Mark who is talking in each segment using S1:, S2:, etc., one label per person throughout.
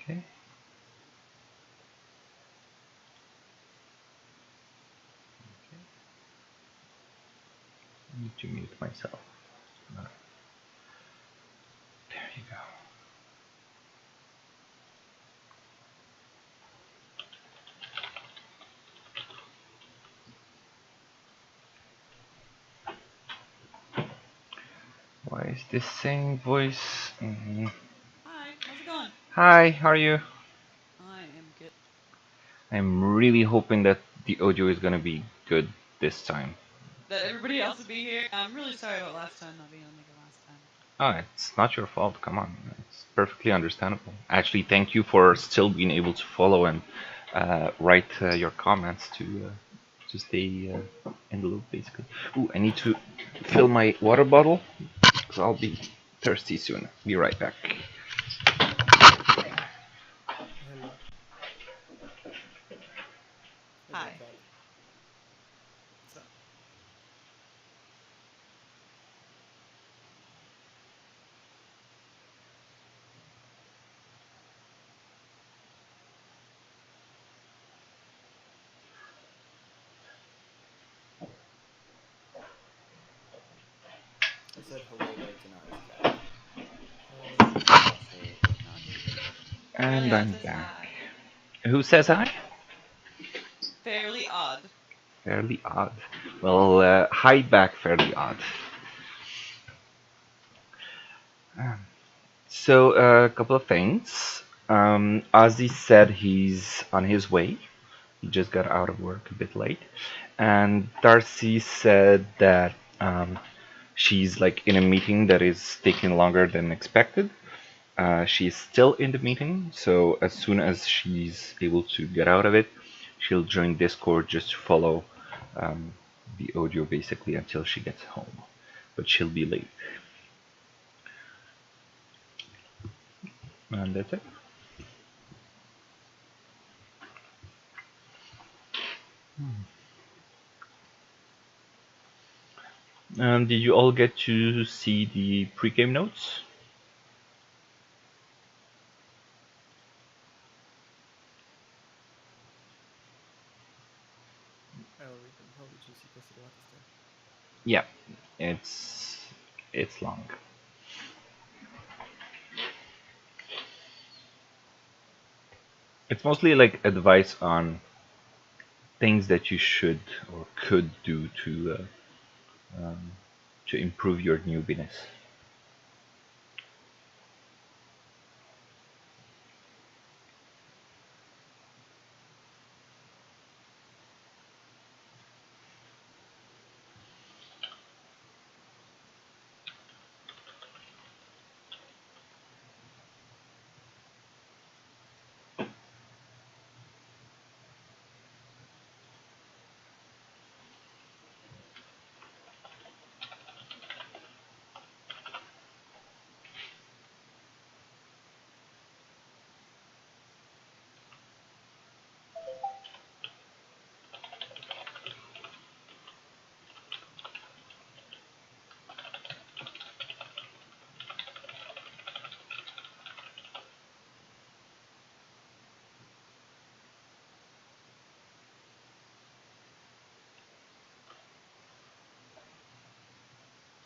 S1: Okay. I need to mute myself. There you go. Why is this saying voice?
S2: Hi, how's it going?
S1: Hi, how are you?
S2: I am good.
S1: I'm really hoping that the audio is gonna be good this time.
S2: That everybody else would be here. I'm really sorry about last time not being able to make it last time.
S1: Oh, it's not your fault. Come on, it's perfectly understandable. Actually, thank you for still being able to follow and write your comments to stay in the loop, basically. Ooh, I need to fill my water bottle because I'll be thirsty soon. Be right back.
S3: Hello. Hello,
S2: Hi.
S3: Val.
S2: So,
S3: I said hello back to Na's cat.
S2: I did not say it, did not hear you. Fairly
S1: And
S2: Odd
S1: I'm
S2: says
S1: back.
S2: hi.
S1: Who says hi?
S2: Fairly Odd.
S1: Fairly odd. Well, hi back, fairly odd. So, a couple of things. Ozzy said he's on his way. He just got out of work a bit late. And Darcy said that she's like in a meeting that is taking longer than expected. She's still in the meeting, so as soon as she's able to get out of it, she'll join Discord just to follow um, the audio basically until she gets home. But she'll be late. And that's it. And did you all get to see the pregame notes?
S3: I'll read them. How did you see Castellati?
S1: Yeah, it's long. It's mostly like advice on things that you should or could do to improve your newbiness.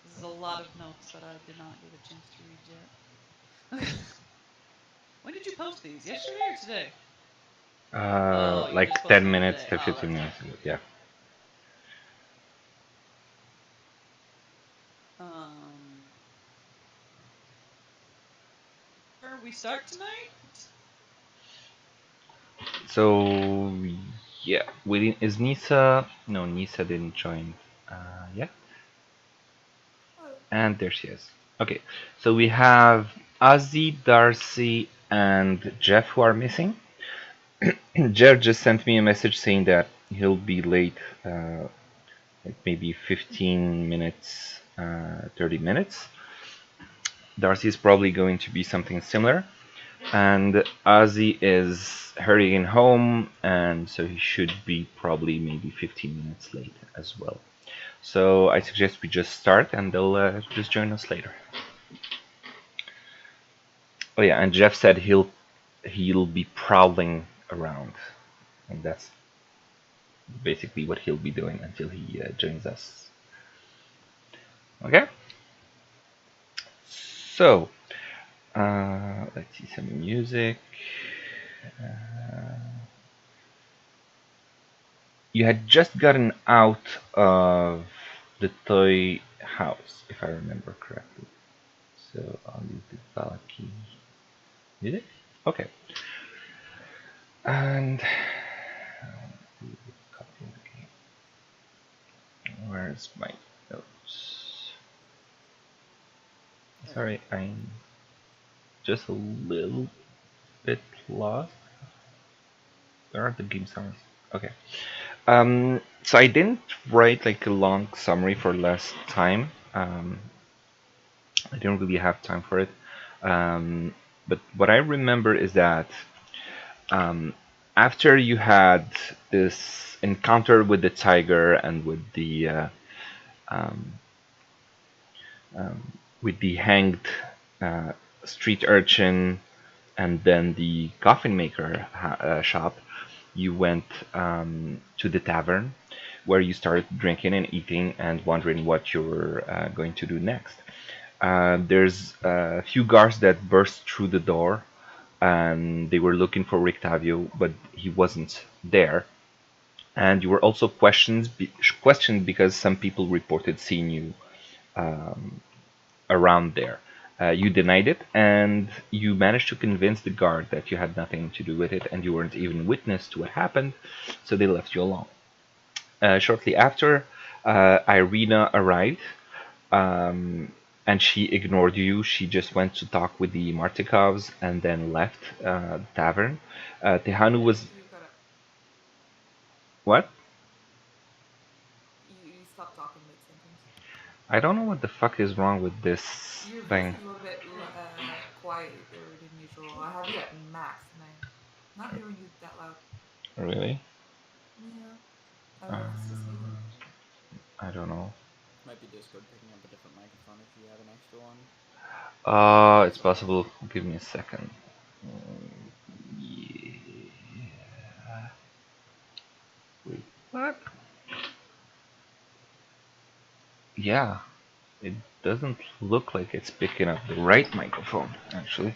S2: This is a lot of notes that I did not get a chance to read yet. When did you post these? Yesterday or today? Oh, you
S1: Like
S2: just
S1: 10
S2: posted them
S1: minutes
S2: today.
S1: to
S2: Oh,
S1: 15
S2: that's
S1: minutes
S2: fine.
S1: ago. Yeah.
S2: Um, where we start tonight?
S1: So yeah, waiting. Is Nisa? No, Nisa didn't join yet. And there she is. Okay, so we have Ozzy, Darcy, and Jeff who are missing. Jeff just sent me a message saying that he'll be late, like maybe 15 minutes, 30 minutes. Darcy is probably going to be something similar. And Ozzy is hurrying home, and so he should be probably maybe 15 minutes late as well. So I suggest we just start, and they'll just join us later. Oh yeah, and Jeff said he'll he'll be prowling around, and that's basically what he'll be doing until he joins us. Okay. So let's see some music. You had just gotten out of the toy house, if I remember correctly. So I'll use the Vallaki music. Okay. And where's my notes? Sorry, I'm just a little bit lost. Where are the game summaries? Okay. So I didn't write like a long summary for last time. I didn't really have time for it. But what I remember is that after you had this encounter with the tiger and um, with the hanged uh, street urchin and then the coffin maker shop, you went to the tavern where you started drinking and eating and wondering what you were going to do next. There's a few guards that burst through the door and they were looking for Rictavio, but he wasn't there. And you were also questioned because some people reported seeing you around there. You denied it, and you managed to convince the guard that you had nothing to do with it and you weren't even witness to what happened, so they left you alone. Shortly after, Irina arrived, and she ignored you. She just went to talk with the Martikovs and then left the tavern. Tehanu was.
S4: You gotta.
S1: What?
S4: You stop talking mid sentence.
S1: I don't know what the fuck is wrong with this
S4: Your voice
S1: thing.
S4: is a little bit quieter than usual. I have you at max, and I'm not hearing you that loud.
S1: Really?
S4: Yeah. I don't know if it's just me though.
S1: I don't know.
S3: Might be Discord picking up a different microphone if you have an extra one.
S1: It's possible. Give me a second. Yeah. Wait, what? Yeah, it doesn't look like it's picking up the right microphone, actually.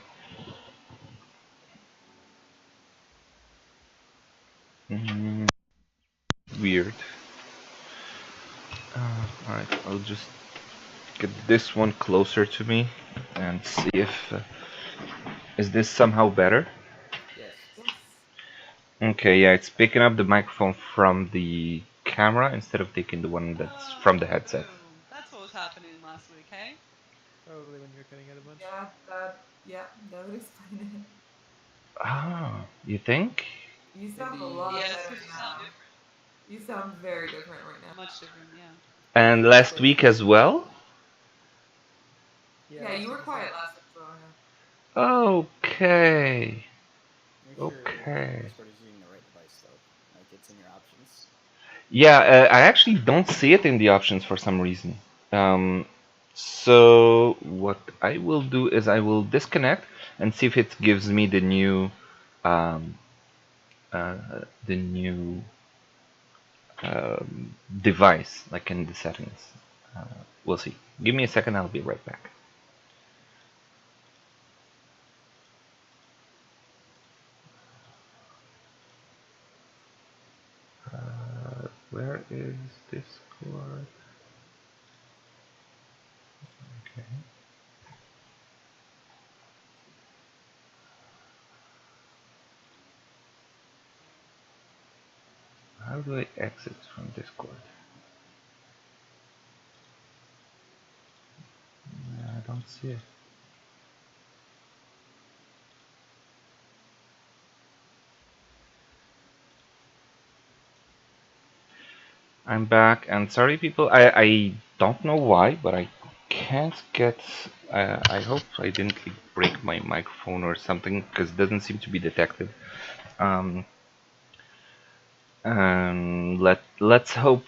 S1: Mm, weird. Alright, I'll just get this one closer to me and see if is this somehow better?
S3: Yes.
S4: Yes.
S1: Okay, yeah, it's picking up the microphone from the camera instead of taking the one that's from the headset.
S2: Boom. That's what was happening last week, hey?
S3: Probably when you're cutting out a bunch.
S4: That would explain it.
S1: Ah, you think?
S4: You sound a
S3: Maybe
S4: lot
S2: Yes,
S4: better
S2: because you sound
S4: now.
S2: different.
S4: You sound very different right now.
S2: Much different, yeah.
S1: And
S3: maybe
S1: last
S3: Discord
S1: week as well?
S4: Yeah, you were quiet last week as well. Yeah.
S1: Okay.
S3: Make sure
S1: Okay.
S3: Discord is using the right device though. Like it's in your options.
S1: Yeah, I actually don't see it in the options for some reason. So what I will do is I will disconnect and see if it gives me um, the new device, like in the settings. We'll see. Give me a second. I'll be right back. Where is Discord? Okay. How do I exit from Discord? I don't see it. I'm back, and sorry, people. I don't know why, but I can't get. I hope I didn't like, break my microphone or something because it doesn't seem to be detected. Um, and let's hope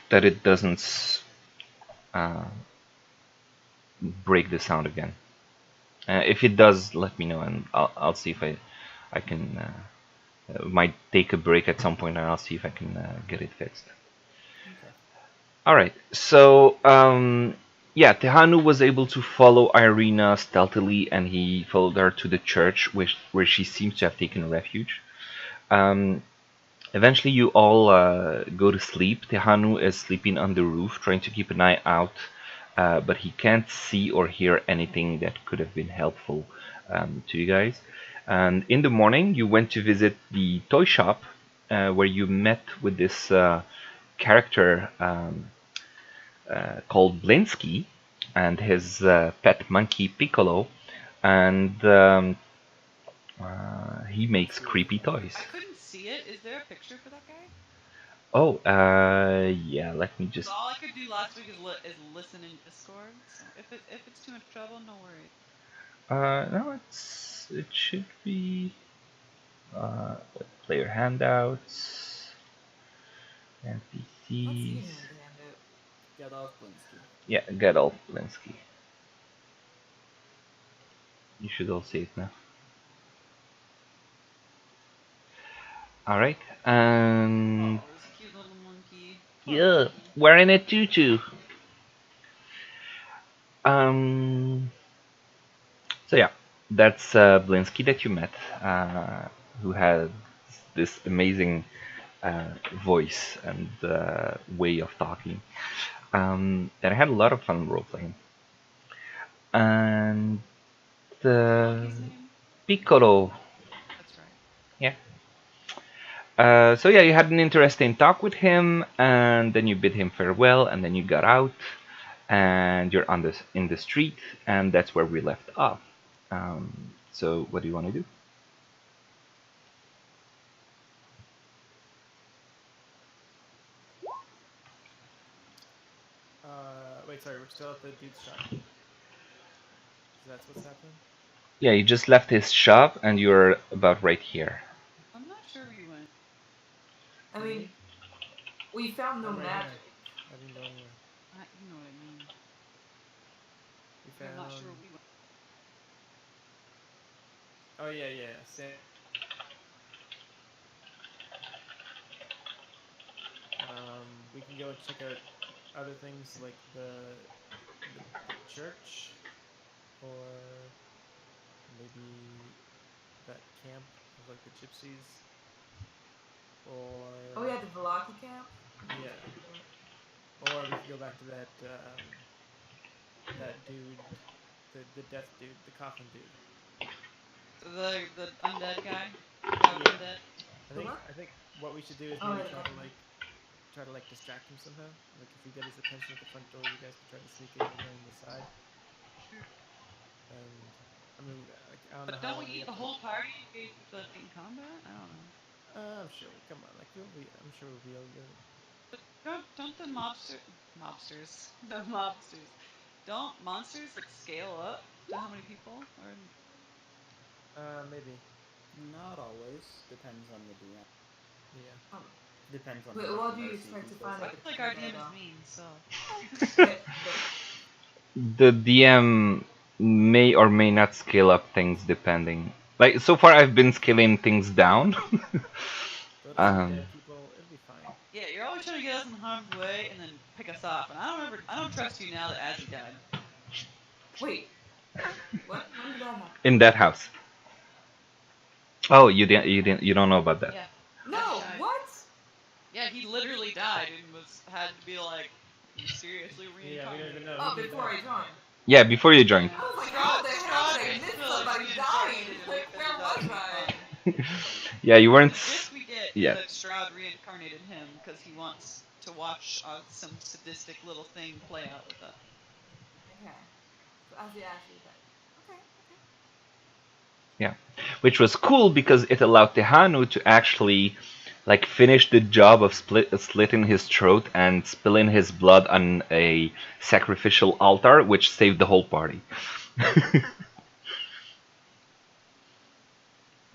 S1: that it doesn't uh, break the sound again. If it does, let me know, and I'll see if I I can might take a break at some point, and I'll see if I can get it fixed.
S3: Okay.
S1: All right. So, yeah, Tehanu was able to follow Irina stealthily, and he followed her to the church, where she seems to have taken refuge. Um, Eventually, you all go to sleep. Tehanu is sleeping on the roof, trying to keep an eye out, but he can't see or hear anything that could have been helpful to you guys. And in the morning, you went to visit the toy shop, where you met with this character called Blinsky and his pet monkey Piccolo, and he makes creepy toys.
S2: I couldn't see it. Is there a picture for that guy?
S1: Oh, yeah. Let me just.
S2: So all I could do last week is listen in Discord. So if it's too much trouble, no worries.
S1: No, it should be player handouts,
S4: What's the
S1: NPCs.
S4: name of the handout?
S3: Gadolf Blinsky.
S1: Yeah, Gadol Blinsky. You should all see it now. All right, and
S2: Oh, there's a cute little monkey. Poor
S1: yeah,
S2: monkey.
S1: wearing a tutu. Um. So yeah, that's Blinsky that you met, who had this amazing voice and way of talking. And I had a lot of fun role playing. And
S2: What's the monkey's name?
S1: Piccolo,
S2: That's right.
S1: yeah. So yeah, you had an interesting talk with him, and then you bid him farewell, and then you got out, and you're on this in the street, and that's where we left off. So what do you want to do?
S3: Wait, sorry, we're still at the dude's shop. So that's what's happening?
S1: Yeah, you just left his shop, and you're about right here.
S2: I'm not sure where you went.
S4: I mean, we found no
S3: I'm right
S4: magic.
S3: here. I didn't go anywhere.
S2: You know what I mean.
S3: We found.
S2: I'm not sure where we went.
S3: Oh yeah, yeah. We can go and check out other things like the church, or maybe that camp of like the gypsies, or
S4: Oh yeah, the Vallaki camp.
S3: yeah, or we could go back to that that dude, the death dude, the coffin dude.
S2: The undead guy.
S3: Yeah.
S2: Undead.
S3: I think what we should do is
S4: Oh,
S3: maybe
S4: yeah,
S3: try to like distract him somehow. Like if we get his attention at the front door, you guys can try to sneak in on the side. And I mean, like, I don't know
S2: But
S3: how
S2: don't
S3: long
S2: we eat the whole party in case it's in combat? I don't know.
S3: I'm sure. Come on, like I'm sure we'll be able to.
S2: But don't the mobsters the mobsters don't monsters like scale up to how many people or?
S3: Maybe.
S5: Not always. Depends on the DM.
S3: Yeah.
S4: Oh.
S5: Depends on.
S4: Wait, what do you expect to find?
S2: I feel like our DM is mean, so.
S1: The DM may or may not scale up things depending. Like so far, I've been scaling things down.
S3: Dead people, it'll be fine.
S2: Yeah, you're always trying to get us in harm's way and then pick us off, and I don't trust you now that Azzy died.
S4: Wait. What? When did that happen?
S1: In that house. Oh, you don't know about that.
S2: Yeah.
S4: No. What?
S2: Yeah, he literally died and had to be like mysteriously reincarnated.
S3: Yeah, we don't even know.
S4: Oh, before I joined.
S1: Yeah, before you joined.
S4: I was like, how the hell did I miss somebody dying? Like, where was I?
S1: Yeah, you weren't.
S2: The gist we get is that Strahd reincarnated him because he wants to watch some sadistic little thing play out with us.
S4: Okay. So Azzy actually died. Okay.
S1: Yeah, which was cool because it allowed Tehanu to actually like finish the job of slitting his throat and spilling his blood on a sacrificial altar, which saved the whole party.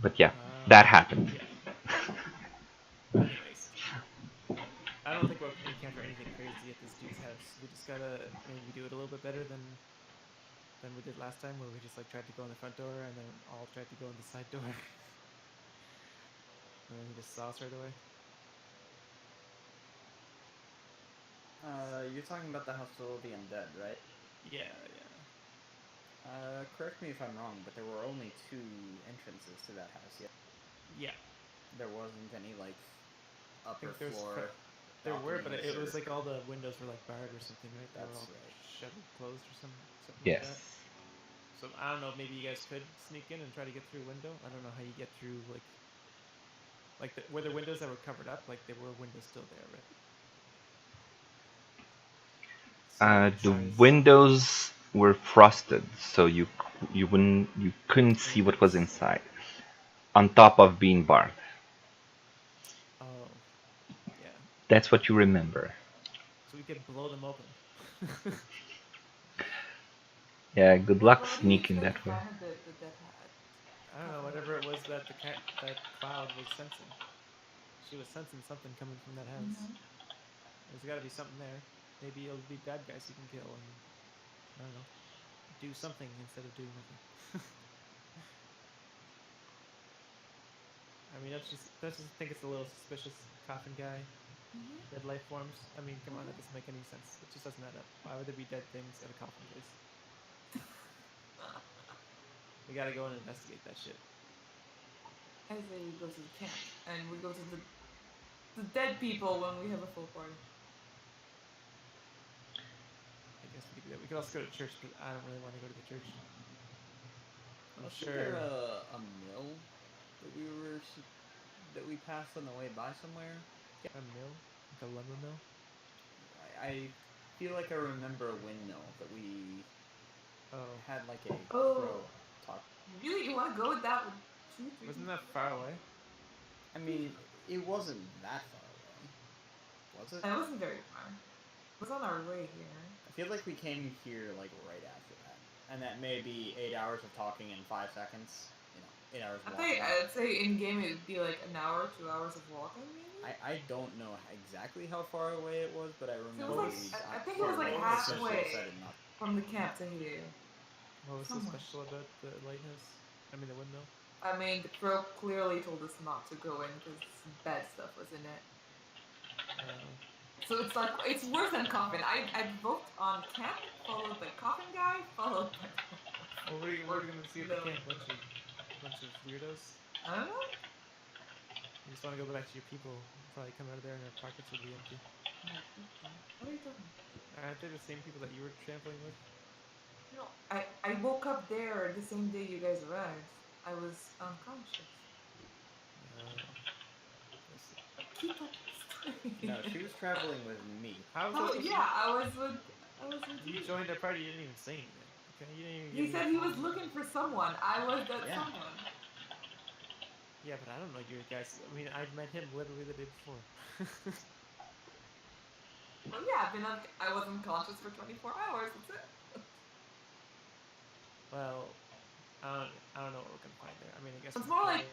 S1: But yeah, that happened.
S3: Yeah. But anyways, I don't think we'll encounter anything crazy at this dude's house. We just gotta maybe do it a little bit better than we did last time, where we just like tried to go in the front door and then all tried to go in the side door. And then he just saw us right away.
S5: You're talking about the House of the Undead, right?
S3: Yeah.
S5: Correct me if I'm wrong, but there were only 2 entrances to that house yet.
S3: Yeah.
S5: There wasn't any, like,
S3: I
S5: upper
S3: think there's
S5: floor.
S3: there were, but it was
S5: balconies or-
S3: like all the windows were like barred or something, right? They were
S5: That's
S3: all
S5: right.
S3: shut and closed or something like that.
S1: Yes.
S3: So I don't know. Maybe you guys could sneak in and try to get through a window. I don't know how you get through were there windows that were covered up? Like there were windows still there, right? So I could
S1: The
S3: try.
S1: windows were frosted, so you couldn't see what was inside. On top of being barred.
S3: Oh, yeah.
S1: That's what you remember.
S3: So we could blow them open.
S1: Yeah, good luck
S4: What do you
S1: sneaking
S4: expect to
S1: that way.
S4: find at the Dead Hat?
S3: I don't know. Whatever it was that that cloud was sensing. She was sensing something coming from that house.
S4: Mhm.
S3: There's got to be something there. Maybe it'll be bad guys you can kill and I don't know, do something instead of doing nothing. I mean, that's just think it's a little suspicious. Coffin guy, dead life forms. I mean, come on, that doesn't make any sense. It just doesn't add up. Why would there be dead things at a coffin place? We gotta go and investigate that shit.
S4: I say we go to the camp and we go to the dead people when we have a full party.
S3: I guess we could do that. We could also go to church, but I don't really want to go to the church. I'm
S5: Wasn't
S3: sure.
S5: there a mill that we passed on the way by somewhere?
S3: Yeah, a mill, like a lumber mill.
S5: I feel like I remember a windmill that we had like a crow talk.
S4: Really, you want to go with that? With 2, 3
S3: Wasn't
S4: people?
S3: that far away?
S5: I mean, it wasn't that far away, was it?
S4: It wasn't very far. It was on our way here.
S5: I feel like we came here like right after that, and that may be 8 hours of talking in 5 seconds. 8 hours of walking.
S4: I'd say in game it would be like an hour, 2 hours of walking, maybe.
S5: I don't know exactly how far away it was, but I remember.
S4: I think it was like halfway from the camp to here.
S3: What was
S4: Somewhere.
S3: so special about the lighthouse? I mean, the windmill.
S4: I mean, the crow clearly told us not to go in because bad stuff was in it. So it's like, it's worse than Coffin. I vote on camp, followed by Coffin guy, followed by...
S3: Well, what are we gonna see at the camp? Bunch of weirdos?
S4: I don't know.
S3: You just want to go back to your people. Probably come out of there and their pockets will be empty.
S4: What are you talking about?
S3: Aren't they the same people that you were trampling with?
S4: No, I woke up there the same day you guys arrived. I was unconscious. Keep up the story.
S5: No, she was traveling with me.
S4: I was with
S3: you. Joined our party. You didn't even say anything. Okay, you didn't even.
S4: He said he was looking for someone. I was that someone.
S3: Yeah, but I don't know you guys. I mean, I met him literally the day before.
S4: Well, yeah, I was unconscious for 24 hours. That's it.
S3: Well, I don't know what we're gonna find there. I mean, I guess
S4: it's more like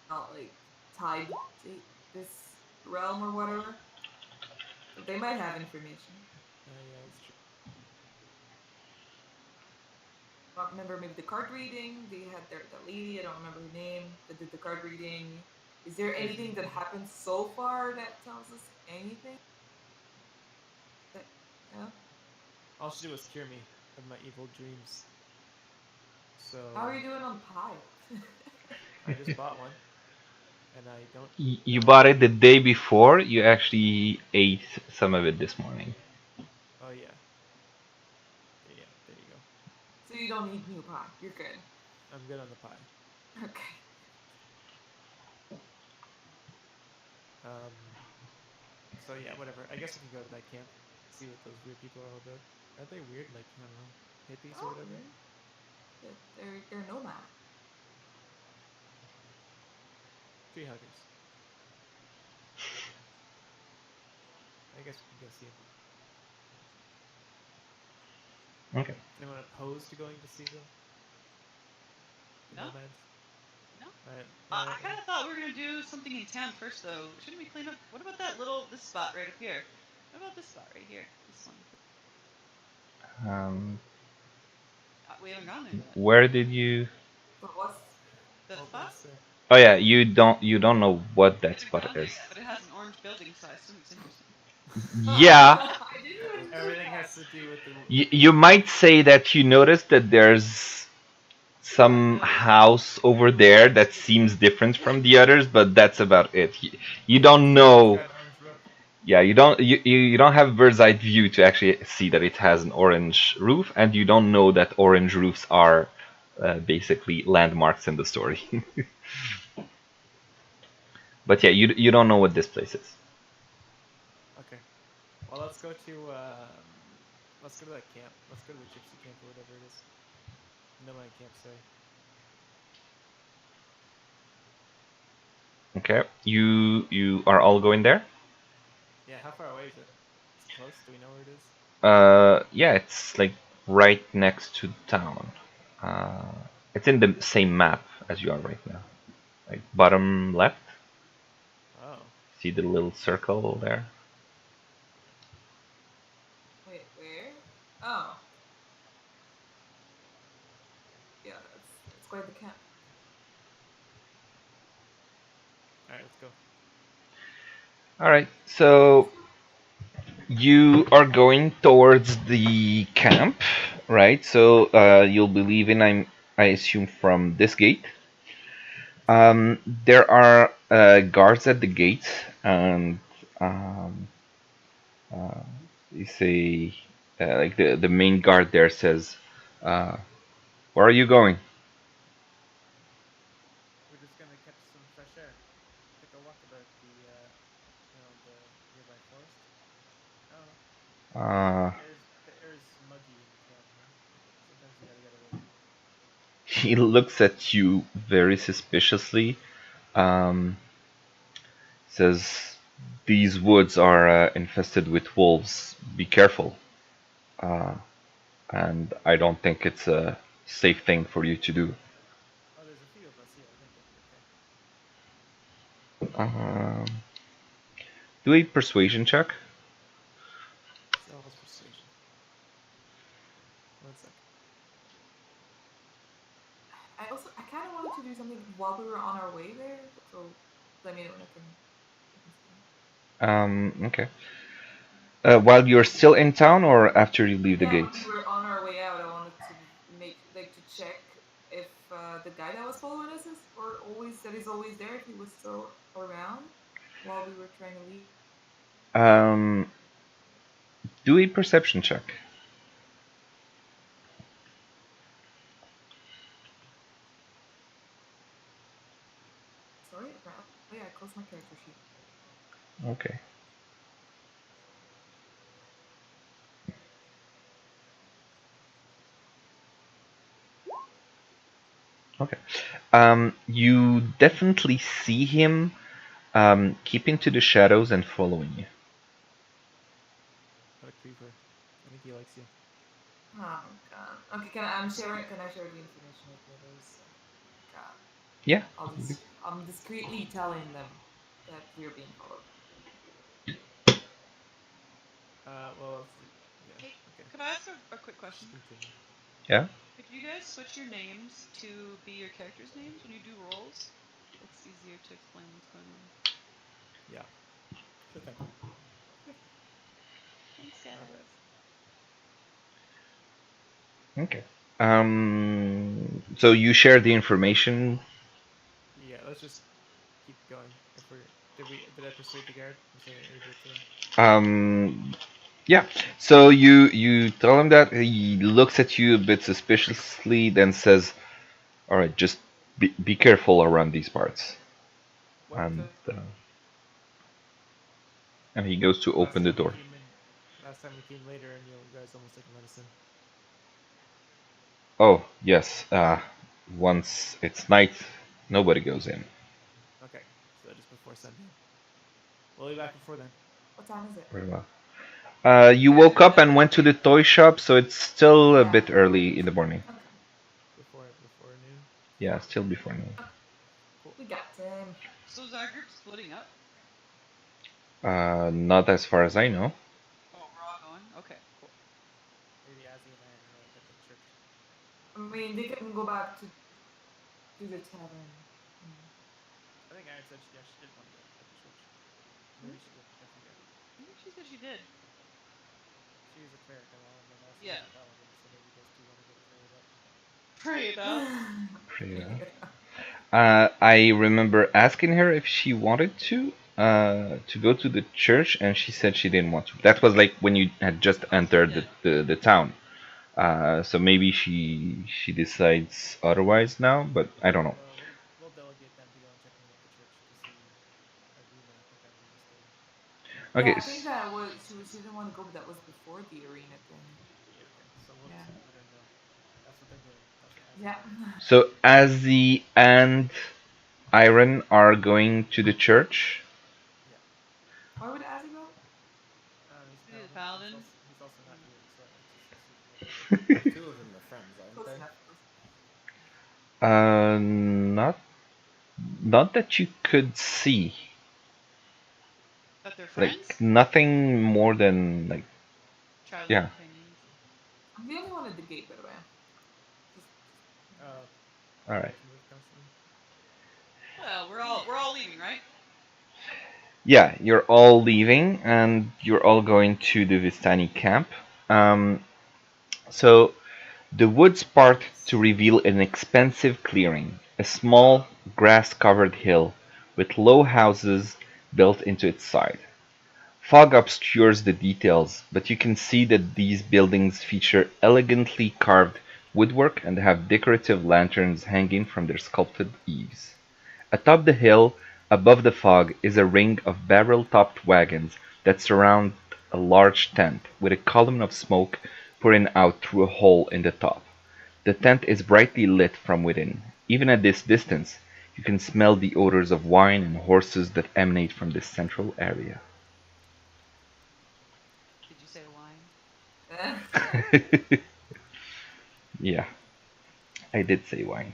S4: not like tied to this realm or whatever. But they might have information.
S3: Yeah, that's true.
S4: I don't remember maybe the card reading. They had the lady, I don't remember her name, that did the card reading. Is there anything that happened so far that tells us anything?
S3: All she did was cure me of my evil dreams. So
S4: how are you doing on pie?
S3: I just bought one. And I don't...
S1: You bought it the day before. You actually ate some of it this morning.
S3: Oh, yeah. Yeah, there you go.
S4: So you don't need new pie. You're good.
S3: I'm good on the pie.
S4: Okay.
S3: So yeah, whatever. I guess we can go to that camp, see what those weird people are all about. Aren't they weird? Like, I don't know, hippies or whatever?
S4: They're nomad.
S3: Tree huggers. I guess we can go see them.
S1: Okay.
S3: Anyone opposed to going to see them? The
S2: No.
S3: nomads?
S2: No.
S3: Alright.
S2: I kind of thought we were gonna do something in town first, though. Shouldn't we clean up? What about this spot right up here? What about this spot right here? This one. We haven't gone there yet.
S1: Where did you?
S4: But what's
S2: That
S3: Oh,
S2: spot?
S3: sir.
S1: Oh yeah, you don't know what that
S2: Haven't
S1: spot
S2: gone there
S1: is.
S2: yet, but it has an orange building, so I assume it's interesting.
S1: Yeah,
S4: I didn't even know
S3: Everything
S4: that.
S3: has to do with the.
S1: you might say that you noticed that there's some house over there that seems different from the others, but that's about it. You don't
S3: It's
S1: know.
S3: got an orange roof.
S1: Yeah, you don't have bird's eye view to actually see that it has an orange roof, and you don't know that orange roofs are basically landmarks in the story. But yeah, you don't know what this place is.
S3: Okay. Well, let's go to that camp. Let's go to the gypsy camp or whatever it is. Nomad camp, sorry.
S1: Okay, you are all going there.
S3: Yeah, how far away is it? Is it close? Do we know where it is?
S1: Yeah, it's like right next to town. Uh, it's in the same map as you are right now, like bottom left.
S3: Oh.
S1: See the little circle there?
S4: Wait, where? Oh, yeah, that's quite the camp.
S3: All right, let's go.
S1: All right, so you are going towards the camp, right? So you'll be leaving. I assume from this gate. There are guards at the gate, and um, uh, you say like the main guard there says, "Where are you going?"
S3: We're just gonna catch some fresh air. Take a walk about the nearby forest. I don't know.
S1: Uh,
S3: The air's muggy in camp, no? Sometimes you gotta get away.
S1: he looks at you very suspiciously. Um, says, "These woods are infested with wolves. Be careful." Uh, and I don't think it's a safe thing for you to do.
S3: Oh, there's a few of us here. I think we'll be okay.
S1: Um, do a persuasion check.
S3: Selves persuasion. 1 sec.
S4: I kind of wanted to do something while we were on our way there, so let me know when I can.
S1: Okay. While you're still in town, or after you leave the
S4: Yeah, when
S1: gates?
S4: we were on our way out, I wanted to to check if the guy that was following us is always there, if he was still around while we were trying to leave.
S1: Um, do a perception check.
S4: Sorry, apparently I closed my character sheet.
S1: Okay. Okay. You definitely see him keeping to the shadows and following you.
S3: What a creeper. I think he likes you.
S4: Oh god. Okay, can I share the information with the others? God.
S1: Yeah.
S4: I'm discreetly telling them that we're being followed.
S3: Well, yeah,
S2: Hey,
S3: okay.
S2: could I ask a quick
S3: Just
S2: question?
S3: continue.
S1: Yeah.
S2: Could you guys switch your names to be your characters' names when you do rolls? It's easier to explain what's going on.
S3: Yeah. Sure thing.
S2: Thanks, guys.
S3: Not bad.
S1: Okay. So you share the information.
S3: Yeah, let's just keep going. If we're did I persuade the guard? Was I able to?
S1: Yeah. So you tell him that he looks at you a bit suspiciously, then says, "All right, just be careful around these parts."
S3: What?
S1: And and he goes to
S3: Last
S1: open the
S3: time we
S1: door.
S3: came in. Last time we came later, and you guys almost didn't let us in.
S1: Oh yes. Once it's night, nobody goes in.
S3: Okay, so just before sundown. We'll be back before then.
S4: What time is it?
S1: Very well. You woke up and went to the toy shop, so it's still a
S4: Yeah,
S1: bit
S4: before we
S1: early
S4: leave.
S1: in the morning.
S4: Okay.
S3: Before noon.
S1: Yeah, still before noon.
S4: Okay.
S3: Cool.
S4: We got time.
S2: So is our group splitting up?
S1: Not as far as I know.
S2: Oh, we're all going? Okay, cool.
S3: Maybe Azzy and I are at the church.
S4: I mean, they can go back to To the tavern.
S3: I think Aaron said she didn't want to go at the church. Maybe she did. I forget.
S2: I think she said she did.
S3: She is a cleric and all, and then also
S2: Yeah.
S3: is a paladin, so maybe those two want to go pray it up.
S2: Pray it up.
S1: Yeah. I remember asking her if she wanted to go to the church, and she said she didn't want to. That was like when you had just entered the town. So maybe she decides otherwise now, but I don't know.
S3: We'll delegate them to go and check in with the church to see arena. I think that was a mistake.
S1: Okay.
S4: Yeah, I think that was she didn't want to go, but that was before the arena thing.
S3: Yeah. Okay. So we'll just let her know. That's what they're doing. That's what
S4: Yeah.
S1: So Azzy and Iron are going to the church.
S3: Yeah.
S4: Why would Azzy go?
S3: He's
S2: The paladin.
S3: He's also not here, so I just assumed that.
S5: Two of them are friends, aren't
S4: Close
S5: they?
S4: enough.
S1: Not that you could see.
S2: That they're friends?
S1: Like nothing more than like.
S2: Traveling
S1: Yeah.
S2: companions.
S4: I'm the only one at the gate, by the way.
S1: All right.
S2: Well, we're all leaving, right?
S1: Yeah, you're all leaving, and you're all going to the Vistani camp. So the woods part to reveal an expansive clearing, a small grass-covered hill with low houses built into its side. Fog obscures the details, but you can see that these buildings feature elegantly carved woodwork and have decorative lanterns hanging from their sculpted eaves. Atop the hill, above the fog, is a ring of barrel-topped wagons that surround a large tent, with a column of smoke pouring out through a hole in the top. The tent is brightly lit from within. Even at this distance, you can smell the odors of wine and horses that emanate from this central area.
S2: Did you say wine?
S1: Yeah, I did say wine.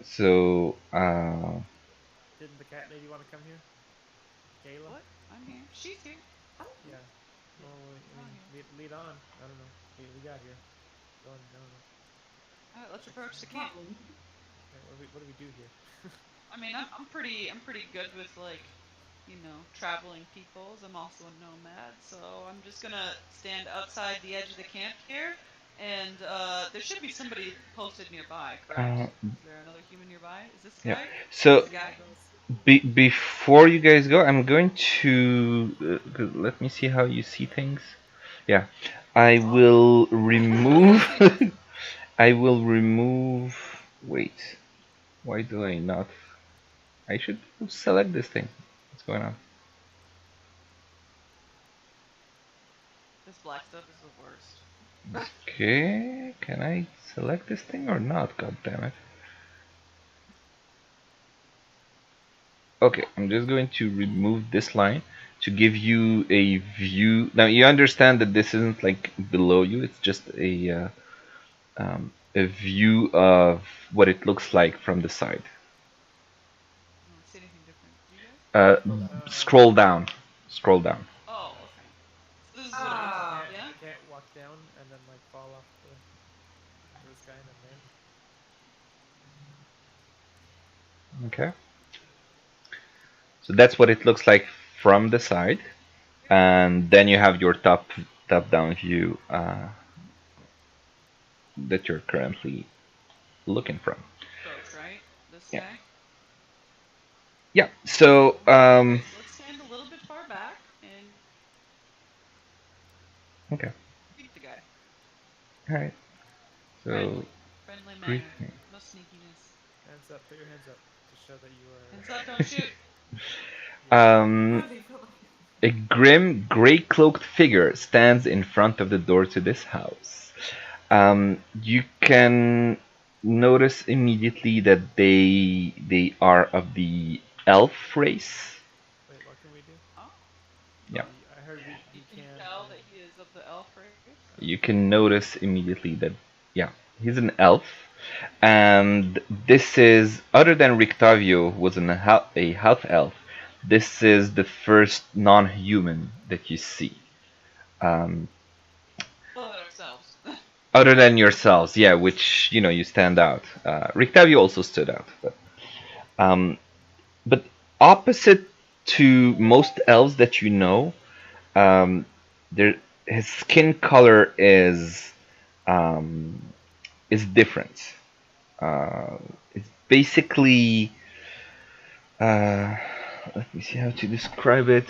S1: So,
S3: Didn't the cat lady want to come here? Kayla?
S2: What? I'm here. She's here.
S3: Yeah. Well, I mean, lead on. I don't know. We got here. Go on. I don't know.
S2: All right, let's approach the camp.
S3: Yeah, what do we do here?
S2: I mean, I'm pretty good with like, traveling peoples. I'm also a nomad, so I'm just gonna stand outside the edge of the camp here, and there should be somebody posted nearby, correct? Is there another human nearby? Is this
S1: yeah.
S2: guy?
S1: So,
S2: This guy?
S1: before you guys go, I'm going to let me see how you see things. Yeah, I will remove. I will remove. Wait, why do I not? I should select this thing. What's going on?
S2: This black stuff is the worst.
S1: Okay, can I select this thing or not? God damn it. Okay, I'm just going to remove this line to give you a view. Now you understand that this isn't like below you; it's just a view of what it looks like from the side.
S2: I don't see anything different. Do you guys?
S1: Scroll down. Scroll down.
S2: Oh, okay. So this is what it looks like. Yeah.
S3: You can't walk down and then like fall off the sky and then land.
S1: Okay. So that's what it looks like from the side, and then you have your top-down view that you're currently looking from.
S2: Approach, right? This
S1: Yeah.
S2: guy.
S1: Yeah. So
S2: Okay, so let's stand a little bit far back and.
S1: Okay.
S2: Greet the guy.
S1: All right. So
S2: Friendly manner. No sneakiness.
S3: Hands up. Put your hands up to show that you are.
S2: Hands up! Don't shoot.
S1: A grim, gray-cloaked figure stands in front of the door to this house. You can notice immediately that they are of the elf race.
S3: Wait, what can we do?
S2: Oh.
S1: Yeah.
S3: I heard we
S2: can tell that he is of the elf race.
S1: You can notice immediately that, yeah, he's an elf. And this is, other than Rictavio was a half elf, this is the first non-human that you see.
S2: Well, ourselves.
S1: Other than yourselves, yeah, which you stand out. Rictavio also stood out, um, but opposite to most elves that you know, um, there his skin color um, is different. It's basically let me see how to describe it.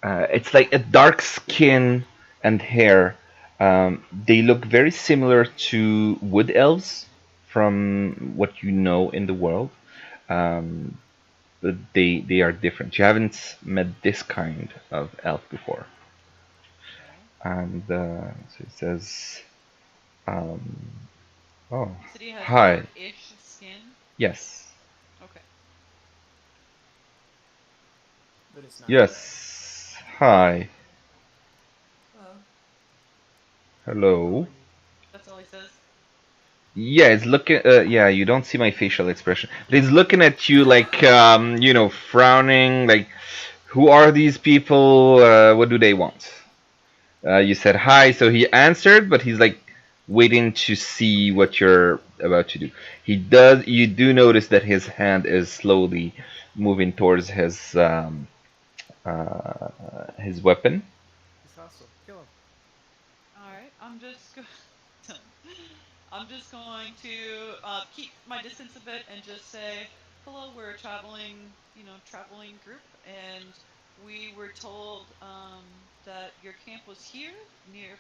S1: It's like a dark skin and hair. They look very similar to wood elves from what you know in the world, um, but they are different. You haven't met this kind of elf before.
S2: Okay.
S1: And so it says, um, "Oh,
S2: You said he has
S1: hi.
S2: dark-ish skin.
S1: Yes,
S2: Okay.
S3: But it's not too dark.
S1: yes, hi,
S4: Oh.
S3: How
S1: hello."
S3: are you?
S2: That's all he says.
S1: Yeah, it's looking. Yeah, you don't see my facial expression, but it's looking at you like, frowning. Like, who are these people? What do they want? You said hi, so he answered, but he's like waiting to see what you're about to do. He does. You do notice that his hand is slowly moving towards his weapon.
S3: He's hostile. Kill him.
S2: All right. I'm just going to keep my distance a bit and just say, "Hello, we're a traveling group, and we were told that your camp was here,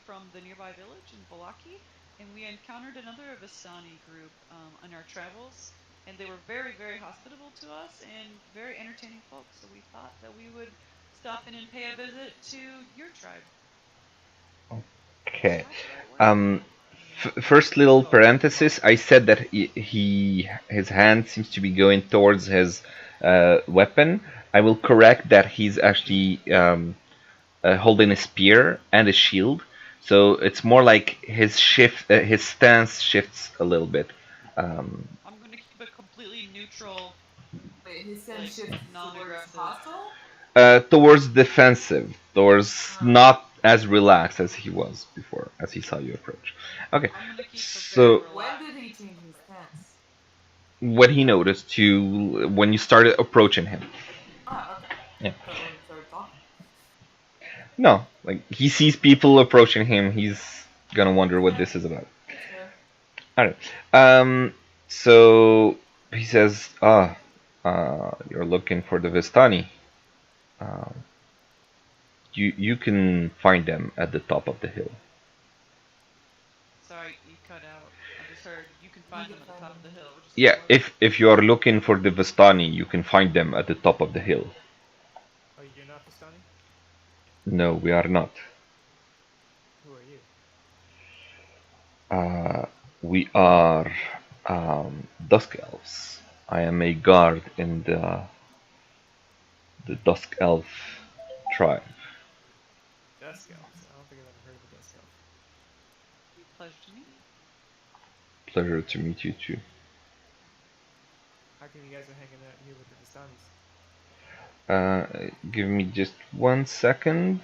S2: from the nearby village in Vallaki, and we encountered another Vistani group on our travels, and they were very, very hospitable to us and very entertaining folks. So we thought that we would stop in and pay a visit to your tribe." Is
S1: Okay.
S2: that the right way?
S1: Um, First little parenthesis. I said that his hand seems to be going towards his weapon. I will correct that he's actually holding a spear and a shield. So it's more like his stance shifts a little bit. Um,
S2: I'm going to keep it completely neutral,
S4: Wait, his
S2: like
S4: sense shifts towards
S2: non-aggressive.
S4: hostile?
S1: Towards defensive, towards
S4: Ah.
S1: not as relaxed as he was before, as he saw you approach. Okay,
S2: I'm going to keep a very
S1: so
S4: When
S2: relaxed.
S4: did he change his stance?
S1: what he noticed you when you started approaching him.
S4: Ah, okay.
S1: Yeah.
S4: I thought when we started talking.
S1: No, like he sees people approaching him, he's gonna wonder what
S4: Okay,
S1: this is about.
S4: that's fair.
S1: All right. So he says, you're looking for the Vistani. Uh, you can find them at the top of the hill."
S2: Sorry, you cut out. I just heard you can
S4: You
S2: find
S4: can
S2: them at the
S4: find
S2: top
S4: him.
S2: of the hill. Would you say
S1: Yeah,
S2: what?
S1: if you're looking for the Vistani, you can find them at the top of the hill.
S3: Oh, you're not Vistani?
S1: No, we are not.
S3: Who are you?
S1: Uh, we are Dusk Elves. I am a guard in the Dusk Elf tribe.
S3: Dusk elves. I don't think I've ever heard of a dusk elf.
S2: Pleasure to meet you.
S1: Pleasure to meet you too.
S3: How come you guys are hanging out here with the Vistanis?
S1: Give me just 1 second.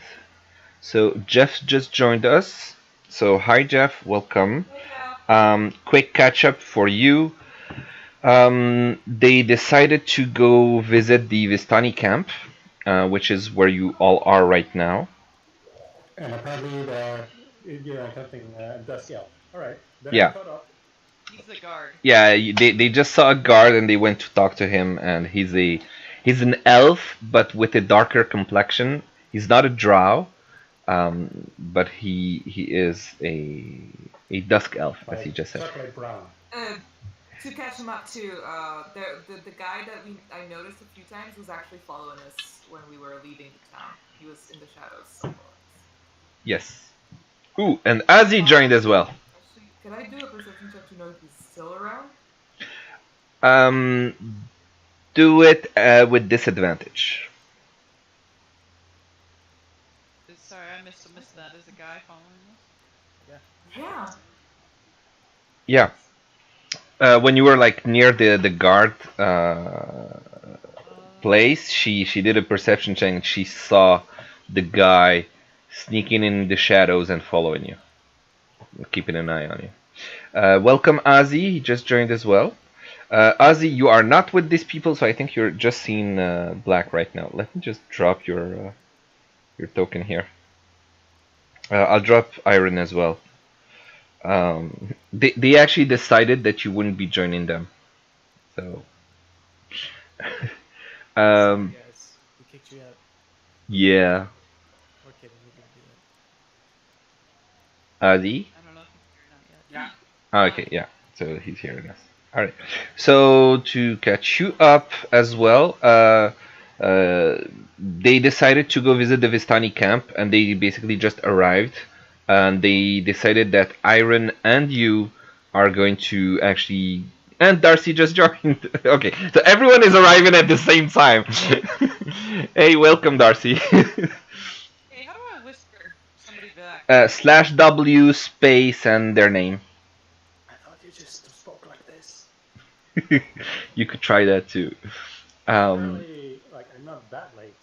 S1: So Jeff just joined us. So hi Jeff, welcome.
S4: Hey, Jeff.
S1: Quick catch up for you. They decided to go visit the Vistani camp, which is where you all are right now.
S6: And apparently you're attempting Dusk Elf. All right, then I'm
S1: Yeah,
S6: caught up.
S2: He's the guard.
S1: yeah. They just saw a guard and they went to talk to him, and he's an elf but with a darker complexion. He's not a drow, but he is a dusk elf, as he
S6: Like
S1: just said.
S6: chocolate brown.
S4: To catch him up too, the guy that I noticed a few times was actually following us when we were leaving the town. He was in the shadows following us.
S1: Yes. Ooh, and Azzy joined as well.
S4: Actually, can I do a perception check to know if he's still around?
S1: Um, do it with disadvantage.
S2: Sorry, I missed that. Is a guy following us?
S3: Yeah.
S4: Yeah.
S1: Yeah. When you were like near the guard place, she did a perception check and she saw the guy sneaking in the shadows and following you. keeping an eye on you. Welcome, Ozzy. He just joined as well. Ozzy, you are not with these people, so I think you're just seeing black right now. Let me just drop your token here. I'll drop Iron as well. They actually decided that you wouldn't be joining them, so
S3: Sorry, guys. We kicked you out.
S1: yeah.
S3: We're kidding. We didn't do that.
S1: Ozzy.
S2: I don't know if he's here or not yet.
S5: Yeah.
S1: Okay, yeah. So he's hearing us. All right. So to catch you up as well, they decided to go visit the Vistani camp, and they basically just arrived, and they decided that Iron and you are going to actually. And Darcy just joined. Okay, so everyone is arriving at the same time. Hey, welcome, Darcy.
S2: Hey, how do I whisper somebody back?
S1: /W space and their name.
S6: I thought you just spoke like this.
S1: You could try that too.
S6: Apparently, like, I'm not that late.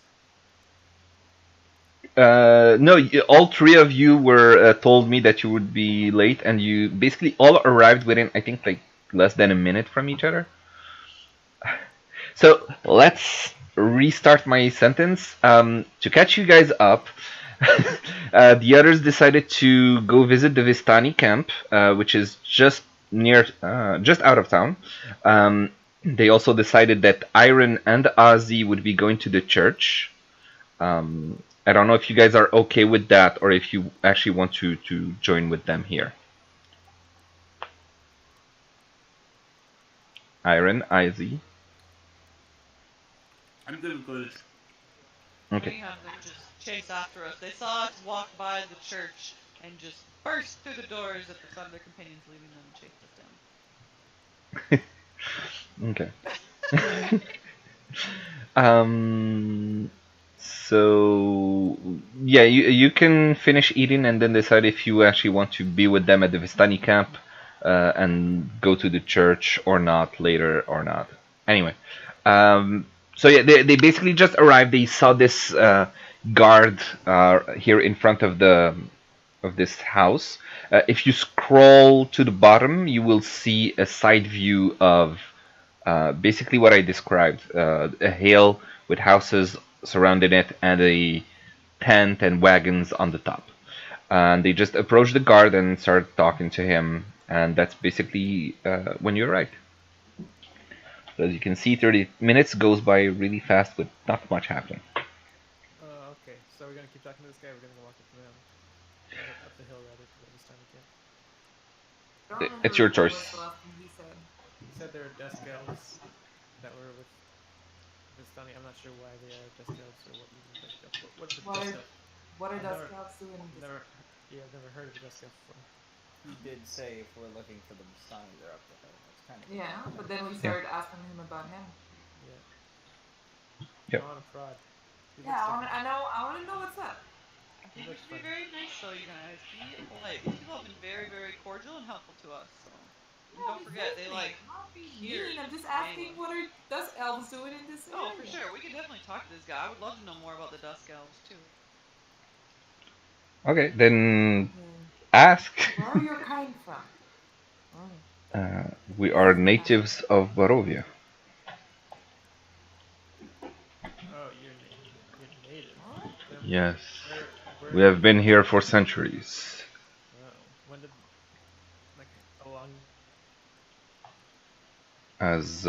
S1: No, all three of you were told me that you would be late, and you basically all arrived within, I think, like less than a minute from each other. So let's restart my sentence. To catch you guys up, the others decided to go visit the Vistani camp, which is just just out of town. They also decided that Iron and Ozzy would be going to the church. I don't know if you guys are okay with that, or if you actually want to join with them here. Iron, Ozzy.
S5: I'm good with it.
S1: Okay.
S2: We have them just chase after us. They saw us walk by the church and just burst through the doors at the thought of their companions leaving them and chased us down.
S1: Okay. So yeah, you can finish eating and then decide if you actually want to be with them at the Vistani camp and go to the church or not later or not. Anyway, so yeah, they basically just arrived. They saw this guard here in front of this house. If you scroll to the bottom, you will see a side view of basically what I described: a hill with houses surrounding it and a tent and wagons on the top. And they just approached the guard and started talking to him, and that's basically when you arrived. So as you can see, 30 minutes goes by really fast with not much happening.
S3: Okay. So we're gonna keep talking to this guy. We're gonna go walk up to them. Up the hill rather to the Vistani camp.
S1: It's your choice.
S4: He said.
S3: He said there are desk elves that were with Vistani. I'm not sure why they are desk elves or what even desk elves. What's a desk elf?
S4: What are
S3: I've
S4: desk
S3: never-
S4: elves doing?
S3: Never. Yeah, I've never heard of a desk elf before.
S5: He did say if we're looking for the sign, they're up the hill. That's kind of
S4: Yeah, but then we started asking him about him.
S3: Yeah.
S1: Yep.
S3: On a fraud. He
S4: Yeah,
S3: looks
S4: I want to know what's up.
S2: I think we should be very nice, though, you guys. Be polite. These people have been very, very cordial and helpful to us. So and don't forget, they like here.
S4: I'm just asking what are dust elves doing in this area.
S2: Oh, for sure. We could definitely talk to this guy. I would love to know more about the Dusk Elves too.
S1: Okay, then ask.
S4: Where are your kind from?
S1: We are natives of Barovia.
S3: Oh, you're native.
S1: Yes.
S3: Where
S1: We have been here for centuries.
S3: Oh, when did how long?
S1: As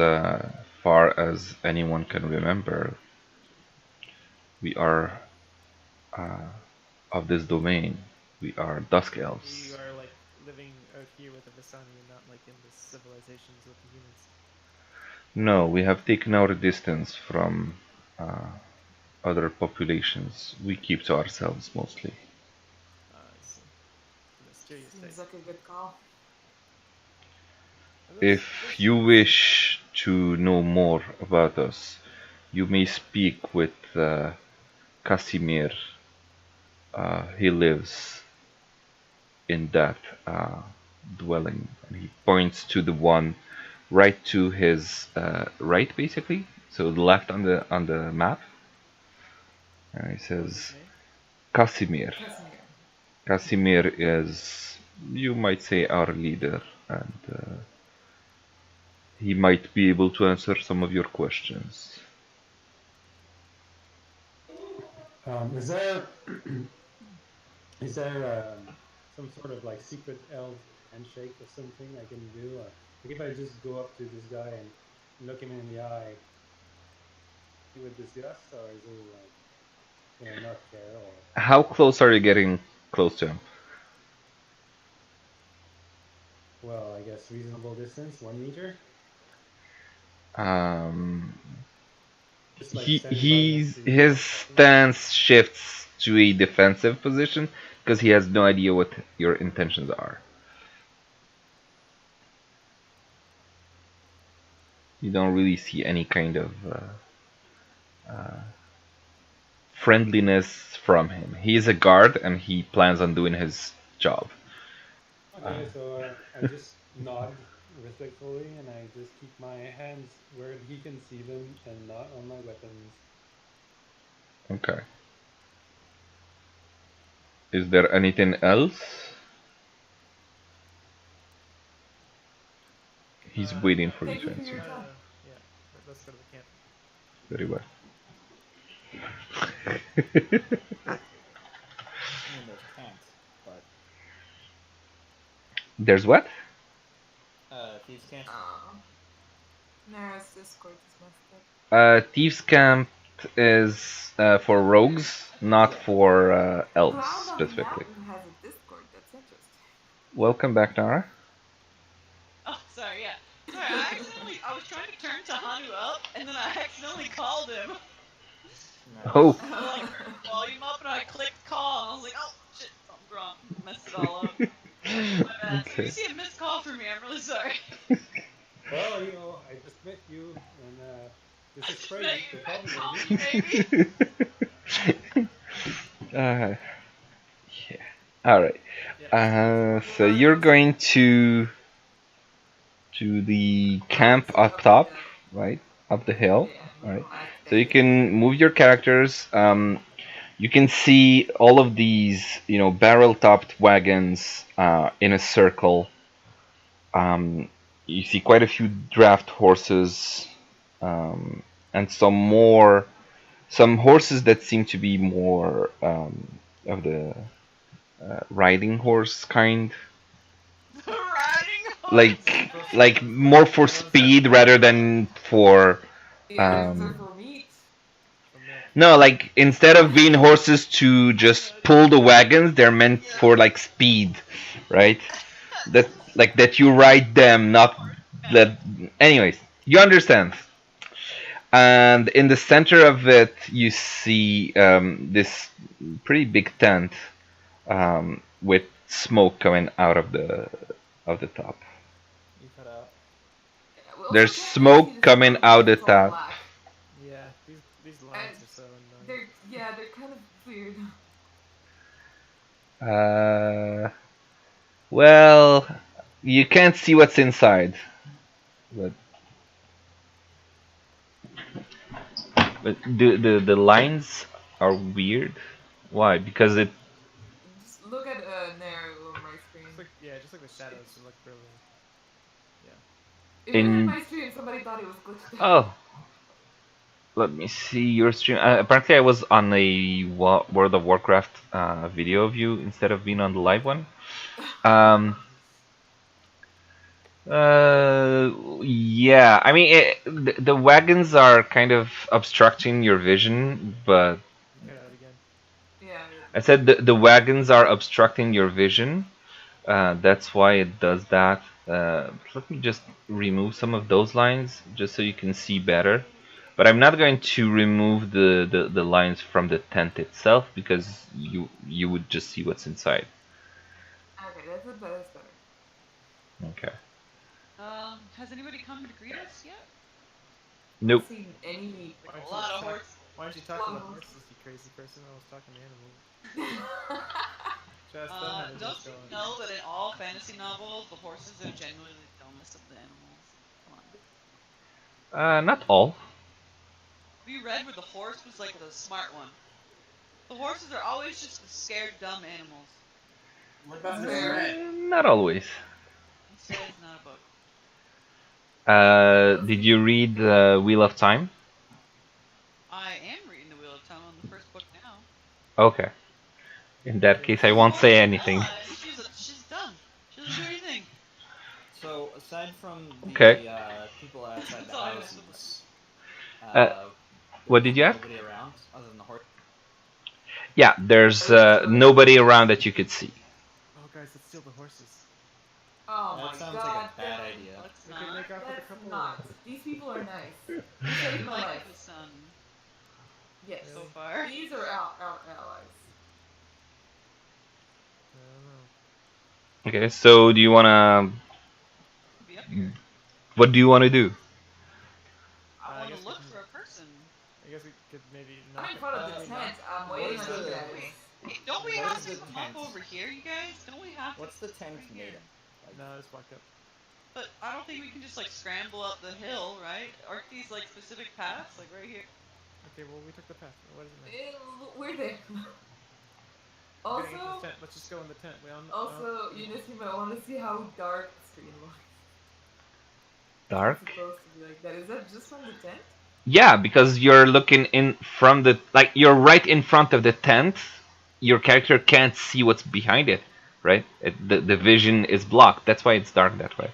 S1: far as anyone can remember, we are of this domain. We are Dusk Elves.
S3: You are like living out here with the Vistani and not like in the civilizations with the humans.
S1: No, we have taken our distance from other populations. We keep to ourselves mostly.
S3: I see. Mysterious
S4: Seems
S3: type.
S4: like a good call.
S1: If you wish to know more about us, you may speak with Casimir. He lives in that dwelling, and he points to the one right to his right, basically. So the left on the map. And he says, Casimir. Casimir is you might say, our leader, and he might be able to answer some of your questions.
S6: Is there is there some sort of like secret elf handshake or something I can do? Like if I just go up to this guy and look him in the eye, he would disgust, or is he like, not care? Or
S1: How close are you getting close to him?
S6: well, I guess reasonable distance, 1 meter.
S1: Um,
S6: Just like standing by next to
S1: his stance shifts to a defensive position because he has no idea what your intentions are. You don't really see any kind of friendliness from him. He is a guard and he plans on doing his job.
S6: Okay, so I just nod respectfully and I just keep my hands where he can see them and not on my weapons.
S1: Okay. Is there anything else? He's waiting for you
S4: Thank
S1: to
S4: you for your
S1: answer.
S4: time.
S3: Yeah, let's go to the camp.
S1: Very well.
S5: I mean, there's can't, but
S1: There's what?
S5: thieves can't.
S4: Oh. Nara's Discord is messed up.
S1: Thieves Camp is for rogues, not for elves
S4: Cloud on the
S1: specifically.
S4: mountain has a Discord. That's interesting.
S1: Welcome back, Nara.
S2: Oh, sorry, yeah. Sorry, I was trying to turn Tahanu up, and then I accidentally called him.
S5: Nice.
S1: Oh.
S2: I like turned the volume up, and I clicked call, and I was like, oh, shit, something's wrong. Messed it all up. My bad. So if you see a missed call from me, I'm really sorry.
S6: Well, I just met you and this
S2: I
S6: is
S2: just
S6: crazy.
S2: met
S6: So
S2: you,
S6: call me,
S2: call
S6: baby.
S2: me, baby.
S1: Yeah. All right.
S3: Yeah.
S1: So you're going to the camp up top, right? Up the hill. All right. So you can move your characters. You can see all of these, barrel-topped wagons in a circle. You see quite a few draft horses, and some horses that seem to be more of the riding horse kind,
S2: The riding horse.
S1: like more for speed rather than for.
S4: The others are for meat.
S1: No, like instead of being horses to just pull the wagons, they're meant for like speed, right? That you ride them, not that. Anyways, you understand. And in the center of it, you see this pretty big tent with smoke coming out of the top.
S3: You cut out.
S1: There's smoke coming out the top.
S3: Yeah, these lines are so annoying.
S4: They're kind of weird.
S1: Well, you can't see what's inside, but the lines are weird. Why? Because it.
S4: Just look at Nair on my screen.
S3: Just like the shadows look really. Yeah.
S4: If you look at my stream, somebody thought it was glitched
S1: Oh.
S4: out.
S1: Let me see your stream. Apparently, I was on a World of Warcraft video of you instead of being on the live one. Yeah. I mean, the wagons are kind of obstructing your vision, but.
S3: Cut out again.
S4: Yeah.
S1: I said the wagons are obstructing your vision. That's why it does that. Let me just remove some of those lines just so you can see better. But I'm not going to remove the lines from the tent itself because you would just see what's inside.
S4: Okay, that's better.
S1: Okay.
S2: Has anybody come to greet us yet?
S1: Nope.
S4: Seen any
S2: a lot of horses.
S3: Why don't you talk to the horses, you crazy person? I was talking to animals.
S2: Don't you know that in all fantasy novels, the horses are genuinely the dumbest of the animals? Come on.
S1: Not all.
S2: Have you read where the horse was like the smart one? The horses are always just the scared, dumb animals.
S5: What about
S4: That's
S5: the
S4: fair.
S5: thread?
S1: Not always.
S2: This guy's not a book.
S1: Did you read Wheel of Time?
S2: I am reading the Wheel of Time on the first book now.
S1: Okay. In that
S3: Okay,
S1: case,
S3: this
S1: I
S3: is-
S1: won't say
S2: Spoilers,
S1: anything.
S2: Ella, she's done. She doesn't do anything.
S5: So aside from
S1: Okay.
S5: the people outside
S2: That's
S5: the
S2: all I know so far.
S5: houses,
S1: Uh, what
S5: there's
S1: did you ask?
S5: nobody around other than the horse.
S1: Yeah, there's nobody around that you could see.
S3: Oh, guys, let's steal the horses.
S4: Oh
S5: That
S4: my
S5: sounds
S4: god.
S5: like a bad idea.
S2: Let's
S3: We can
S2: not.
S3: make off with a
S4: That's
S3: couple
S4: not.
S3: of them.
S4: These people are nice. You saved my
S2: Like
S4: life.
S2: the sun
S4: Yes.
S2: so
S3: Really?
S2: far.
S4: These are our allies.
S3: I don't know.
S1: Okay, so do you wanna?
S2: Be up here.
S1: What do you want to do?
S2: I
S3: I
S2: want to
S3: guess we
S2: look
S3: can-
S2: for a person.
S3: I guess we could maybe
S4: I'm
S3: knock
S4: in
S3: it.
S4: front of
S5: Uh,
S4: the tent. I'm
S5: what
S4: waiting
S5: is
S4: on you
S5: the-
S4: guys.
S2: Hey, don't we
S5: What
S2: have
S5: is
S2: to
S5: the
S2: come
S5: tent?
S2: up over here, you guys? Don't we have to?
S5: What's the tent
S2: Right
S5: made
S2: here.
S5: of? Like,
S3: No, I just walked up.
S2: But I don't think we can just like scramble up the hill, right? Aren't these like specific paths, like right here?
S3: Okay, well, we took the path. What does it matter?
S4: We're there.
S3: I'm gonna get this
S4: Also,
S3: tent. Let's just go in the tent.
S4: Unity, I want to see how dark the screen looks.
S1: Dark?
S4: It's supposed to be like that. Is that just from the tent?
S1: Yeah, because you're looking in from the you're right in front of the tent. Your character can't see what's behind it, right? The vision is blocked. That's why it's dark that way.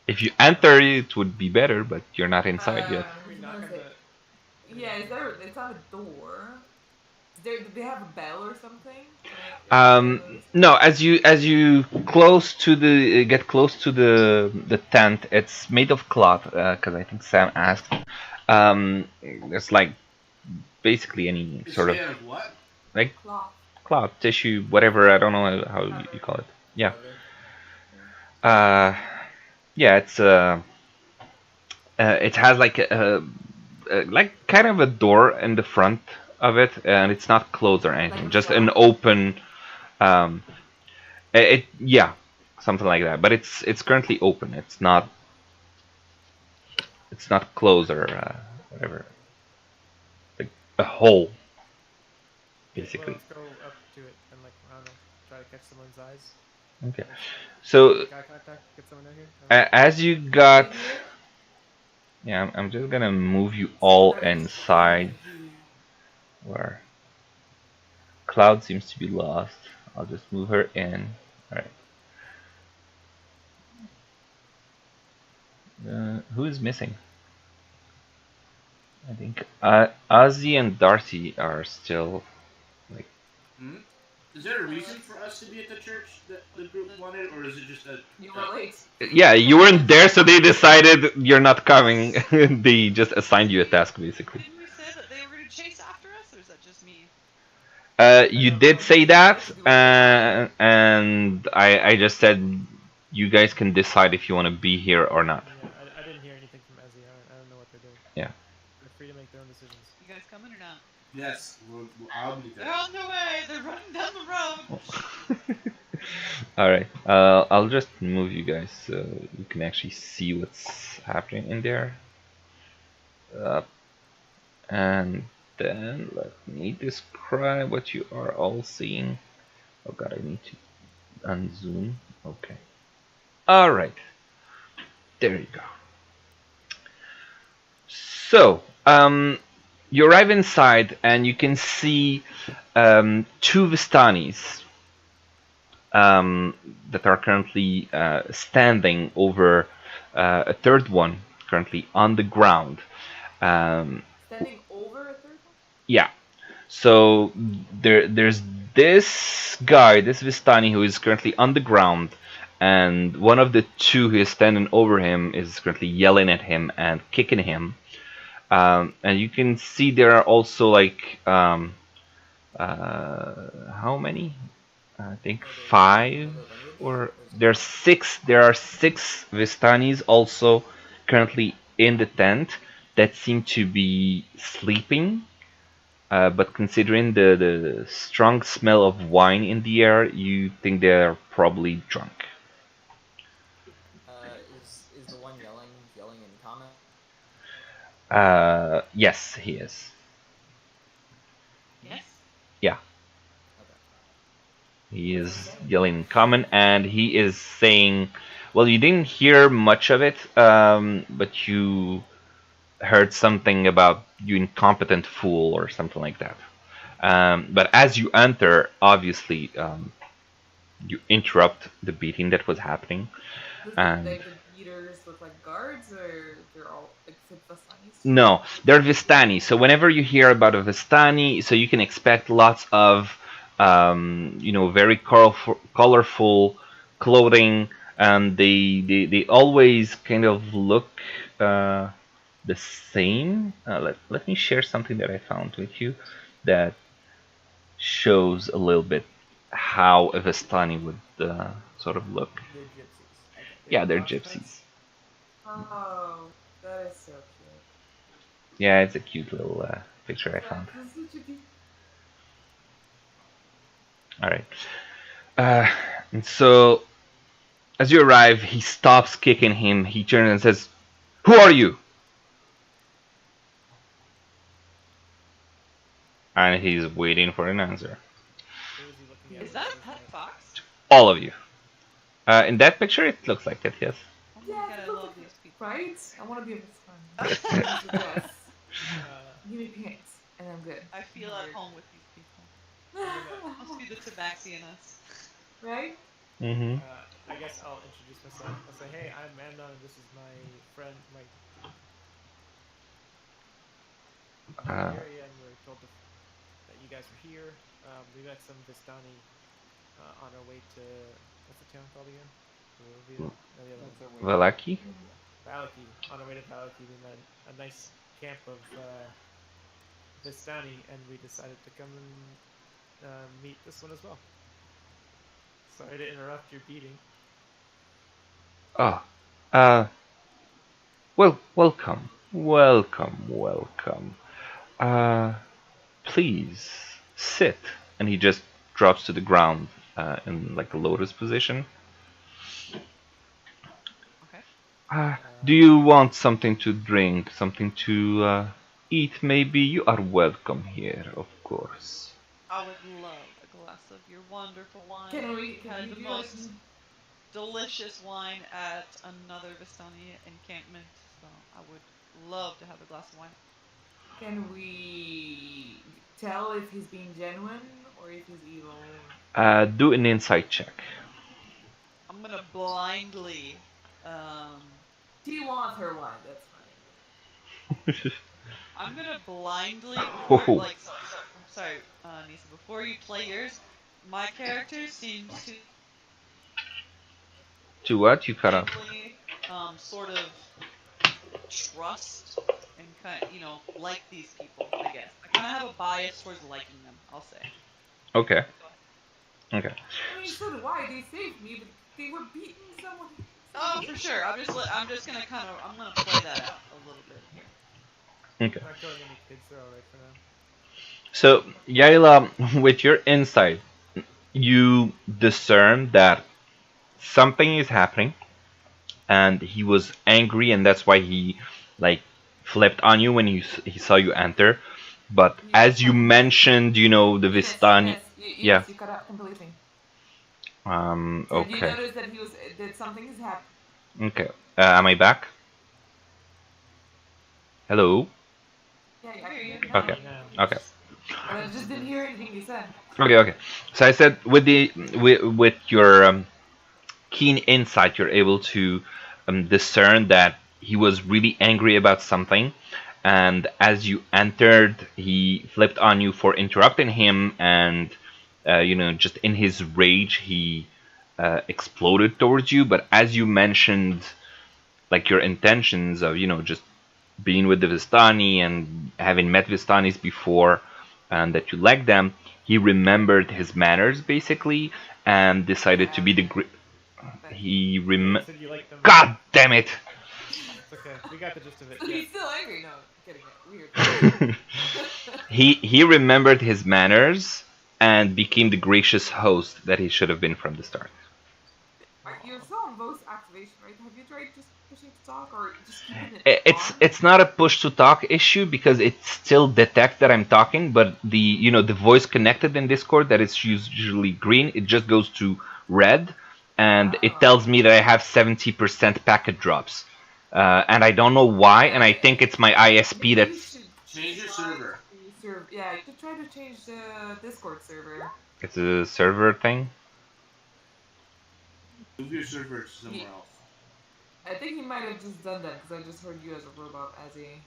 S1: If you enter, it would be better, but you're not inside yet.
S3: Can we
S4: I was
S3: knock
S4: gonna
S3: on
S4: say-
S3: the?
S4: Yeah, is there? It's on a door. Do they have a bell or something? Can I notice?
S1: No, as you close to the get close to the tent, it's made of cloth. Because I think Sam asked. It's like basically any
S7: It's
S1: sort of
S7: made out of what?
S1: like
S4: Cloth.
S1: cloth, tissue, whatever. I don't know how you call it. Yeah.
S5: leather?
S1: Yeah, it has like kind of a door in the front of it, and it's not closed or anything,
S4: Like a
S1: just an
S4: flap?
S1: open. Um, yeah, something like that. But it's currently open. It's not closed or whatever. Like a hole,
S3: Well,
S1: basically.
S3: let's go up to it and like I don't know, try to catch someone's eyes.
S1: Okay. So
S3: Make eye contact. Get someone down here.
S1: as you got,
S4: Right here?
S1: yeah, I'm just gonna move you all inside. Where Cloud seems to be lost. I'll just move her in. Alright. Who is missing? I think Ozzy and Darcy are still like.
S7: Hmm? Is there a reason for us to be at the church that the group wanted, or is it just a?
S4: You were late.
S1: Yeah, you weren't there, so they decided you're not coming. They just assigned you a task, basically.
S2: Didn't we say that they were going to chase after us, or is that just me?
S1: You did say that, and I just said you guys can decide if you want to be here or not.
S3: Yeah, I didn't hear anything from Ezzy. I don't know what they're doing.
S1: Yeah.
S3: They're free to make their own decisions.
S2: You guys coming or not?
S7: Yes, I'll be
S2: They're
S7: there.
S2: on their way. They're running down the road.
S1: All right. I'll just move you guys so you can actually see what's happening in there. And then let me describe what you are all seeing. Oh god, I need to unzoom. Okay. All right. There you go. So, you arrive inside and you can see two Vistanis that are currently standing over a third one currently on the ground.
S4: Standing over a third one?
S1: Yeah. So there's this guy, this Vistani, who is currently on the ground, and one of the two who is standing over him is currently yelling at him and kicking him. And you can see there are also like how many? I think five or there's six. There are six Vistanis also currently in the tent that seem to be sleeping. But considering the strong smell of wine in the air, you think they're probably drunk.
S5: Is the one yelling in common?
S1: Yes, he is.
S2: Yes.
S1: Yeah.
S5: Okay.
S1: He
S4: What's he
S1: is
S4: saying?
S1: yelling in common, and he is saying, well, you didn't hear much of it, but you heard something about you incompetent fool or something like that. But as you enter, obviously, you interrupt the beating that was happening,
S4: Does
S1: and
S4: the beaters look like guards, or they're all like Vastanis too?
S1: no, they're Vistani. So whenever you hear about a Vistani, so you can expect lots of, very colorful clothing, and they always kind of look uh, the same. Let me share something that I found with you that shows a little bit how a Vistani would sort of look.
S3: They're gypsies. Okay. They
S1: Yeah,
S3: have
S1: they're
S3: cross
S1: gypsies.
S3: cuts.
S4: Oh, that is so cute.
S1: Yeah, it's a cute little picture I found.
S4: This is such a cute.
S1: All right. Uh, and so as you arrive, he stops kicking him. He turns and says, "Who are you?" And he's waiting for an answer.
S3: Who is he looking at
S2: Is
S3: when he
S2: that a
S3: says
S2: pet
S3: that?
S2: fox?
S1: All of you. In that picture, it looks like it. Yes.
S2: Oh my
S4: Yeah,
S2: god, I
S4: it looks
S2: love
S4: like
S2: these people.
S4: right. I want to be a Vistani. Give me some dress. Give me pants, and I'm good.
S2: I feel
S4: I'm
S2: at
S4: weird.
S2: home with these people.
S3: I'm gonna.
S2: Must be the tabaxi in us.
S4: Right?
S1: Mm-hmm.
S3: I guess I'll introduce myself. I'll say, "Hey, I'm Amnon, and this is my friend, my
S1: Uh,
S3: area, and we're told that you guys are here. We met some Vistani on our way to what's the town called again? Barovia? No, the other
S5: That's our
S3: one.
S5: way.
S1: Vallaki.
S3: Vallaki. On our way to Vallaki, we met a nice camp of Vistani, and we decided to come and meet this one as well. Sorry to interrupt your beating.
S1: Oh. Uh. Well, welcome. Uh. Please sit. And he just drops to the ground in like a lotus position.
S2: Okay.
S1: Do you want something to drink, something to eat? Maybe you are welcome here, of course.
S2: I would love a glass of your wonderful wine.
S4: Can
S2: We
S4: we? Can
S2: had
S4: we
S2: the
S4: do like?
S2: most delicious wine at another Vistani encampment, so I would love to have a glass of wine.
S4: Can we tell if he's being genuine or if he's evil?
S1: Do an insight check.
S2: I'm gonna blindly, um,
S4: She wants her wine. That's fine.
S2: I'm gonna blindly before
S1: Oh,
S2: like sorry, Nisa, before you play yours, my character seems to
S1: to what? You cut off.
S2: blindly, sort of trust and like these people. I guess I kind of have a bias towards liking them. I'll say.
S1: Okay. Okay.
S4: I mean, so do I. They saved me, but they were beating someone.
S2: Oh, for sure. I'm just gonna I'm gonna play that out a little bit here.
S1: Okay.
S3: Not killing any kids, they're alright for now.
S1: So, Yaila, with your insight, you discern that something is happening, and he was angry, and that's why he like flipped on you when he saw you enter. But as you mentioned, the Vistani. Yeah.
S4: You cut out completely. So you
S1: Okay.
S4: noticed that that something has happened.
S1: Okay. Am I back? Hello.
S4: Yeah,
S2: I hear you.
S1: Okay. Okay.
S4: But I just didn't hear anything you said.
S1: Okay. So I said with your keen insight, you're able to discern that he was really angry about something, and as you entered, he flipped on you for interrupting him, and just in his rage, he exploded towards you. But as you mentioned, like your intentions of just being with the Vistani and having met Vistanis before, and that you like them, he remembered his manners basically and decided to be the he
S3: You said you like them.
S1: God damn it!
S3: It's okay. We got the gist of it.
S4: So
S3: Yeah.
S4: he's still angry. No, kidding. Weird.
S1: He remembered his manners and became the gracious host that he should have been from the start.
S4: You're still on voice activation, right? Have you tried just pushing to talk or just keeping it
S1: It's
S4: on?
S1: it's not a push to talk issue because it still detects that I'm talking, but the voice connected in Discord that is usually green, it just goes to red, and it tells me that I have 70% packet drops, and I don't know why, and I think it's my ISP
S4: Maybe you
S1: that's.
S4: should
S7: Change your
S4: try
S7: server.
S4: the server. Yeah, you could try to change the Discord server.
S1: It's a server thing.
S7: Move your server to somewhere
S4: He,
S7: else.
S4: I think he might have just done that because I just heard you as a robot, as a.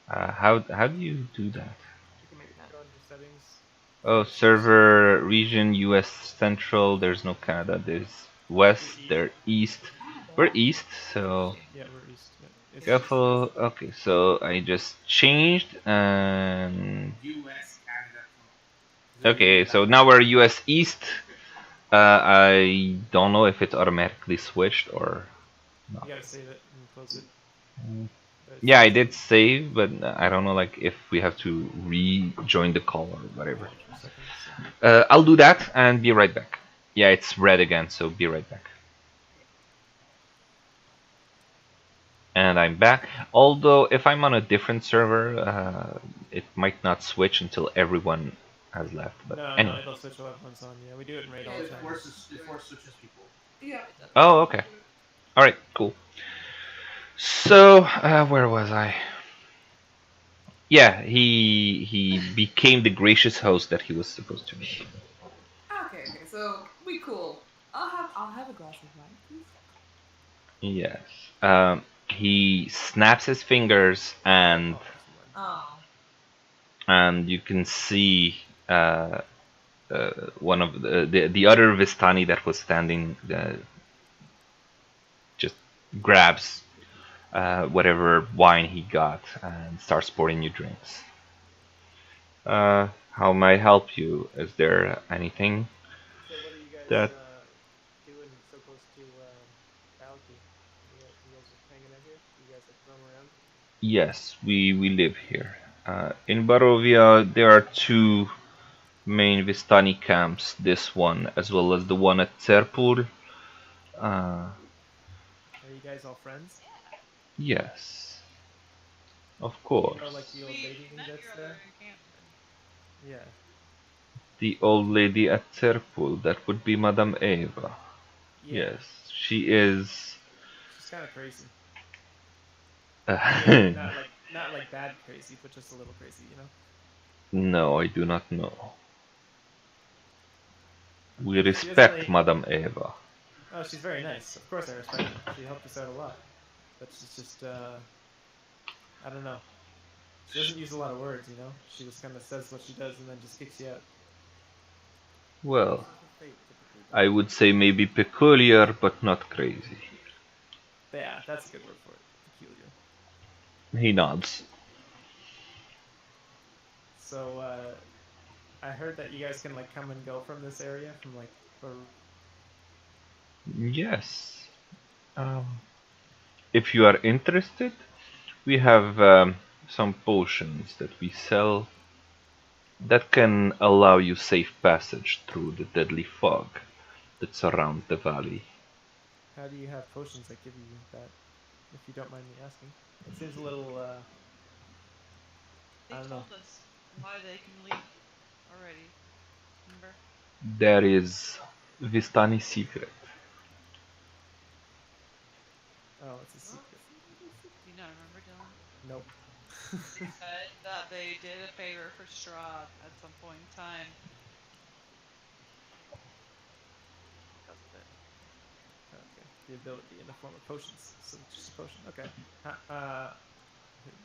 S1: How do you do that?
S4: Okay, maybe not.
S3: Go under settings.
S1: Oh, server region US Central. There's no Canada. There's West. There East. We're East, so
S3: Yeah, we're East. Yeah. It's
S1: careful. Okay, so I just changed and
S7: US, Canada.
S1: okay, so now we're US East. I don't know if it's automatically switched or
S3: You
S1: not.
S3: gotta save it and close it.
S1: Yeah, I did save, but I don't know like if we have to rejoin the call or whatever.
S3: Wait a few seconds.
S1: I'll do that and be right back. Yeah, it's red again, so be right back. And I'm back. Although if I'm on a different server, it might not switch until everyone has left. But
S3: No,
S1: anyway.
S3: it'll switch while everyone's on. Yeah, we do it in raid all the
S7: It
S3: time.
S7: forces people.
S4: Yeah.
S1: Oh, okay. All right, cool. So where was I? Yeah, he became the gracious host that he was supposed to be.
S4: Okay, so we cool. I'll have a glass of wine, please.
S1: Yes. He snaps his fingers
S4: Oh.
S1: and you can see one of the other Vistani that was standing just grabs whatever wine he got and starts pouring you drinks. How may I help you? Is there anything
S3: So what are you guys
S1: that?
S3: doing so close to Vallaki? You guys just hanging out here? You guys like roam around?
S1: Yes, we live here. In Barovia, there are two main Vistani camps. This one, as well as the one at Terpur. Uh,
S3: Are you guys all friends?
S1: yes, of
S3: Do
S1: course.
S3: you know like the old lady
S2: met
S3: that's
S2: your
S3: there?
S2: other encampment.
S3: Yeah.
S1: The old lady at Terpul, that would be Madame Eva.
S3: Yeah.
S1: Yes, she is.
S3: She's kind of crazy.
S1: Uh,
S3: Not like bad crazy, but just a little crazy, you know.
S1: no, I do not know. We
S3: She
S1: respect
S3: doesn't really...
S1: Madame Eva.
S3: Oh, she's very nice. Of course I respect her. She helped us out a lot. But she's just, I don't know. She doesn't use a lot of words, you know? She just kind of says what she does and then just kicks you out.
S1: Well, I would say maybe peculiar, but not crazy.
S3: Yeah, that's a good word for it. Peculiar.
S1: He nods.
S3: So, I heard that you guys can, like, come and go from this area, from, like,
S1: Yes. If you are interested, we have some potions that we sell that can allow you safe passage through the deadly fog that surrounds the valley.
S3: How do you have potions that give you that, if you don't mind me asking? It seems a little,
S2: They
S3: I don't know.
S2: told us why they can leave already. Remember?
S1: There is Vistani secret.
S3: Oh, it's a secret.
S2: You don't remember, Dylan?
S3: Nope.
S2: They said that they did a favor for Strahd at some point in time. Because of it.
S3: Okay. The ability in the form of potions. So just a potion. Okay.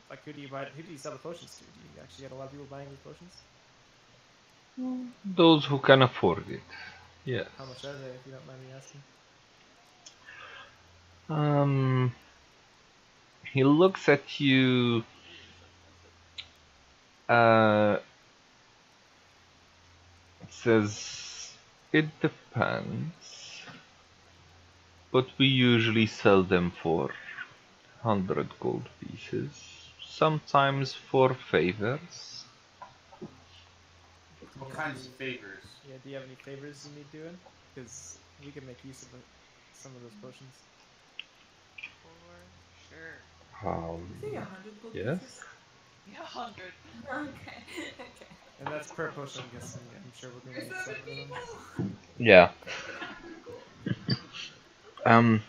S3: Like who do you buy? Who do you sell the potions to? Do you actually get a lot of people buying these potions?
S1: Those who can afford it. Yes.
S3: How much are they, if you don't mind me asking?
S1: He looks at you. Says it depends, but we usually sell them for 100 gold pieces, sometimes for favors.
S7: What kinds of favors?
S3: Yeah, do you have any favors you need doing? Because we can make use of it. some of those potions.
S2: For sure.
S4: Say 100 gold
S1: Yes.
S4: pieces.
S2: Yeah, 100.
S4: Okay. Okay.
S3: And that's per potion, I'm guessing. I'm sure we're going to
S4: There's
S3: need
S4: so
S3: 7
S4: many
S3: of them.
S4: people.
S1: Yeah.
S4: Okay. Cool.
S1: Um.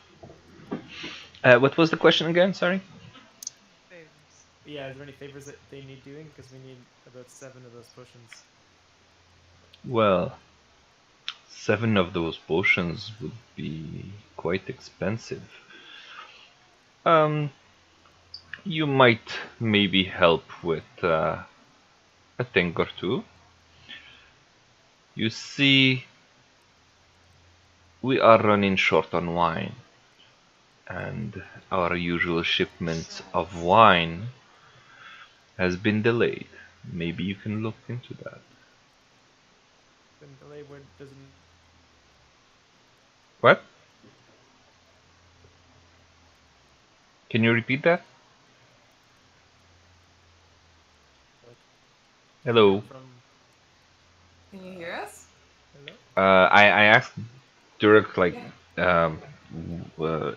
S1: What was the question again? Sorry.
S2: Favors.
S3: Yeah, is there any favors that they need doing? Because we need about 7 of those potions.
S1: Well, 7 of those potions would be quite expensive. You might maybe help with a thing or two. You see, we are running short on wine, and our usual shipment of wine has been delayed. Maybe you can look into that.
S3: Then delay where doesn't.
S1: What? Can you repeat that?
S3: Does it come
S1: Hello.
S3: from.
S4: Can you hear us?
S3: Hello?
S1: I asked Dirk like
S4: Yeah.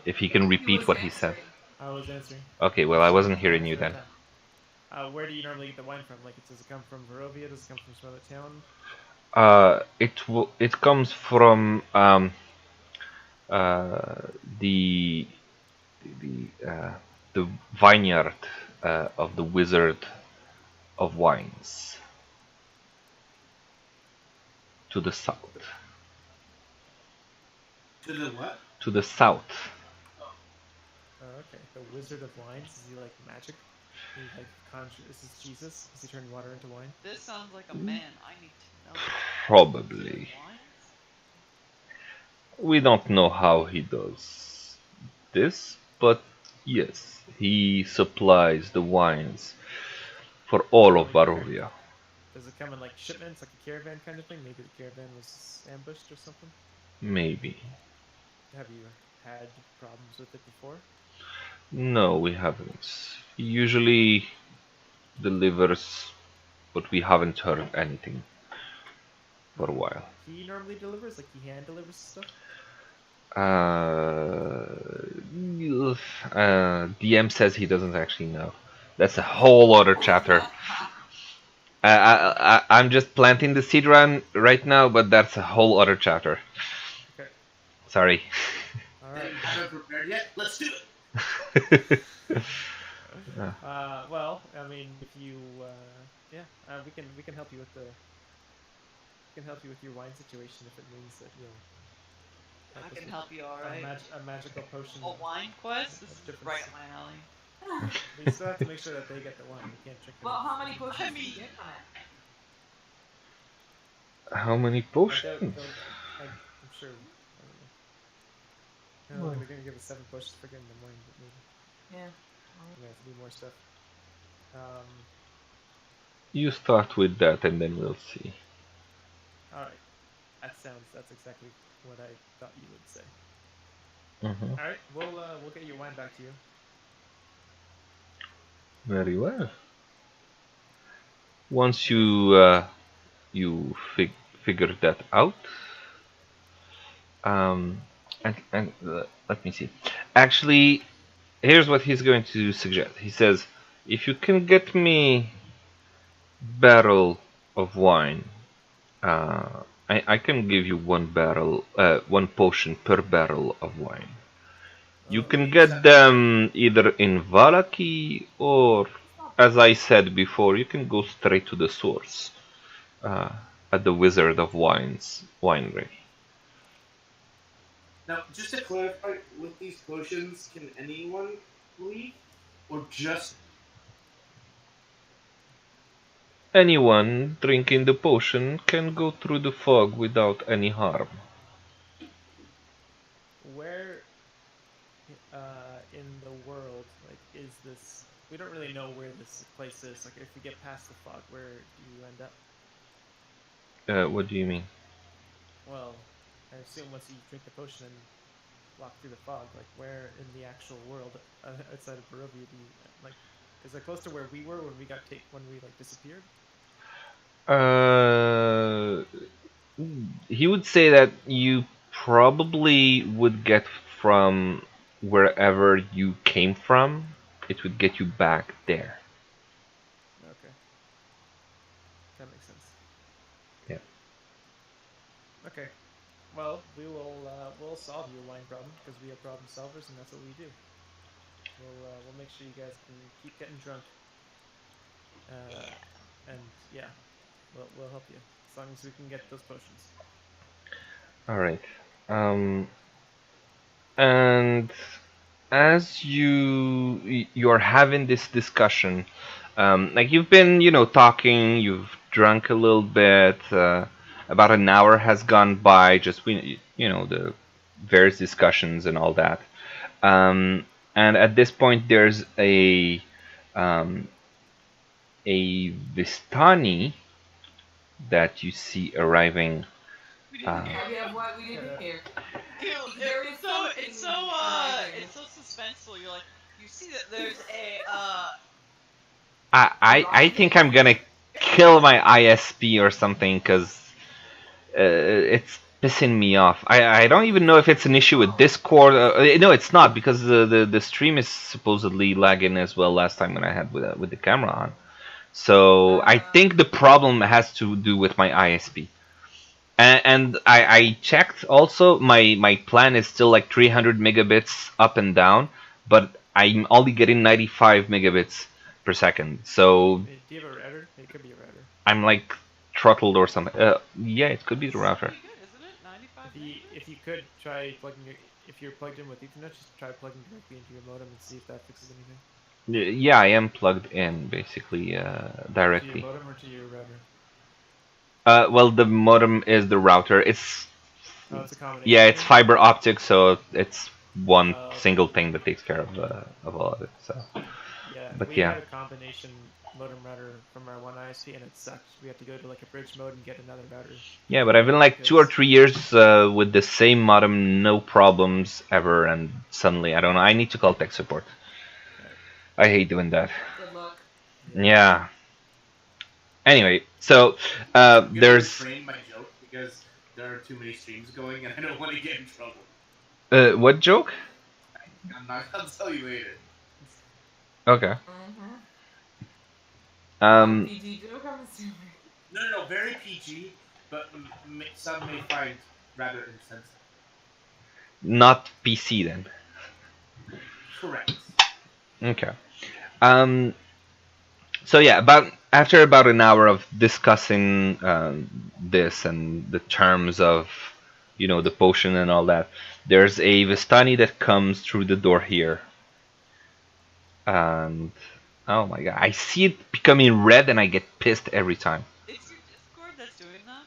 S1: if he can
S4: He
S1: repeat
S4: was
S1: what he said.
S4: answering.
S3: I was answering.
S1: Okay, well I wasn't
S3: One
S1: hearing you
S3: answer at a
S1: then.
S3: time. Where do you normally get the wine from? Like, does it come from Barovia? Does it come from some other town?
S1: It comes from uh, the the vineyard of the Wizard of Wines to the south.
S7: To the what?
S1: To the south.
S3: Oh, okay. The Wizard of Wines. Is he like magic? He like conjure. Is this Jesus? Does he turn water into wine?
S2: This sounds like a man I need to know.
S1: Probably.
S2: Wines?
S1: We don't know how he does this, but yes, he supplies the wines for all of Barovia.
S3: Does it come in like shipments, like a caravan kind of thing? Maybe the caravan was ambushed or something?
S1: Maybe.
S3: Have you had problems with it before?
S1: No, we haven't. He usually delivers, but we haven't heard anything for a while.
S3: He normally delivers, like he hand delivers stuff?
S1: DM says he doesn't actually know. That's a whole other chapter. I'm just planting the seed right now, but that's a whole other chapter.
S3: Okay.
S1: Sorry.
S3: Alright.
S7: Haven't prepared yet? Let's do it!
S3: Well, I mean, if you, we can help you with your wine situation if it means that you'll.
S2: I can help you, alright.
S3: A magical potion.
S2: A wine quest? This is
S3: difference.
S2: right up my alley.
S3: We still have to make sure that they get the wine. We can't trick them.
S4: Well, how many potions
S2: I
S4: do you
S2: mean-
S4: get from it?
S1: How many
S3: I doubt
S1: potions?
S3: I'm sure. I don't know. No, they're gonna give us 7 potions for getting the wine, but maybe
S4: Yeah.
S3: we may have to do more stuff.
S1: You start with that and then we'll see.
S3: Alright. That's exactly what I thought you would say.
S1: Mhm.
S3: Alright, we'll get your wine back to you.
S1: Very well. Once you figure that out, let me see. Actually, here's what he's going to suggest. He says, if you can get me barrel of wine, I can give you one potion per barrel of wine. You can get them either in Vallaki or, as I said before, you can go straight to the source at the Wizard of Wines winery.
S7: Now, just to clarify, with these potions, can anyone leave? Or just...
S1: Anyone drinking the potion can go through the fog without any harm.
S3: Where in the world, like, is this? We don't really know where this place is. Like, if we get past the fog, where do you end up?
S1: What do you mean?
S3: Well, I assume once you drink the potion and walk through the fog, like, where in the actual world outside of Barovia do you, like, is it close to where we were when we disappeared?
S1: He would say that you probably would get from wherever you came from. It would get you back there.
S3: Okay. That makes sense.
S1: Yeah.
S3: Okay. Well, we'll solve your wine problem because we are problem solvers and that's what we do. We'll make sure you guys can keep getting drunk. And yeah, we'll help you as long as we can get those potions.
S1: All right. And as you're having this discussion, like you've been, talking, you've drunk a little bit. About an hour has gone by, just the various discussions and all that. And at this point, there's um, a Vistani that you see arriving.
S2: We didn't hear.
S4: Yeah, we have what we didn't hear.
S2: Caleb,
S4: There is something
S2: it's
S4: arriving.
S2: so suspenseful. You're like, you see that there's a
S1: I think I'm gonna kill my ISP or something because it's pissing me off. I don't even know if it's an issue with Discord. No, it's not because the stream is supposedly lagging as well last time when I had with the camera on. So I think the problem has to do with my ISP. And I checked also, my plan is still like 300 megabits up and down, but I'm only getting 95 megabits per second. So
S3: Do you have a router? It could be a router.
S1: I'm like throttled or something. Yeah, it could be the router.
S2: pretty good, isn't it? 95
S3: If you could try plugging if you're plugged in with Ethernet, just try plugging directly into your modem and see if that fixes anything.
S1: Yeah, I am plugged in basically directly.
S3: To your modem or to your router?
S1: Well, the modem is the router. It's
S3: it's a combination.
S1: Yeah, it's fiber optic, so it's one single thing that takes care of all of it. So.
S3: Yeah,
S1: but
S3: we had a combination modem router from our one ISP, and it sucked. We had to go to like a bridge mode and get another router.
S1: Yeah, but I've been like 2 or 3 years with the same modem, no problems ever, and suddenly I don't know. I need to call tech support. I hate doing that.
S4: Good luck.
S1: Yeah. Anyway, so
S7: I'm gonna
S1: there's.
S7: refrain my joke because there are too many streams going, and I don't want to get in trouble.
S1: What joke?
S7: I'll tell you later.
S1: Okay.
S4: PG joke, I'm assuming.
S7: No, very PG, but some may find rather insensitive.
S1: Not PC then.
S7: Correct.
S1: Okay. So yeah, after about an hour of discussing this and the terms of, the potion and all that, there's a Vistani that comes through the door here. And oh my god, I see it becoming red and I get pissed every time.
S2: It's your Discord that's doing that?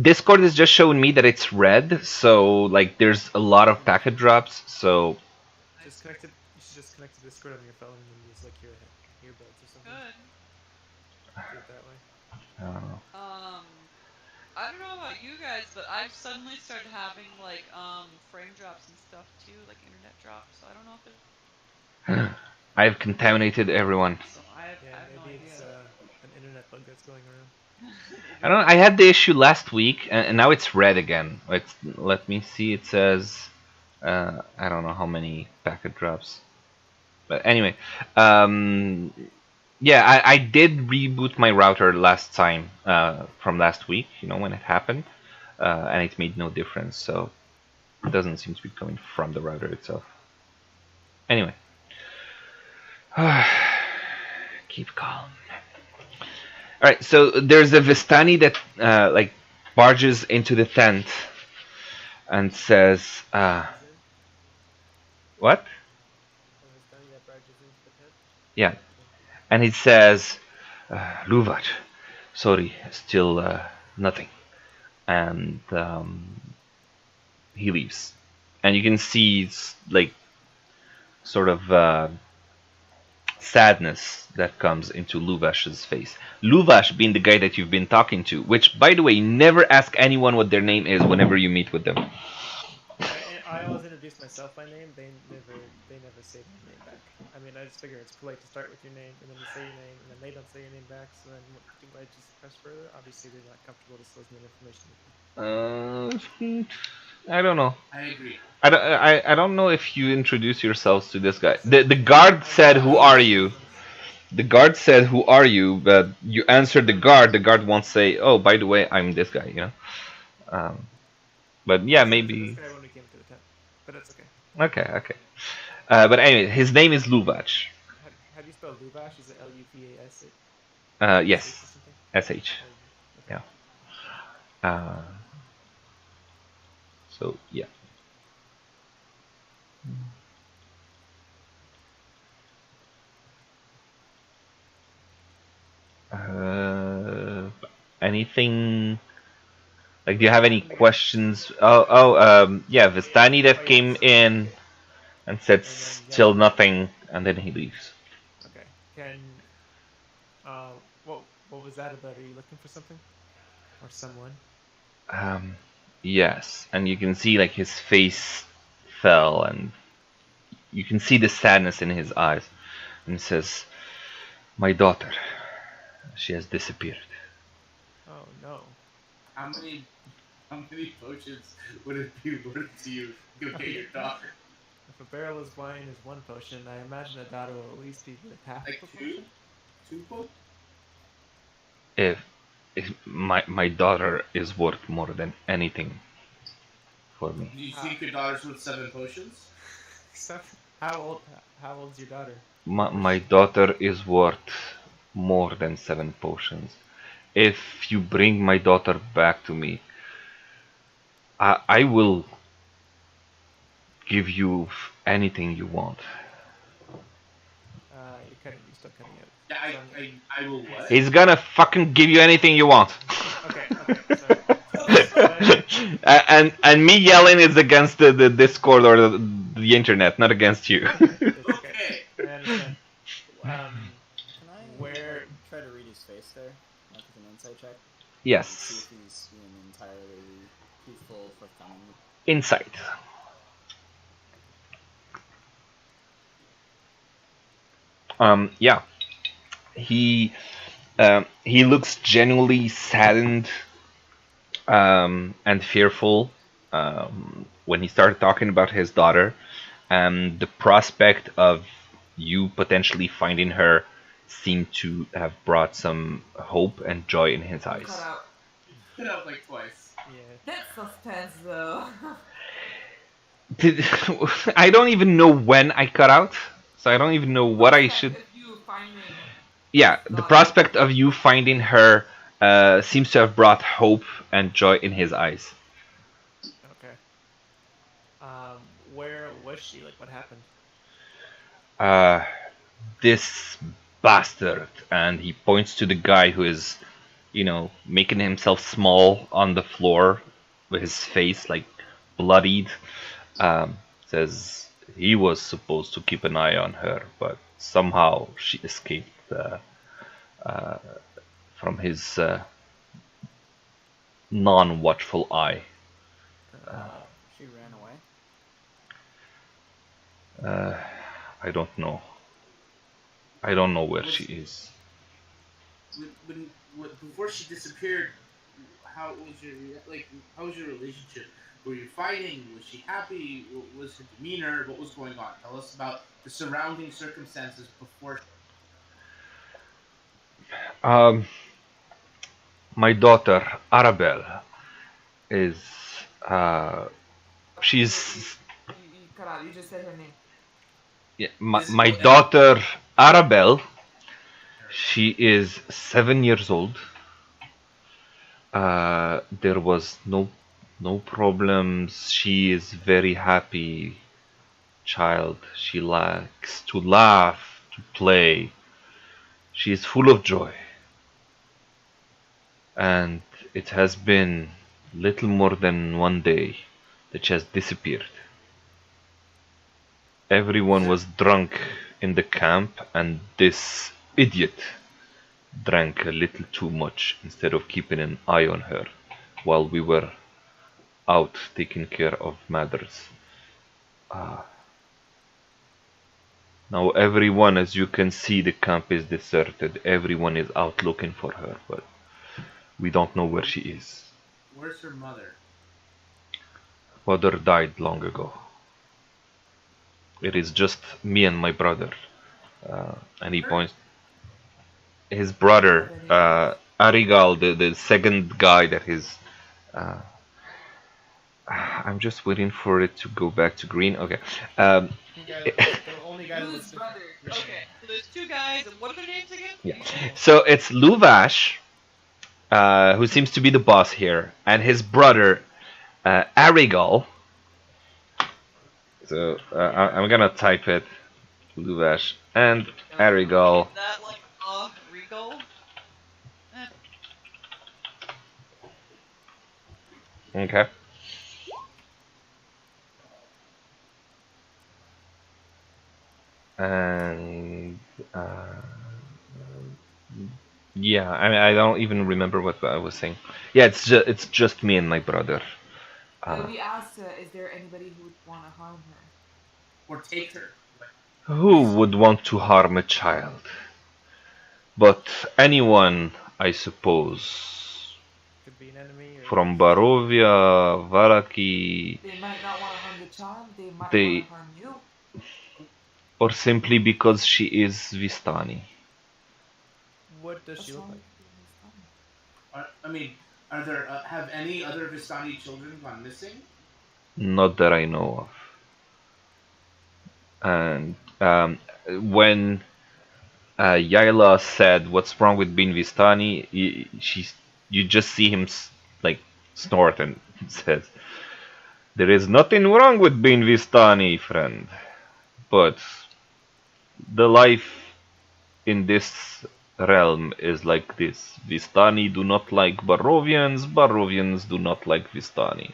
S1: Discord is just showing me that it's red, so like there's a lot of packet drops, so
S3: you should just connect to Discord on your phone and use like your earbuds or something.
S2: Good.
S3: Do it that way.
S1: I don't know.
S2: I don't know about you guys, but I've suddenly started having like frame drops and stuff too, like internet drops. So I don't know if it.
S1: I've contaminated everyone.
S2: So I have no
S3: maybe
S2: idea.
S3: it's an internet bug that's going around.
S1: I don't know. I had the issue last week, and now it's red again. Let me see. It says, I don't know how many packet drops. But anyway, yeah, I did reboot my router last time from last week. When it happened, and it made no difference. So it doesn't seem to be coming from the router itself. Anyway, keep calm. All right, so there's a Vistani that like barges into the tent and says, "What?" Yeah, and he says, "Luvat, sorry, still nothing," and he leaves, and you can see like sort of sadness that comes into Luvash's face. Luvash being the guy that you've been talking to, which, by the way, never ask anyone what their name is whenever you meet with them.
S3: I always introduce myself by name. They never say my name back. I mean, I just figure it's polite to start with your name, and then you say your name, and then they don't say your name back, so then do I just press further? Obviously, they're not comfortable disclosing that information with me.
S1: I don't know.
S7: I agree.
S1: I don't know if you introduce yourselves to this guy. The guard said, "Who are you?" The guard said, "Who are you?" But you answered the guard. The guard won't say, "Oh, by the way, I'm this guy." You know. But yeah,
S3: I said it to this
S1: maybe.
S3: guy when we came to the tent, but it's okay.
S1: Okay, okay. But anyway, his name is Luvach.
S3: How do you spell Luvash? Is it Luvash?
S1: Yes,
S3: Or something?
S1: sh.
S3: Okay.
S1: Yeah. Uh, so yeah. Uh, anything like? Do you have any questions? Yeah, Vistani that came in and said still nothing, and then he leaves.
S3: Okay. What was that about? Are you looking for something or someone?
S1: Um, yes, and you can see like his face fell, and you can see the sadness in his eyes, and he says, "My daughter, she has disappeared."
S3: Oh no.
S7: How many potions would it be worth to you to get your daughter?
S3: If a barrel of wine is one potion, I imagine a daughter will at least be worth half
S7: Like
S3: of a
S7: two?
S3: potion.
S7: 2 potions?
S1: If my daughter is worth more than anything for me.
S7: Do you think your daughter's worth 7 potions?
S3: How old's your daughter?
S1: My daughter is worth more than 7 potions. If you bring my daughter back to me, I will give you anything you want.
S3: You're still cutting out.
S7: Yeah,
S3: So
S7: I will what?
S1: He's gonna fucking give you anything you want.
S3: Okay. Sorry.
S1: And me yelling is against the Discord or the internet, not against you.
S3: It's okay.
S7: Okay.
S3: I understand.
S5: Can I
S3: Where-
S5: try to read his face there, like with an insight check? See
S1: Yes,
S5: if he's being entirely truthful, forthcoming.
S1: insight. Yeah, he he looks genuinely saddened and fearful when he started talking about his daughter, and the prospect of you potentially finding her seemed to have brought some hope and joy in his eyes.
S7: Cut out like twice.
S3: Yeah.
S4: That's suspense, though.
S1: I don't even know when I cut out, so I don't even know what I should.
S4: If you finding
S1: Yeah, the prospect of you finding her seems to have brought hope and joy in his eyes.
S3: Okay. Where was she? Like, what happened?
S1: This bastard, and he points to the guy who is, making himself small on the floor with his face like bloodied. Says he was supposed to keep an eye on her, but somehow she escaped from his non-watchful eye.
S5: She ran away.
S1: I don't know. I don't know where she is.
S7: Before she disappeared, how was your relationship? Were you fighting? Was she happy? What was her demeanor? What was going on? Tell us about the surrounding circumstances before.
S1: My daughter Arabelle is she's
S4: You just said her name.
S1: yeah, my daughter Arabelle. She is 7 years old. There was no problems. She is very happy child. She likes to laugh, to play. She is full of joy. And it has been little more than one day that she has disappeared. Everyone was drunk in the camp, and this idiot drank a little too much instead of keeping an eye on her while we were out taking care of matters. Now everyone, as you can see, the camp is deserted. Everyone is out looking for her, but we don't know where she is.
S7: Where's her mother?
S1: Mother died long ago. It is just me and my brother. And he points. His brother, Arigal, the second guy that is. I'm just waiting for it to go back to green. Okay.
S3: The only guy
S4: Lou's
S3: that's
S4: brother.
S2: Okay, so there's two guys, and what are their names again?
S1: Yeah.
S2: Did you say?
S1: So it's Luvash, who seems to be the boss here, and his brother, Arigal. So I'm gonna type it, Luvash and Arigal.
S2: Is that like regal?
S1: Okay. And yeah, I mean, I don't even remember what I was saying. Yeah, it's just me and my brother.
S4: We asked, is there anybody who would want to harm her?
S7: Or take her.
S1: Who would want to harm a child? But anyone, I suppose.
S3: could be an enemy or
S1: From Barovia, Vallaki.
S4: They might not want to harm the child. They might want
S1: They,
S4: to harm you.
S1: or simply because she is Vistani.
S3: what does she
S4: What's
S3: look
S4: wrong
S3: like?
S4: with this?
S7: I mean, are there have any other Vistani children gone missing?
S1: Not that I know of. And when Yaila said, "What's wrong with being Vistani?" You just see him like snort and says, "There is nothing wrong with being Vistani, friend, but the life in this realm is like this. Vistani do not like Barovians, Barovians do not like Vistani.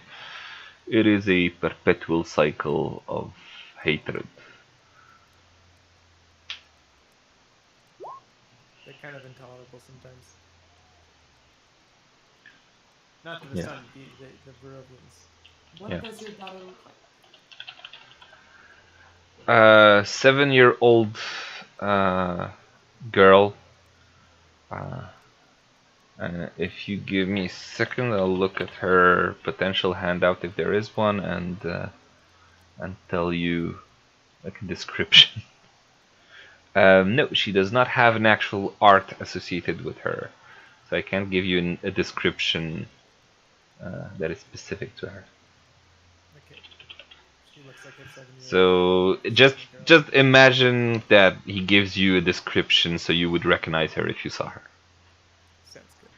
S1: It is a perpetual cycle of hatred."
S3: They're kind of intolerable sometimes. Not the
S1: Yeah.
S3: Vistani, the Barovians.
S4: What
S1: Yeah.
S4: does your daughter look like?
S1: 7-year-old girl. If you give me a second, I'll look at her potential handout if there is one, and tell you like a description. No, she does not have an actual art associated with her, so I can't give you a description that is specific to her.
S3: Okay. She looks like a 7-year-old.
S1: So just
S3: girl.
S1: just imagine that he gives you a description so you would recognize her if you saw her.
S3: Sounds good.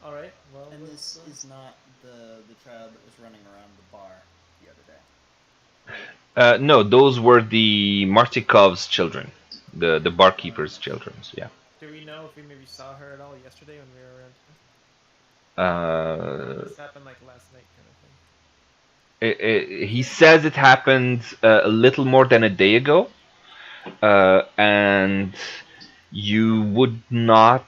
S3: All right. Well,
S5: And this is not the child that was running around the bar the other day.
S1: No, those were the Martikov's children, the barkeeper's children. So yeah.
S3: do we know if we maybe saw her at all yesterday when we were around? This happened like last night, kind of thing.
S1: He says it happened a little more than a day ago, and you would not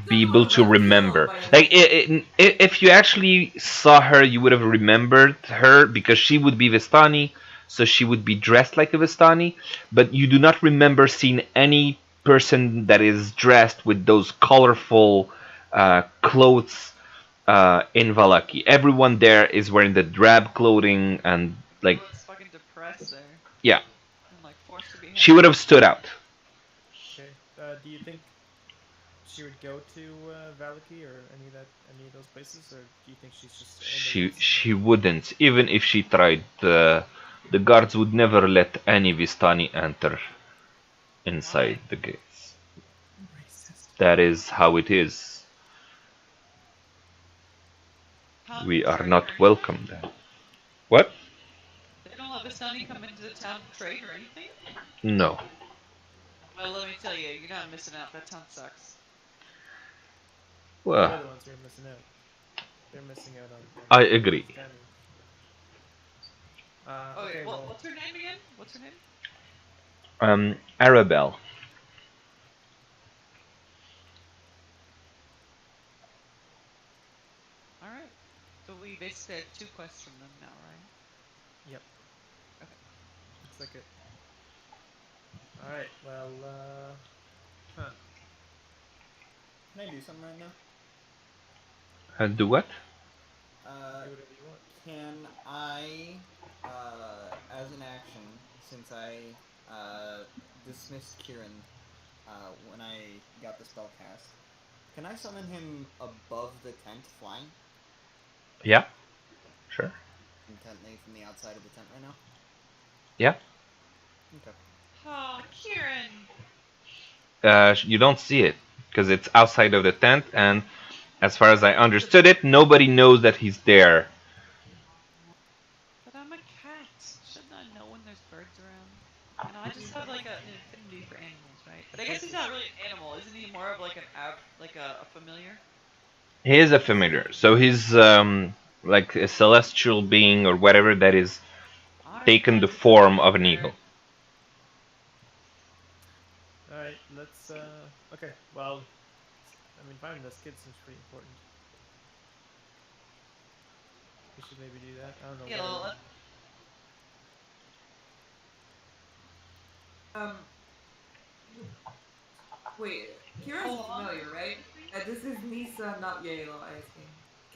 S1: be able to remember. Like, if you actually saw her, you would have remembered her because she would be Vistani, so she would be dressed like a Vistani. But you do not remember seeing any person that is dressed with those colorful clothes in Vallaki. Everyone there is wearing the drab clothing and like.
S2: Looks fucking depressed there.
S1: Yeah.
S2: And like forced to be.
S1: She would have stood out.
S3: Okay. Do you think she would go to Vallaki or any of those places, or do you think she's just?
S1: She wouldn't, even if she tried. The guards would never let any Vistani enter inside the gates.
S3: Racist.
S1: That is how it is. We are not welcome there. What?
S2: They don't let Vistani come into the town to trade or anything?
S1: No.
S2: Well, let me tell you, you're not missing out. That town sucks.
S3: They're
S1: Well,
S3: the ones who are missing out. They're missing out on.
S1: I agree.
S2: Okay, well, what's her name again? What's her name?
S1: Arabelle.
S2: Alright. So we basically had 2 quests from them now, right?
S3: Yep.
S2: Okay.
S3: Looks like it. Alright, well,
S5: Can I do something right now?
S1: Do what?
S3: Do whatever you want.
S5: Can I, as an action, since I dismissed Kieran when I got the spell cast, can I summon him above the tent, flying?
S1: Yeah, sure.
S5: Intently from the outside of the tent right now?
S1: Yeah.
S5: Okay.
S2: Oh, Kieran.
S1: You don't see it because it's outside of the tent, and as far as I understood it, nobody knows that he's there.
S2: But I'm a cat. Shouldn't I know when there's birds around? I just have like an affinity for animals, right? But I guess he's not really an animal. Isn't he more of like a familiar?
S1: He is a familiar, so he's like a celestial being or whatever that is
S2: Alright,
S1: taken the
S2: that's a
S1: form of an
S2: familiar.
S1: eagle.
S3: All right, let's. Okay, well, I mean, finding this kid seems pretty important. We should maybe do that. I don't know.
S2: Yeah,
S3: Where...
S4: Wait, Kira's
S2: hold
S4: a
S2: on.
S4: familiar, right? This is Nisa, not Yayla, I assume.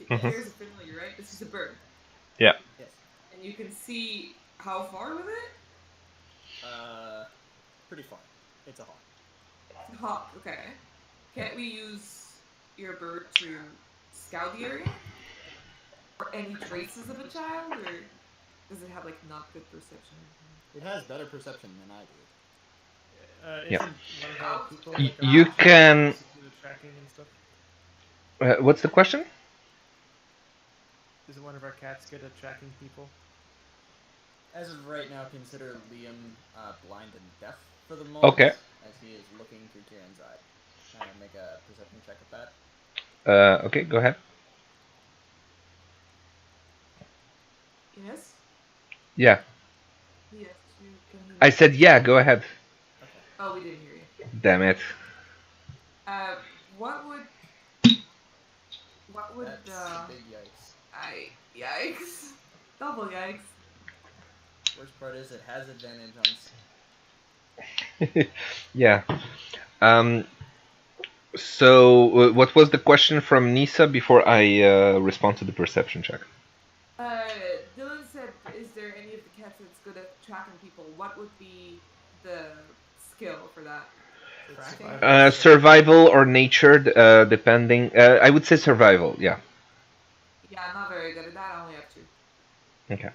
S1: Mhm.
S4: Kira's a familiar, right? This is a bird.
S1: Yeah.
S5: Yes.
S4: And you can see how far with it?
S5: Pretty far. It's a hawk.
S4: It's a hawk, okay. Can't we use your bird to scout the area? Or any traces of a child? Or does it have, like, not good perception?
S5: It has better perception than I do.
S1: Yeah.
S3: Isn't one of our people
S1: You can.
S3: good at tracking and stuff?
S1: What's the question?
S3: Isn't one of our cats good at tracking people?
S5: As of right now, consider Liam blind and deaf for the moment.
S1: Okay.
S5: As he is looking through Kieran's eye. Can I make a perception check of that?
S1: Okay, go ahead.
S4: Yes?
S1: Yeah.
S4: Yes, you can hear me.
S1: I said yeah, go ahead.
S5: Okay.
S4: Oh, we didn't hear you.
S1: Damn it.
S4: What would
S5: That's big yikes.
S4: yikes. Double yikes.
S5: Worst part is it has advantage on.
S1: Yeah. So, what was the question from Nisa before I respond to the perception check?
S4: Dylan said, is there any of the cats that's good at tracking people? What would be the skill for that?
S3: Survival.
S1: Survival or nature, depending. I would say survival, yeah.
S4: Yeah, I'm not very good at that. I only have 2.
S1: Okay.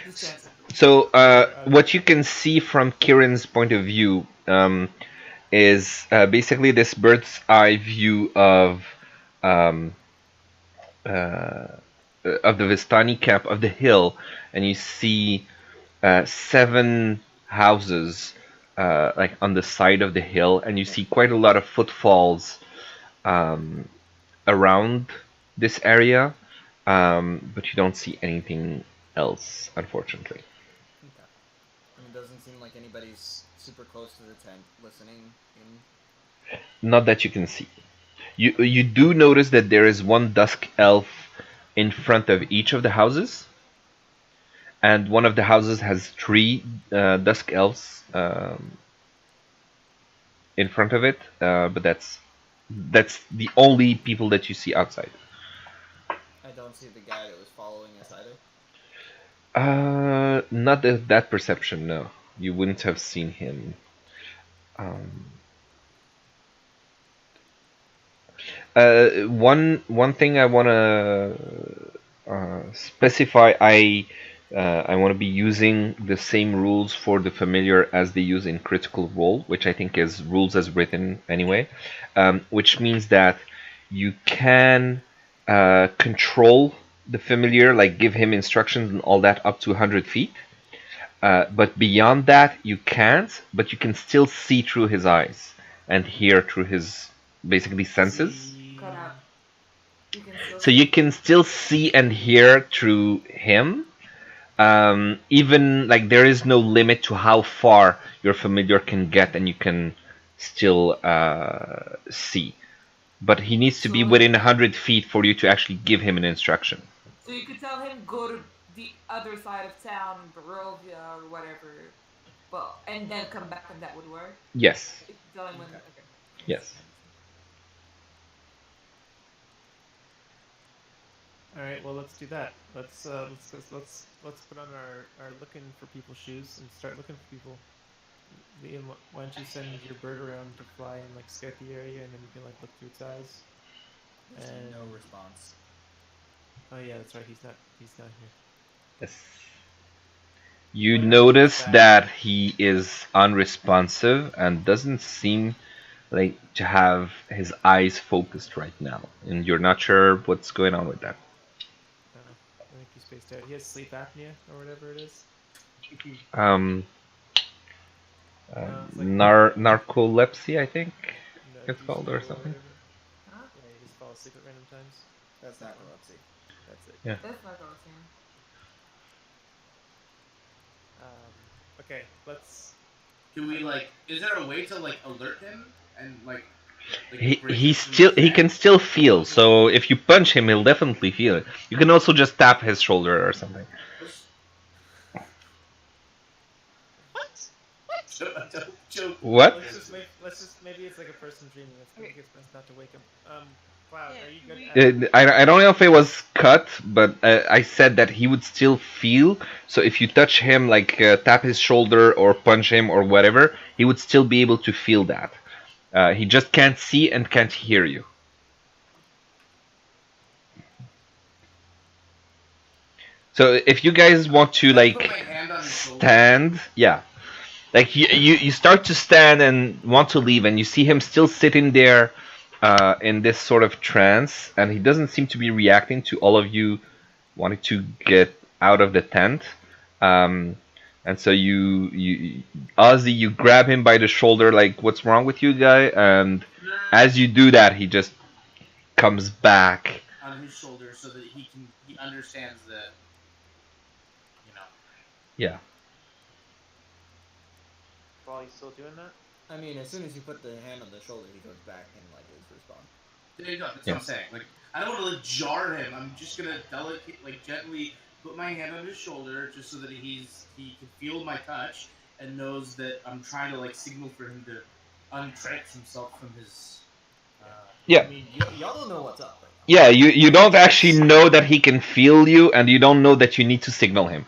S4: Just chance.
S1: So, what you can see from Kieran's point of view is basically this bird's eye view of the Vistani camp of the hill, and you see 7 houses like on the side of the hill, and you see quite a lot of footfalls around this area, but you don't see anything else, unfortunately.
S5: Okay. And it doesn't seem like anybody's super close to the tent listening in.
S1: Not that you can see. You do notice that there is one dusk elf in front of each of the houses, and one of the houses has 3 dusk elves in front of it, but that's the only people that you see outside.
S5: I don't see the guy that was following us either.
S1: Not that perception, no. You wouldn't have seen him. One thing I want to specify, I want to be using the same rules for the familiar as they use in Critical Role, which I think is rules as written anyway, which means that you can control the familiar, like give him instructions and all that up to 100 feet. But beyond that, you can't, but you can still see through his eyes and hear through his basically senses.
S4: Cut out. You can still
S1: So you can still see and hear through him. Even like there is no limit to how far your familiar can get, and you can still see. But he needs to be within 100 feet for you to actually give him an instruction.
S4: So you could tell him go to the other side of town, Barovia or whatever, well, and then come back, and that would work.
S1: Yes.
S4: You could tell him when. Okay.
S1: Yes.
S3: All right, well, let's do that. Let's put on our looking for people shoes and start looking for people. Liam, why don't you send your bird around to fly and like scout the area, and then you can like look through its eyes.
S5: There's
S3: And
S5: no response.
S3: oh yeah, that's right. He's not here.
S1: Yes. You
S3: Whenever he gets
S1: notice
S3: back,
S1: that he is unresponsive and doesn't seem like to have his eyes focused right now, and you're not sure what's going on with that.
S3: I think he's spaced out. He has sleep apnea or whatever it is.
S1: Um,
S3: No, it's like
S1: narcolepsy, I think it's
S3: induced
S1: called,
S3: flow
S1: or
S3: or
S1: something.
S3: whatever.
S4: Huh?
S3: Yeah, he just falls asleep at random times.
S5: That's
S3: That one.
S5: narcolepsy.
S3: That's it.
S1: Yeah.
S4: That's not gonna seem.
S3: Okay, let's.
S7: Can we like? Is there a way to like alert him and
S1: He
S7: break him
S1: he's
S7: from
S1: still
S7: his
S1: he can
S7: trance?
S1: still feel. So if you punch him, he'll definitely feel it. You can also just tap his shoulder or something.
S7: Let's-
S2: What? What?
S7: Joke.
S1: What?
S3: Let's just maybe it's like a person dreaming. Let's
S2: Okay.
S3: get best not to wake him. Cloud,
S2: Yeah,
S3: are you
S2: can
S3: good?
S2: we-
S1: I don't know if it was cut, but I said that he would still feel. So if you touch him, like tap his shoulder or punch him or whatever, he would still be able to feel that. He just can't see and can't hear you. So if you guys want to
S7: Can I put my
S1: like
S7: hand on his shoulder?
S1: stand, yeah, like you start to stand and want to leave, and you see him still sitting there in this sort of trance, and he doesn't seem to be reacting to all of you wanting to get out of the tent. Um, and so Ozzy, you grab him by the shoulder, like, "What's wrong with you, guy?" And as you do that, he just comes back.
S7: On his shoulder so that he understands that you know.
S1: Yeah.
S3: While he's still doing that.
S5: I mean, as soon as you put the hand on the shoulder, he goes back and like is respawn.
S7: There you go. That's
S1: Yeah.
S7: what I'm saying. Like I don't want to like jar him. I'm just gonna gently put my hand on his shoulder just so that he can feel my touch and knows that I'm trying to like signal for him to untrance himself from his.
S1: Yeah.
S5: I mean, y'all don't know what's up right now.
S1: Yeah, you don't actually know that he can feel you, and you don't know that you need to signal him.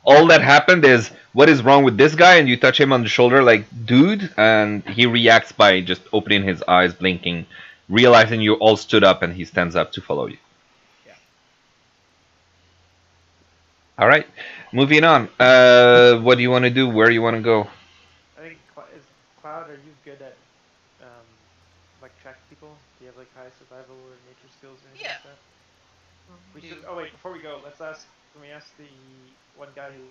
S1: All that happened is, what is wrong with this guy? And you touch him on the shoulder, like, dude, and he reacts by just opening his eyes, blinking, realizing you all stood up, and he stands up to follow you.
S5: Yeah.
S1: All right, moving on. What do you want to do? Where you want to go?
S3: I think is Cloud. Are you good at like track people? Do you have like high survival or nature skills or anything
S2: Yeah.
S3: like that? We
S2: Do.
S3: should. Oh wait, before we go, let's ask. Can we ask the one guy who?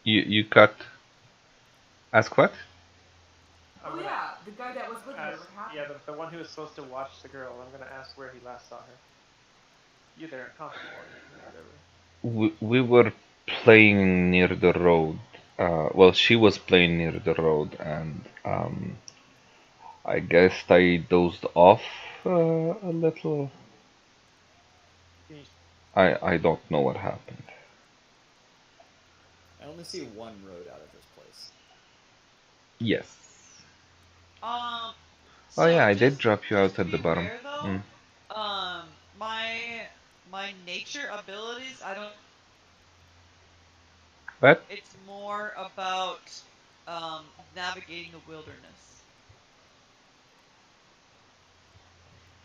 S1: You cut. Ask what?
S3: I'm
S4: Oh
S3: gonna
S4: yeah, the guy that was with her.
S3: ask.
S4: What happened?
S3: Yeah, the one who was supposed to watch the girl. I'm gonna ask where he last saw her. You there, comfortable or whatever.
S1: We were playing near the road. Well, she was playing near the road, and I guess I dozed off a little.
S3: Can you,
S1: I don't know what happened.
S5: I only see one road out of this place.
S1: Yes.
S2: Um.
S1: Oh
S2: So
S1: yeah, I did
S2: just
S1: drop you
S2: just
S1: out
S2: to
S1: at the
S2: be
S1: bottom.
S2: aware though, my nature abilities, I don't.
S1: What?
S2: It's more about navigating the wilderness.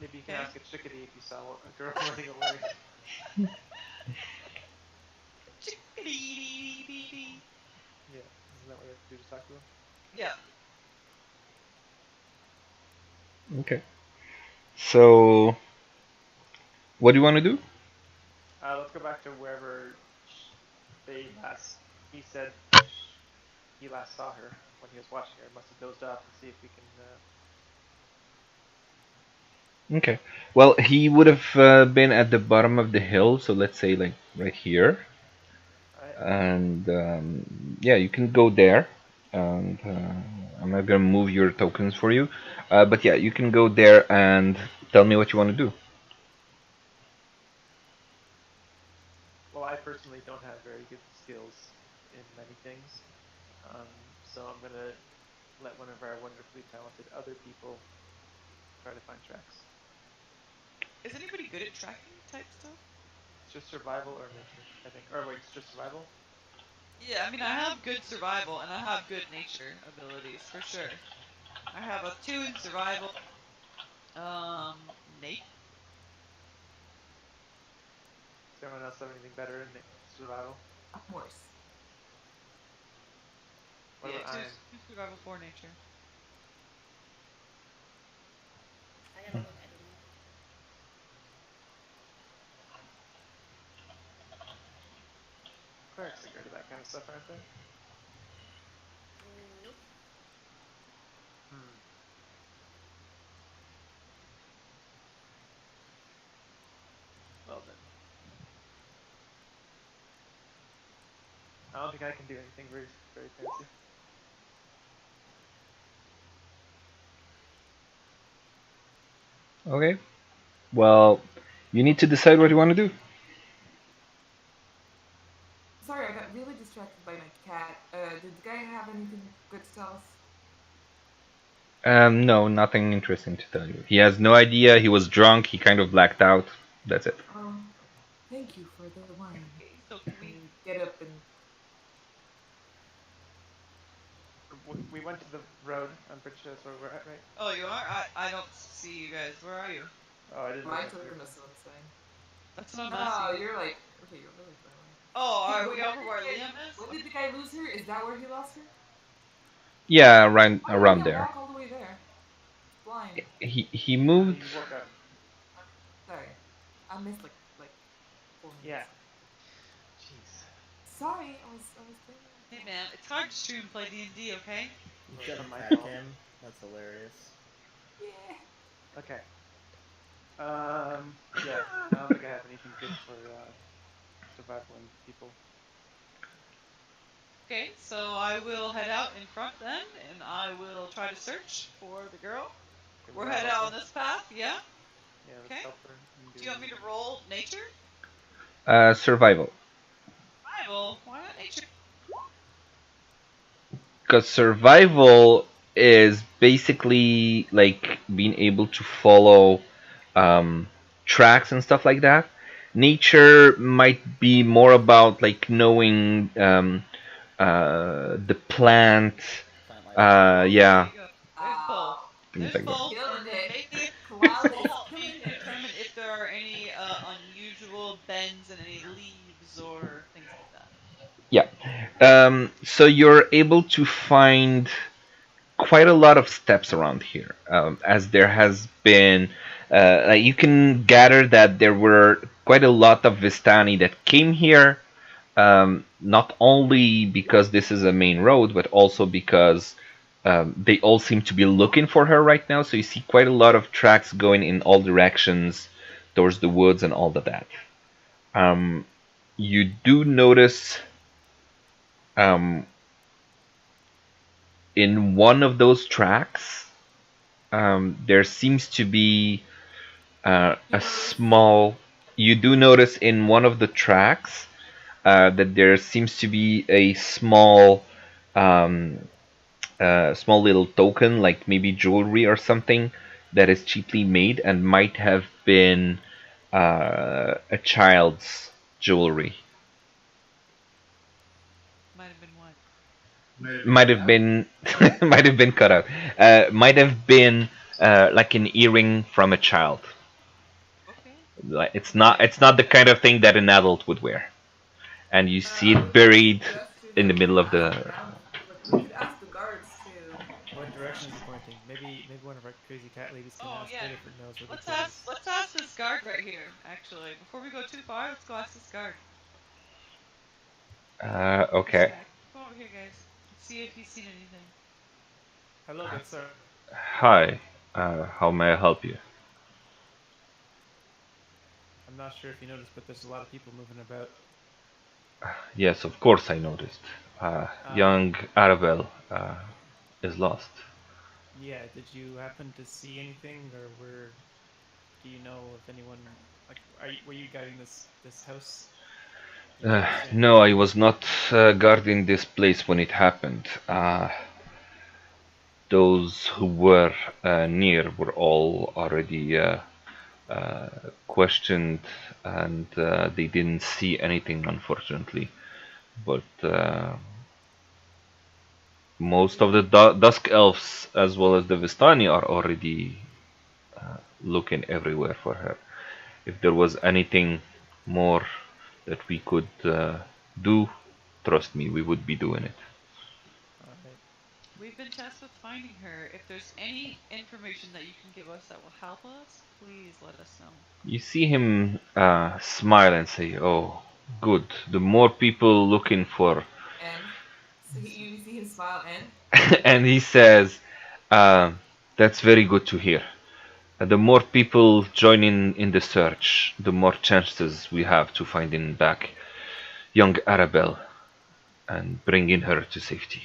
S3: maybe you can
S2: Okay.
S3: ask a chickadee if you saw a girl running away.
S2: Chickadee-dee-dee-dee.
S3: Yeah, isn't that what you have to do to talk to him?
S2: Yeah.
S1: Okay. So, what do you want to do?
S3: Let's go back to wherever they last. He said he last saw her when he was watching her. Must have dozed off and see if we can.
S1: Okay. Well, he would have been at the bottom of the hill, so let's say like right here. And yeah, you can go there. And I'm not gonna move your tokens for you, but yeah, you can go there and tell me what you want to do.
S3: Well, I personally don't have very good skills in many things, so I'm gonna let one of our wonderfully talented other people try to find tracks.
S2: Is anybody good at tracking type stuff?
S3: It's just survival or nature, I think. Or wait, it's just survival.
S2: Yeah, I mean, I have good survival and I have good nature abilities for sure. I have a 2 in survival. Nate.
S3: Does anyone else have anything better in survival?
S4: I'm worse.
S3: What
S2: Yeah,
S3: about
S2: two,
S3: Ian?
S2: two survival, 4 nature.
S8: I gotta look. I don't know.
S3: Clerics are good at that kind of stuff, aren't they?
S8: Nope.
S3: Hmm. Well then, I don't think I can do anything very fancy.
S1: Okay. Well, you need to decide what you want to do.
S4: Sorry, I got really distracted by my cat. Did the guy have anything good to tell us?
S1: No, nothing interesting to tell you. He has no idea. He was drunk. He kind of blacked out. That's it.
S4: Oh, thank you for the wine.
S2: Okay, so can we?
S4: Get up and
S3: We went to the road. I'm pretty sure that's where we're at, right?
S2: Oh, you are? I don't see you guys. Where are you?
S3: Oh, I didn't look
S4: I
S3: up
S4: took
S3: here.
S4: him to something.
S2: That's what I'm
S4: No,
S2: asking.
S4: you're like okay, you're really far away.
S2: Oh,
S4: Okay,
S2: are
S4: but
S2: we
S4: when
S2: over
S4: did
S2: where
S4: the guy-
S2: Liam is?
S4: When did the guy lose her? Is that where he lost her?
S1: Yeah,
S4: Why did
S1: around
S4: he
S1: there.
S4: walk all the way there? Blind.
S1: He moved.
S3: He woke up.
S4: Sorry, I missed like 4 minutes.
S3: Yeah. Jeez.
S4: Sorry, I was thinking.
S2: Hey man, it's hard to stream and play D&D, okay?
S5: You
S3: Yeah,
S5: shut
S3: my
S5: attack
S3: fault.
S5: him. That's hilarious.
S4: Yeah.
S3: Okay. Yeah. I don't think I have anything good for survival and people.
S2: Okay, so I will head out in front then, and I will try to search for the girl.
S3: Okay,
S2: We're
S3: we'll
S2: headed
S3: help
S2: out on
S3: her.
S2: this path, yeah?
S3: Yeah, let's
S2: Okay.
S3: help her. And
S2: Do you want me to roll nature?
S1: Survival.
S2: Survival? Why not nature?
S1: Because survival is basically like being able to follow um, tracks and stuff like that. Nature might be more about like knowing the plant.
S5: Plant life.
S1: Yeah,
S2: There you go. There's both.
S1: things
S2: There's
S1: like that.
S2: both,
S4: Killing
S2: and then
S4: it.
S2: maybe
S4: Cloud
S2: this will
S4: is
S2: help
S4: killing
S2: me
S4: it.
S2: determine if there are any unusual bends and any leaves or things like that.
S1: Yeah. So you're able to find quite a lot of steps around here, as there has been. You can gather that there were quite a lot of Vistani that came here, not only because this is a main road, but also because they all seem to be looking for her right now. So you see quite a lot of tracks going in all directions towards the woods and all of that. You do notice um, in one of those tracks, there seems to be a small. You do notice in one of the tracks that there seems to be a um, small little token, like maybe jewelry or something, that is cheaply made and might have been a child's jewelry.
S2: Might have been what?
S1: Might have been might have been cut out. Might have been like an earring from a child.
S2: Okay.
S1: Like it's not the kind of thing that an adult would wear. And you see
S4: I
S1: it
S4: would like to
S1: buried
S4: suggest to
S1: in the middle of
S4: ask
S1: the.
S4: around. Like we could ask the guards too.
S3: What direction is he pointing? Maybe one of our crazy cat ladies can
S2: Oh
S3: ask
S2: yeah.
S3: it if it knows where the
S2: Let's
S3: kid
S2: ask
S3: is.
S2: let's ask this guard right here. Actually, before we go too far, let's go ask this guard.
S1: Okay.
S2: Yeah, come over here, guys. Let's see if he's seen anything.
S3: Hello, good sir.
S1: Hi. How may I help you?
S3: I'm not sure if you noticed, but there's a lot of people moving about.
S1: Yes, of course I noticed. Young Arabelle is lost.
S3: Yeah, did you happen to see anything, or do you know if anyone, like, were you guiding this house? Did you see anything?
S1: No, I was not guarding this place when it happened. Those who were near were all already questioned, and they didn't see anything, unfortunately. But most of the Dusk Elves, as well as the Vistani, are already looking everywhere for her. If there was anything more that we could do, trust me, we would be doing it.
S3: All right.
S2: We've been tasked with finding her. If there's any information that you can give us that will help us, please let us know.
S1: You see him smile and say, "Oh, good. The more people looking for,"
S4: And so you see him smile and
S1: and he says, "That's very good to hear. The more people join in the search, the more chances we have to finding back young Arabelle and bringing her to safety."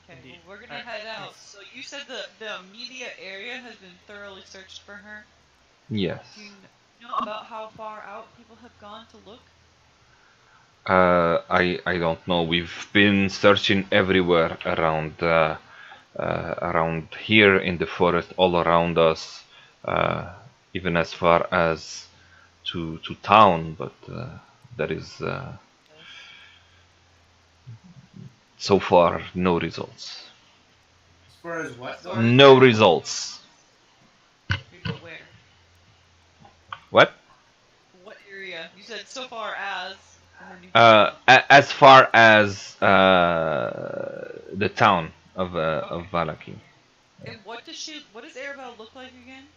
S2: Okay,
S3: Indeed.
S2: well, we're gonna head out. So you said the immediate area has been thoroughly searched for her.
S1: Yes.
S2: Do you know about how far out people have gone to look?
S1: I don't know. We've been searching everywhere around here in the forest, all around us, even as far as to town, but there is
S2: Yes.
S1: so far no results.
S7: As far as
S2: As
S7: what
S2: far
S7: goes?
S2: as
S1: No
S2: where?
S1: results.
S2: Okay, but where?
S1: What?
S2: What area? You said so far as, and then you hung up.
S1: As far as the town of
S2: Okay.
S1: Vallaki.
S2: And what does Arabelle look like again?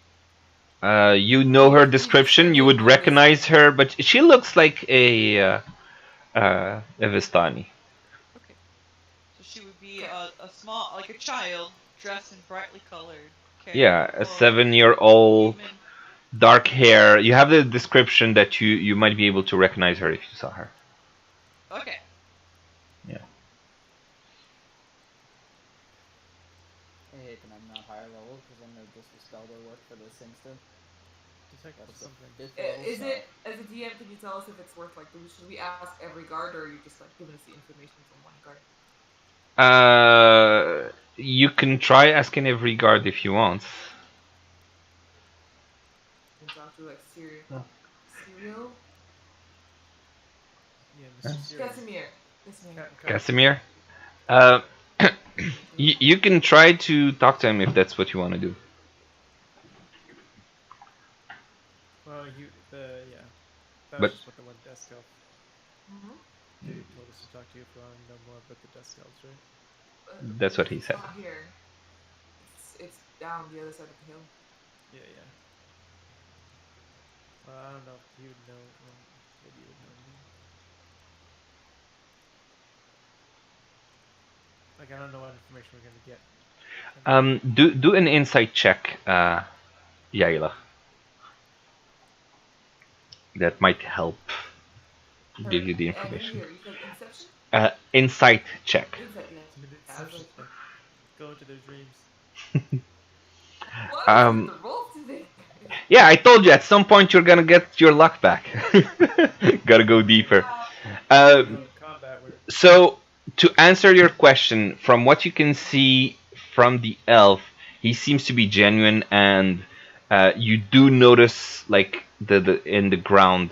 S1: You know her
S4: he
S1: description.
S4: described
S1: You
S4: it
S1: would
S4: on this.
S1: recognize her, but she looks like a Vistani.
S2: Okay. So she would be a small, like a child, dressed in brightly colored
S1: Yeah, a
S2: clothes,
S1: 7-year-old,
S2: human.
S1: dark hair. You have the description that you might be able to recognize her if you saw her.
S2: Okay.
S1: Yeah.
S5: I hate that I'm not higher level because I know just the spell will work for this thing still.
S3: Detect
S5: That's the
S3: something.
S5: 5th level
S4: Is
S5: spell.
S4: it as a DM? Can you tell us if it's worth like? Should we ask every guard, or are you just like giving us the information from one guard?
S1: You can try asking every guard if you want.
S4: You can talk to like Serial,
S3: Yeah, Mr. Serial.
S4: Casimir. Casimir.
S1: Casimir. Uh, you can try to talk to him if that's what you want to do.
S3: Well, yeah. That was
S1: But
S3: just what the one desk elf
S4: Mm-hmm.
S3: told us to talk to you if we want to know more about the desk elves, right?
S1: that's what he
S4: It's
S1: said.
S4: not here. It's down the other side of the hill.
S3: Yeah, yeah. Well, I don't know if he would know. Well, maybe he would know anything. Like, I don't know what information we're gonna get.
S1: Do an insight check, Yaila. That might help give you the
S4: I didn't
S1: information.
S4: hear. You said Inception?
S1: Insight check.
S4: Insight, yeah.
S3: It's an
S4: I was
S3: inception.
S4: like,
S3: Go into their dreams.
S4: what is with
S1: Um,
S4: the rolls today?
S1: yeah, I told you at some point you're gonna get your luck back. Gotta go deeper. Uh,
S3: Go to combat where
S1: so to answer your question, from what you can see from the elf, he seems to be genuine, and you do notice like the in the ground,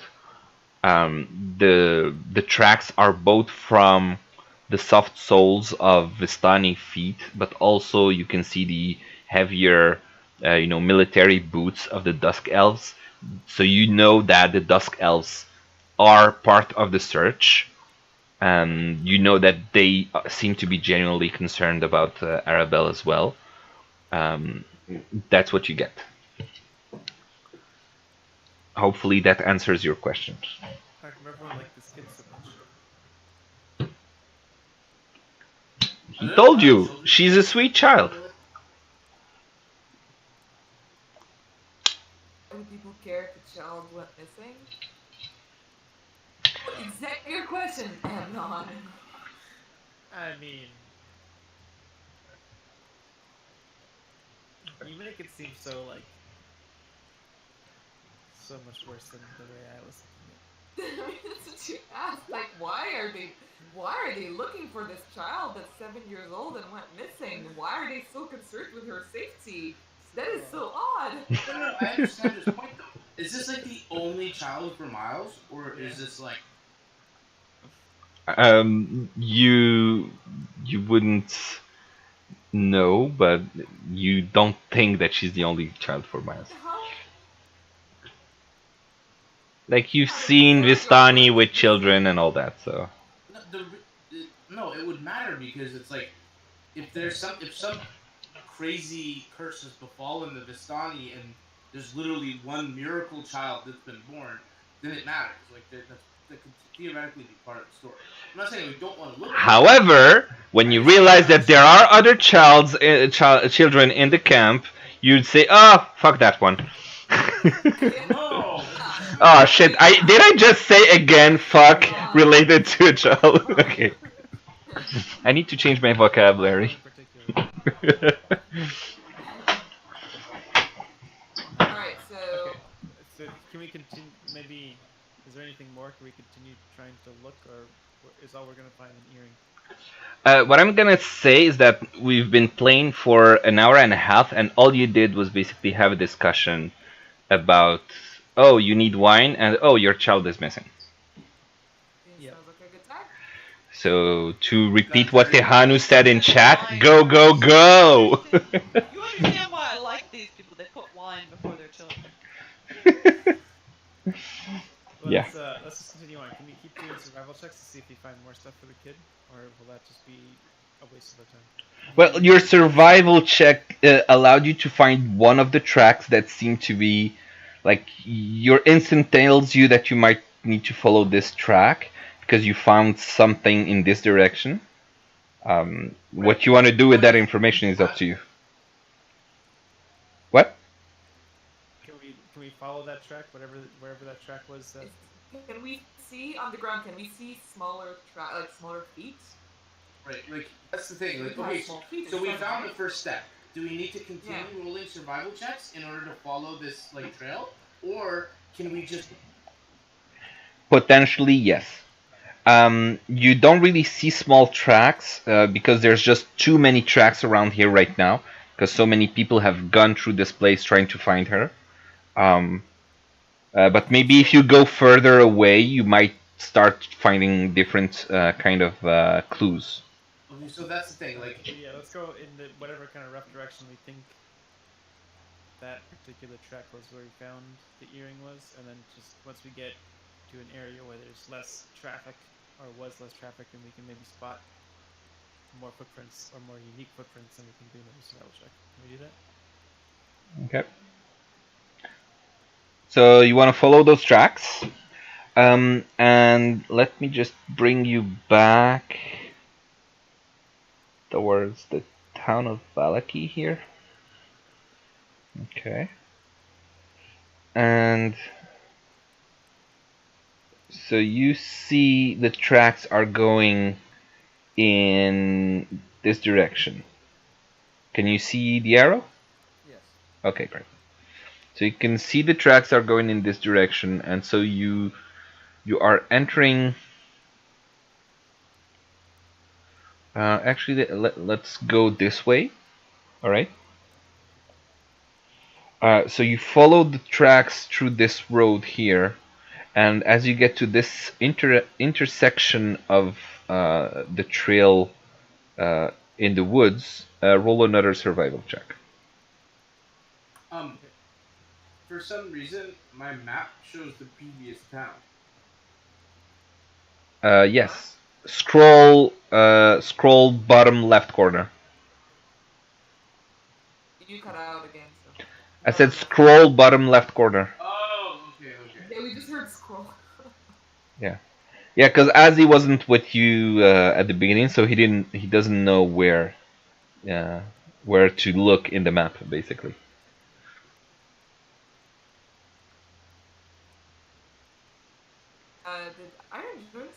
S1: the tracks are both from the soft soles of Vistani feet, but also you can see the heavier, military boots of the Dusk Elves. So you know that the Dusk Elves are part of the search, and you know that they seem to be genuinely concerned about Arabelle as well. Um, that's what you get. Hopefully that answers your question.
S3: how come everyone liked the skin so much?
S1: He told you she's a sweet child.
S4: Why would people care if a child went missing? What exactly your question, Amnon?
S3: I mean, you make it seem so like so much worse than the way I was thinking it.
S4: That's what you asked. Like, why are they looking for this child that's 7 years old and went missing? Why are they so concerned with her safety? That is so odd.
S7: No, I understand his point though. Is this like the only child for Miles, or is this like
S1: You wouldn't know, but you don't think that she's the only child for Miles.
S4: How?
S1: Like you've
S4: Yeah, like
S1: seen
S4: Sarah, your
S1: Vistani
S4: point
S1: with
S4: is
S1: children and all that, so.
S7: no, no? It would matter because it's like if some crazy curse has befallen the Vistani and there's literally one miracle child that's been born, then it matters. Like that could theoretically be part of the story. I'm not saying we don't want to look at it.
S1: However, when you realize that there are other children in the camp, you'd say, "Oh, fuck that one."
S7: No.
S1: Oh shit! Did I just say again "fuck" related to a child? Okay. I need to change my vocabulary.
S3: In particular.
S4: Alright, so
S3: Okay. So can we continue? Maybe is there anything more? Can we continue trying to look, or is all we're gonna find an earring?
S1: What I'm gonna say is that we've been playing for an hour and a half, and all you did was basically have a discussion about, oh, you need wine, and oh, your child is missing.
S3: Yeah.
S4: sounds like a good time.
S1: So to repeat what Tehanu said in chat, go, go, go!
S2: You understand why I like these people? They put wine before their children.
S1: Yeah.
S3: Let's just continue on. Can we keep doing survival checks to see if we find more stuff for the kid, or will that just be a waste of our time?
S1: Well, your survival check allowed you to find one of the tracks that seemed to be, like, your instinct tells you that you might need to follow this track because you found something in this direction. What you want to do with that information is up to you. What?
S3: Can we follow that track, wherever that track was?
S4: Can we see on the ground? Can we see smaller smaller feet?
S7: Right, like that's the thing. Like,
S4: We have
S7: okay,
S4: small feet,
S7: so we
S4: it's
S7: found
S4: fine.
S7: the first step. Do we need to continue
S4: Yeah.
S7: rolling survival checks in order to follow this like trail, or can we just?
S1: Potentially, yes. You don't really see small tracks because there's just too many tracks around here right now because so many people have gone through this place trying to find her. But maybe if you go further away, you might start finding different kind of clues.
S7: Okay, so that's the thing. Like,
S3: Yeah, let's go in whatever kind of rough direction we think that particular track was where we found the earring was, and then just once we get to an area where there's less traffic, or was less traffic, and we can maybe spot more footprints or more unique footprints, then we can do another survival check. Can we do that?
S1: Okay. So you want to follow those tracks, and let me just bring you back towards the town of Vallaki here. Okay. And so you see the tracks are going in this direction. Can you see the arrow?
S5: Yes.
S1: Okay, great. So you can see the tracks are going in this direction, and so you are entering. Actually, let's go this way. All right. So you follow the tracks through this road here, and as you get to this intersection of the trail in the woods, roll another survival check.
S7: For some reason, my map shows the previous town.
S1: Yes. Scroll bottom left corner.
S4: You cut out again, so.
S1: I said scroll bottom left corner.
S7: Oh, okay.
S4: Yeah, we just heard scroll.
S1: Yeah, because Azzy wasn't with you at the beginning, so he doesn't know where to look in the map, basically.
S4: Did Iron join us?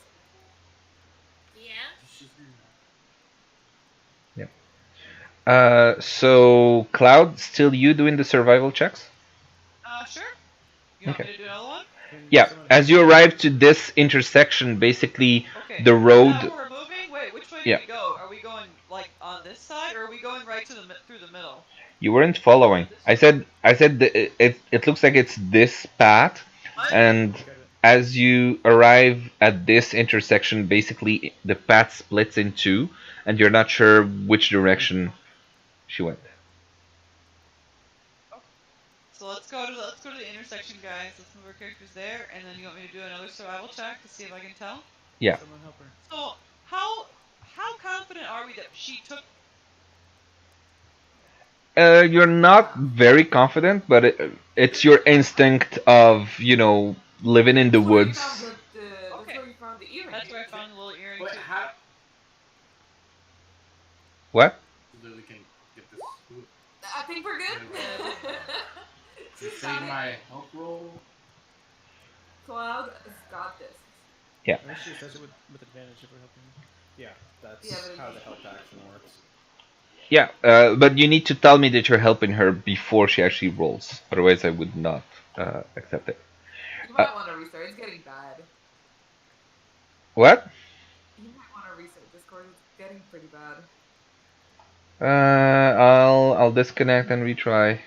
S8: Yeah.
S1: So Cloud, still you doing the survival checks?
S2: Sure. You want
S1: Okay.
S2: me to do another one?
S3: Can
S1: Yeah,
S3: someone
S1: as you arrive to this intersection, basically
S2: Okay.
S1: the
S2: Now
S1: road.
S2: we're moving. Wait, which way do
S1: Yeah.
S2: we go? Are we going like on this side, or are we going right to the through the middle?
S1: You weren't following. I said that it looks like it's this path,
S2: What?
S1: and
S3: Got it.
S1: as you arrive at this intersection, basically the path splits in two, and you're not sure which direction she went.
S2: So let's go to the intersection, guys. Let's move our characters there, and then you want me to do another survival check to see if I can tell.
S1: Yeah.
S3: Someone help her.
S2: So how confident are we that she took?
S1: You're not very confident, but it's your instinct of living in the
S4: That's where you
S1: woods.
S4: found that's
S2: Okay.
S4: where you found the earring.
S2: That's where I found the little earring
S7: But
S2: too.
S7: how
S1: What?
S7: so that we can get this? Ooh,
S4: I think we're good.
S7: just save my health roll.
S4: Cloud has got this.
S3: I think she says it with advantage if we're helping her.
S5: Yeah, that's
S4: Yeah, but
S5: how
S4: it-
S5: the help action works.
S1: Yeah, but you need to tell me that you're helping her before she actually rolls. Otherwise, I would not accept it.
S4: You might want to restart. It's getting bad.
S1: What?
S4: You might want to restart Discord. It's getting pretty bad.
S1: I'll disconnect and retry.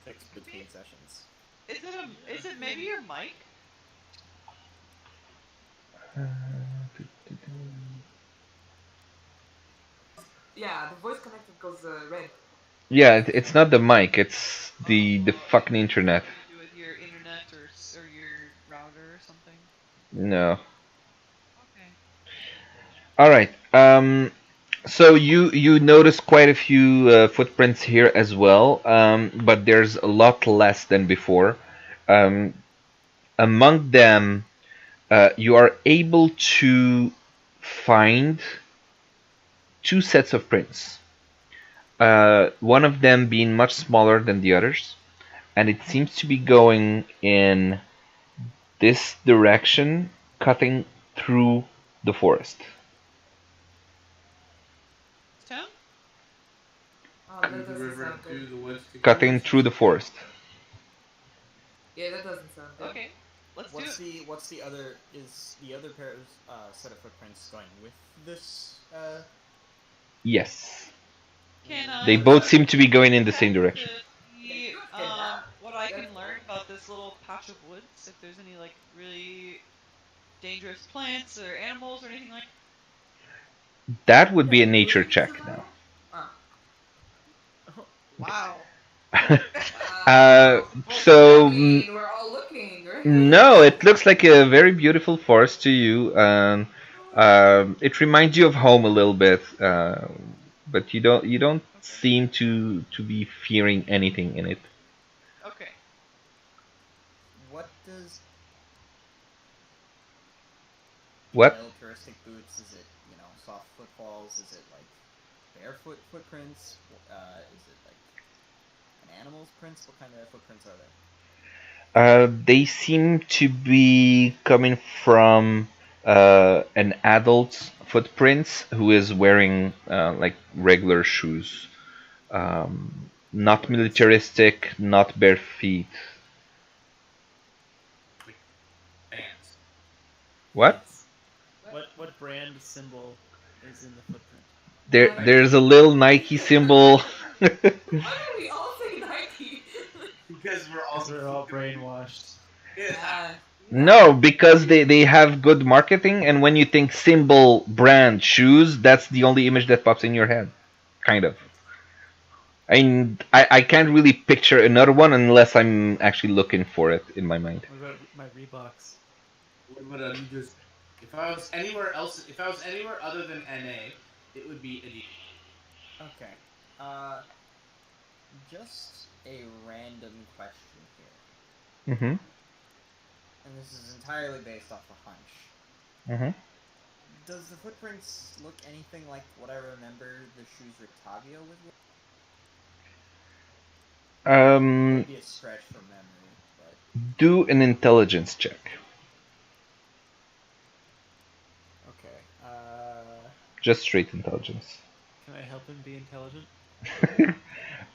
S5: Fixed between sessions.
S2: Is it maybe your mic?
S4: Yeah, the voice connector goes red.
S1: Yeah, it's not the mic. It's the fucking internet.
S2: Do with your internet or your router or something.
S1: No.
S2: Okay.
S1: All right. So you notice quite a few footprints here as well, but there's a lot less than before. Among them, you are able to find two sets of prints. One of them being much smaller than the others, and it seems to be going in this direction, cutting through the forest.
S2: Town?
S4: Oh,
S7: Through
S4: that
S7: the
S4: doesn't
S7: river,
S4: sound
S7: through
S4: good.
S7: the woods. To
S1: Cutting through the forest.
S4: Yeah, that doesn't sound good.
S2: Okay. Let's do it.
S5: What's the other pair of set of footprints going with this?
S1: Yes.
S2: Can I
S1: They both seem to be going in the same
S2: check
S1: direction.
S2: to see, what I can learn about this little patch of woods? If there's any like really dangerous plants or animals or anything like.
S1: That would be a
S4: Yeah,
S1: nature
S4: looking
S1: check
S4: survival?
S1: now.
S2: Wow.
S1: So
S4: I mean, we're all looking, right?
S1: no, it looks like a very beautiful forest to you. It reminds you of home a little bit, but you don't seem to be fearing anything in it.
S2: Okay.
S5: What does
S1: What?
S5: militaristic boots? Is it soft footfalls? Is it like barefoot footprints? Is it like an animal's prints? What kind of footprints are there?
S1: They seem to be coming from an adult's footprints who is wearing like regular shoes. Not militaristic, not bare feet.
S7: Bands.
S1: What?
S3: What brand symbol is in the footprint?
S1: There's a little Nike symbol.
S4: Why do we all say Nike?
S7: Because we're
S3: Because we're all
S7: all
S3: brainwashed.
S7: Yeah.
S1: No, because they have good marketing, and when you think symbol, brand, shoes, that's the only image that pops in your head. Kind of. I can't really picture another one unless I'm actually looking for it in my mind.
S3: What about my Reeboks?
S7: What about Adidas? If I was anywhere else, if I was anywhere other than NA, it would be Adidas.
S5: Okay. Just a random question here,
S1: Mm-hmm.
S5: and this is entirely based off a hunch.
S1: Mm-hmm.
S5: Does the footprints look anything like what I remember the shoes Rictavio was wearing? Maybe a stretch from memory, but
S1: Do an intelligence check.
S5: okay.
S1: Just straight intelligence.
S3: Can I help him be intelligent?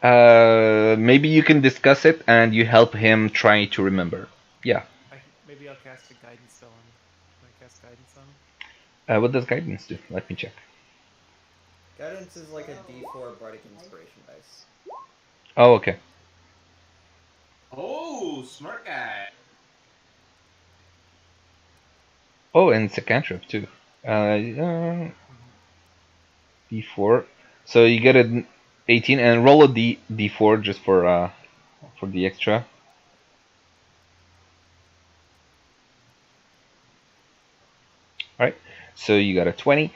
S1: Maybe you can discuss it and you help him try to remember. Yeah.
S3: Maybe I'll cast a guidance spell on him. Can I cast guidance on him?
S1: What does guidance do? Let me check.
S5: Guidance is like a D4 bardic inspiration dice.
S1: Oh, okay.
S7: Oh, smart guy.
S1: Oh, and it's a cantrip too. D4. So you get an 18 and roll a D4 just for the extra. Alright, so you got a 20.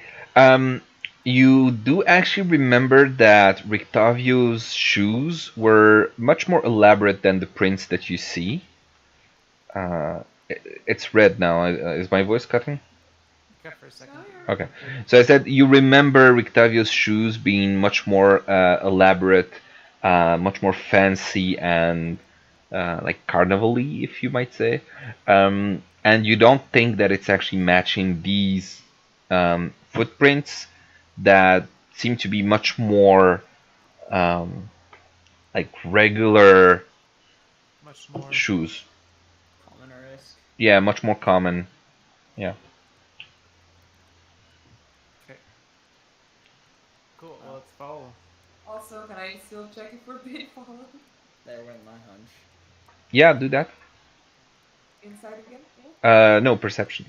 S1: You do actually remember that Rictavio's shoes were much more elaborate than the prints that you see. It's red now. Is my voice cutting?
S3: Cut for a second.
S1: Okay. So I said you remember Rictavio's shoes being much more elaborate, much more fancy and like carnival-y, if you might say. And you don't think that it's actually matching these footprints that seem to be much more like regular
S3: Much more.
S1: shoes.
S5: Commoner-esque.
S1: Yeah, much more common. Yeah.
S3: Okay. Cool. Well, let's follow.
S4: Also, can I still check if we're being followed?
S5: That went my hunch.
S1: Yeah, do that.
S4: Inside again? Yeah?
S1: No, perception.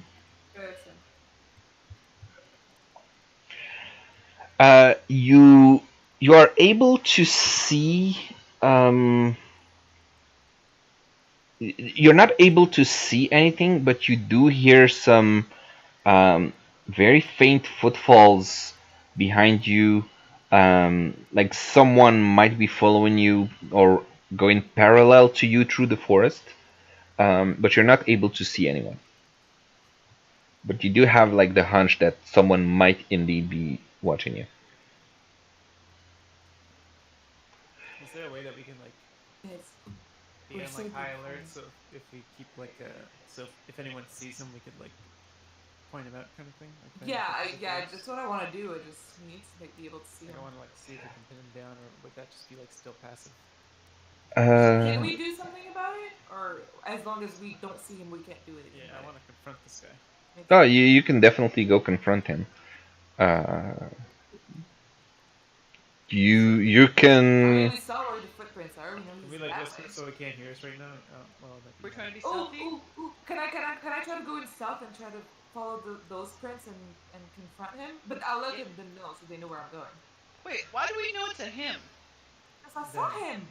S4: Person.
S1: You are able to see. You're not able to see anything, but you do hear some very faint footfalls behind you. Like someone might be following you or going parallel to you through the forest, but you're not able to see anyone. But you do have like the hunch that someone might indeed be watching you.
S3: Is there a way that we can like
S4: Yes.
S3: be
S4: We're
S3: on
S4: so
S3: like high
S4: good
S3: alert?
S4: friends.
S3: So if we keep like so if anyone sees him, we could like point him out, kind of thing. Like,
S4: Yeah,
S3: find out
S4: that's what I want to do. I just need to be able to see
S3: Like,
S4: him.
S3: I want to like see if we can pin him down, or would that just be like still passive?
S4: Can we do something about it? Or as long as we don't see him, we can't do anything
S3: Yeah, I
S4: about
S3: want to confront this guy.
S4: it?
S1: Oh, you can definitely go confront him. You
S4: I
S1: can.
S4: mean, we saw where the footprints are. We know
S3: Can
S4: he's
S3: we like
S4: that
S3: whisper
S4: way.
S3: so he can't hear us right now? Well, that'd be
S2: We're trying to be
S4: Ooh,
S2: stealthy.
S4: ooh. Can I try to go in south and try to follow those prints and confront him? But I'll let them know so they know where I'm going.
S2: Wait, why do we know it's a him?
S4: Because I saw him.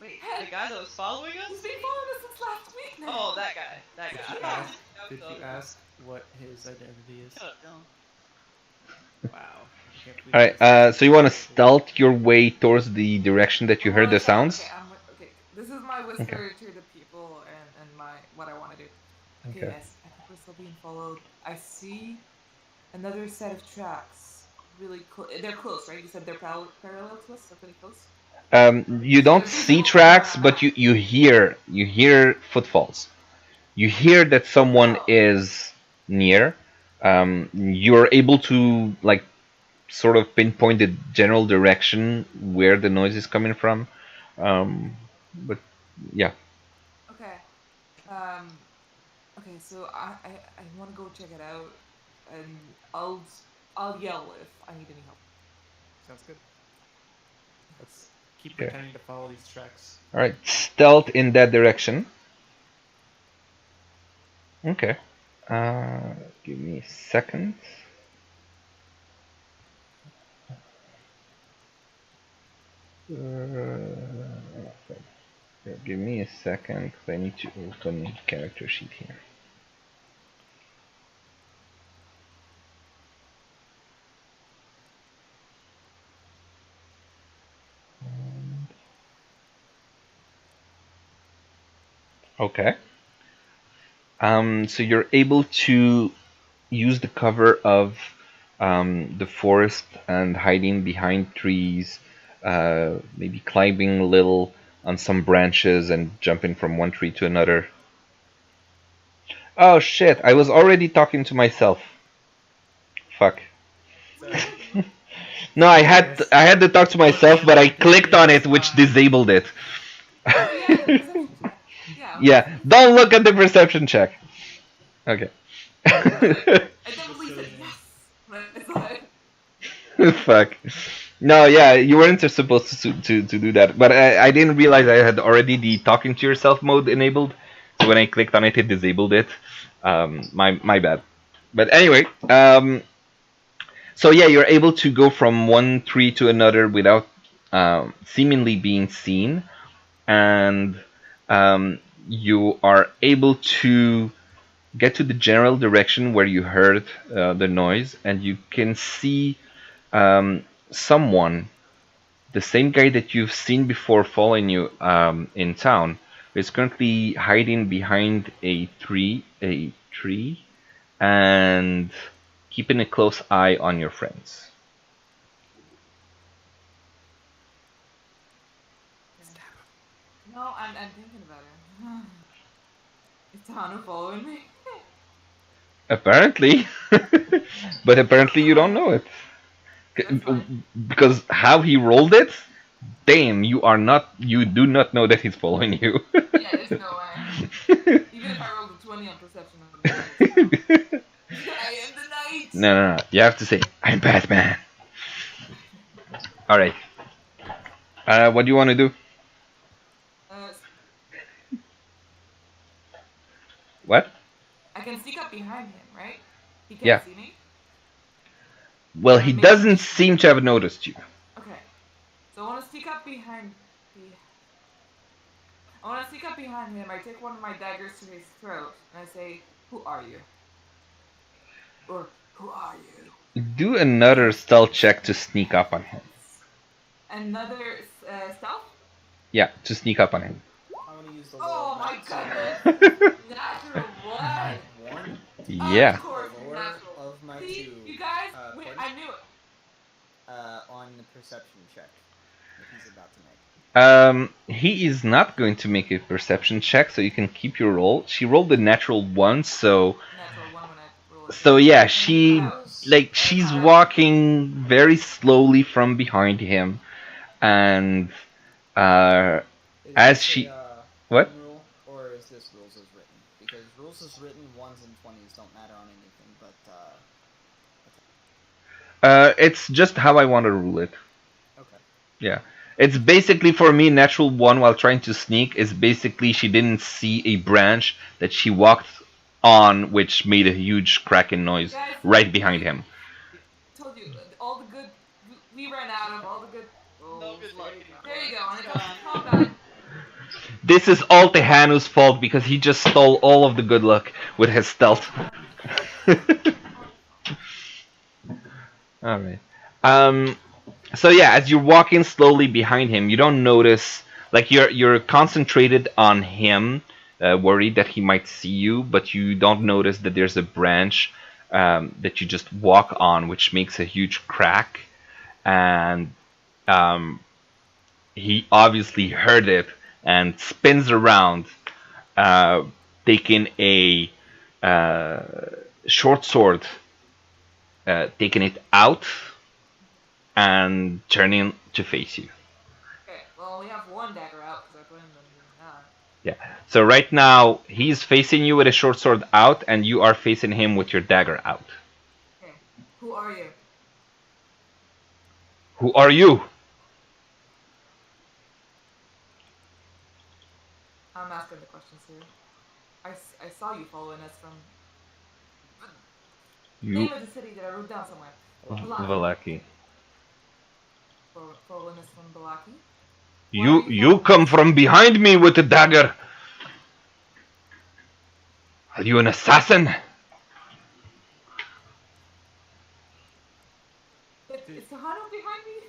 S2: Wait, the guy that was following us?
S4: He's been following us since last week now.
S2: Oh, that guy. That
S3: Did
S2: guy.
S3: you
S4: Yeah.
S3: ask?
S2: No,
S3: Did
S2: no,
S3: you
S2: no.
S3: ask what his identity is?
S2: Shut up, Dylan.
S3: Wow. I can't believe
S1: All right.
S3: this.
S1: So you want to stealth your way towards the direction that you heard the sounds?
S4: Okay. This is my whisper to the people and my what I want to do. Okay,
S1: Okay.
S4: yes, I think we're still being followed. I see another set of tracks. Really close. They're close, right? You said they're parallel to us. They're pretty close.
S1: You don't see tracks, but you hear footfalls. You hear that someone is near. You're able to like sort of pinpoint the general direction where the noise is coming from. But yeah.
S4: Okay. Okay. So I want to go check it out, and I'll yell if I need any help.
S3: Sounds good. Let's keep
S1: Okay.
S3: pretending to follow these tracks.
S1: All right. Stealth in that direction. Okay. Give me a second. Give me a second because I need to open the character sheet here. Okay. So you're able to use the cover of the forest and hiding behind trees, maybe climbing a little on some branches and jumping from one tree to another. Oh shit, I was already talking to myself. Fuck.
S3: Sorry.
S1: No, I had to talk to myself, but I clicked on it, which disabled it.
S4: Oh yeah, the perception check. Yeah.
S1: Yeah, don't look at the perception check. Okay.
S4: I definitely said yes when I saw it.
S1: Fuck. No, yeah, you weren't supposed to do that, but I didn't realize I had already the talking to yourself mode enabled. So when I clicked on it, it disabled it. My bad. But anyway, so yeah, you're able to go from one tree to another without seemingly being seen, and you are able to get to the general direction where you heard the noise, and you can see someone, the same guy that you've seen before following you in town, is currently hiding behind a tree, and keeping a close eye on your friends.
S4: No, I'm thinking about it. Is Tano following me?
S1: Apparently, but apparently you don't know it.
S4: That's fine.
S1: Because how he rolled it, damn, you do not know that he's following you.
S4: Yeah, there's no way. Even if I rolled a 20 on perception, I am the knight.
S1: No. You have to say, I'm Batman. All right. What do you want to do?
S4: Uh,
S1: What?
S4: I can sneak up behind him, right? He can't
S1: Yeah.
S4: see me.
S1: Well, he doesn't seem to have noticed you.
S4: Okay. So I want to sneak up behind I want to sneak up behind him. I take one of my daggers to his throat and I say, "Who are you?" Or "Who are you?"
S1: Do another stealth check to sneak up on him.
S4: Another stealth?
S1: Yeah, to sneak up on him.
S5: I want to use the
S4: Oh
S5: lower
S4: my
S5: knight
S4: goodness! Natural one.
S5: one
S1: Yeah.
S4: Of course,
S5: lower
S4: natural.
S5: of my
S4: See,
S5: two.
S4: you guys,
S5: pardon?
S4: I knew it.
S5: On the perception check that he's about to make.
S1: He is not going to make a perception check, so you can keep your roll. She rolled a natural one, so
S4: Natural one when I roll it.
S1: so yeah,
S4: And
S1: she
S4: he cut out.
S1: like she's walking very slowly from behind him, and
S5: Is
S1: as
S5: this
S1: she
S5: a,
S1: what?
S5: home rule, or is this rules as written? Because rules as written, 1s and 20s don't matter on anything, but
S1: It's just how I want to rule it.
S5: okay.
S1: Yeah. It's basically for me natural one while trying to sneak is basically she didn't see a branch that she walked on which made a huge cracking noise
S4: Guys,
S1: right behind him.
S4: told you, all the good, we ran out of all the good.
S2: No good luck anymore.
S4: There you go. When it
S2: It's
S4: comes
S2: gone.
S4: to combat,
S1: This is all Tehanu's fault because he just stole all of the good luck with his stealth. Alright. So yeah, as you're walking slowly behind him, you don't notice like you're concentrated on him, worried that he might see you, but you don't notice that there's a branch that you just walk on, which makes a huge crack, and he obviously heard it and spins around, taking a short sword, taking it out and turning to face you.
S4: okay. Well, we have one dagger out because I put him in the
S1: Yeah. So right now he's facing you with a short sword out, and you are facing him with your dagger out.
S4: Okay. Who are you?
S1: Who are you?
S4: I'm asking the questions here. I saw you following us from.
S1: You,
S4: Name of the city that I wrote down somewhere.
S1: Vallaki.
S4: Following us from Vallaki.
S1: You come from behind me with a dagger. Are you an assassin?
S4: Is Tahano behind me?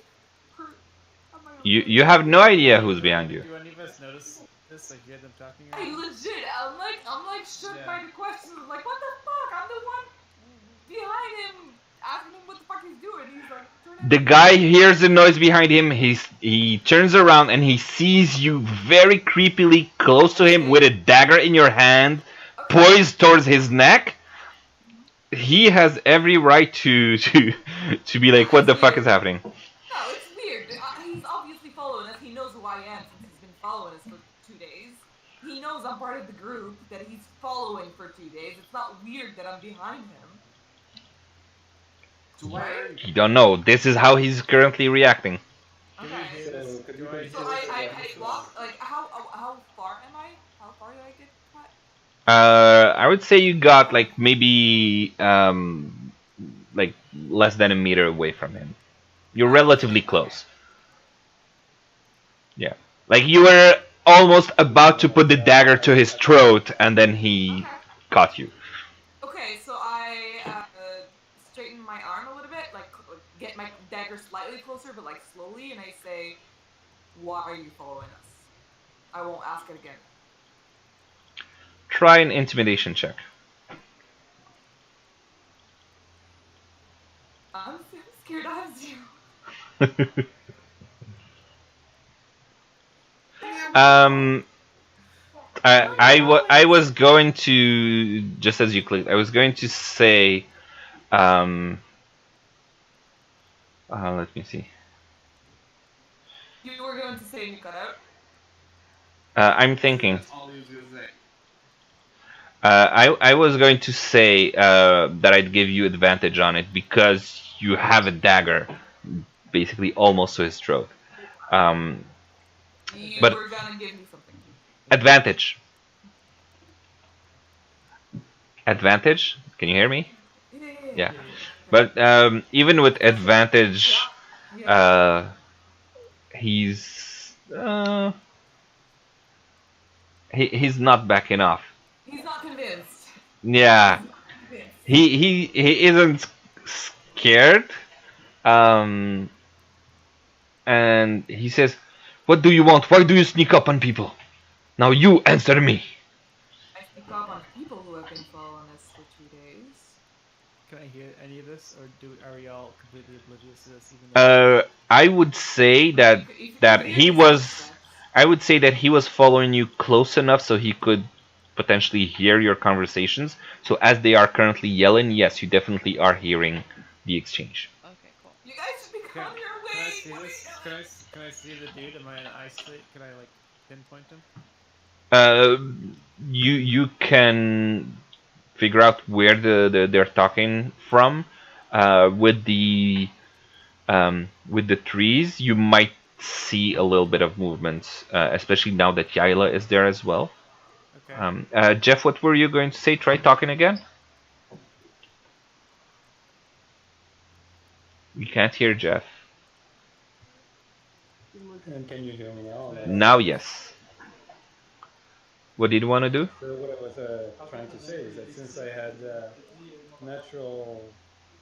S1: You have no idea who's behind you.
S3: Do any of us notice this? Like, you hear them talking?
S4: I legit, I'm like shook
S3: Yeah.
S4: by the questions. I'm like, what the fuck? I'm the one behind him, asking him what the fuck he's doing. He's like, turning.
S1: The guy hears the noise behind him. He turns around and he sees you very creepily close to him with a dagger in your hand,
S4: Okay.
S1: poised towards his neck. he has every right to be like, what the
S4: It's
S1: fuck is
S4: weird.
S1: happening?
S4: No, it's weird. He's obviously following us. He knows who I am since he's been following us for 2 days. He knows I'm part of the group that he's following for 2 days. It's not weird that I'm behind him.
S7: So why are you?
S1: You don't know. This is how he's currently reacting.
S3: Do we
S4: Okay.
S3: hear
S6: So
S3: this?
S6: could
S3: Do
S6: you
S3: I
S6: guys
S4: So
S3: hear
S6: just
S3: this?
S4: I walk like how far am I? How far did I get? Cut?
S1: I would say you got like maybe like less than a meter away from him. You're relatively
S4: Okay.
S1: close. Yeah, like you were almost about to put the dagger to his throat, and then he
S4: Okay.
S1: caught you.
S4: Okay. So I straighten my arm a little bit, like get my dagger slightly closer, but like slowly, and I say, "Why are you following us?" I won't ask it again.
S1: Try an intimidation check.
S4: I'm scared. I have 0.
S1: um,
S4: Why are you following
S1: I
S4: us?
S1: was going to, just as you clicked, I was going to say, um, let me see.
S4: You were going to say and you cut out.
S1: I'm
S7: I think
S1: thinking.
S7: that's all he was gonna say.
S1: I was going to say that I'd give you advantage on it because you have a dagger, basically almost to his throat. Um,
S4: You
S1: but
S4: were gonna give me something.
S1: advantage, advantage. Can you hear me?
S4: Yeah.
S1: Yeah.
S3: Yeah, yeah.
S1: But even with advantage,
S4: Yeah.
S1: uh, he's not backing off.
S4: He's not convinced.
S1: Yeah,
S4: He's not convinced.
S1: he isn't scared. Um, and he says, "What do you want? Why do you sneak up on people? Now you answer me."
S4: I speak up on people who have been following us for 2 days.
S3: Can I hear any of this, or are we all completely oblivious to this? Even though
S1: I would say
S4: Like
S1: that
S4: if you can
S1: that
S4: hear
S1: he
S4: his
S1: was.
S4: footsteps.
S1: I would say that he was following you close enough so he could potentially hear your conversations. So as they are currently yelling, yes, you definitely are hearing the exchange.
S2: Okay, cool.
S4: You guys should be
S3: can,
S4: on your
S3: can I
S4: way.
S3: see
S4: What are you
S3: this?
S4: doing?
S3: Can I see the dude? Am I in eye straight? Can I like pinpoint him?
S1: Uh, you can figure out where they're talking from. With the trees, you might see a little bit of movement, especially now that Yaila is there as well.
S3: Okay.
S1: Jeff, what were you going to say? Try talking again. We can't hear Jeff.
S6: and can you hear me now?
S1: Now, yes. What did you want to do?
S6: So what I was trying to say is that since I had natural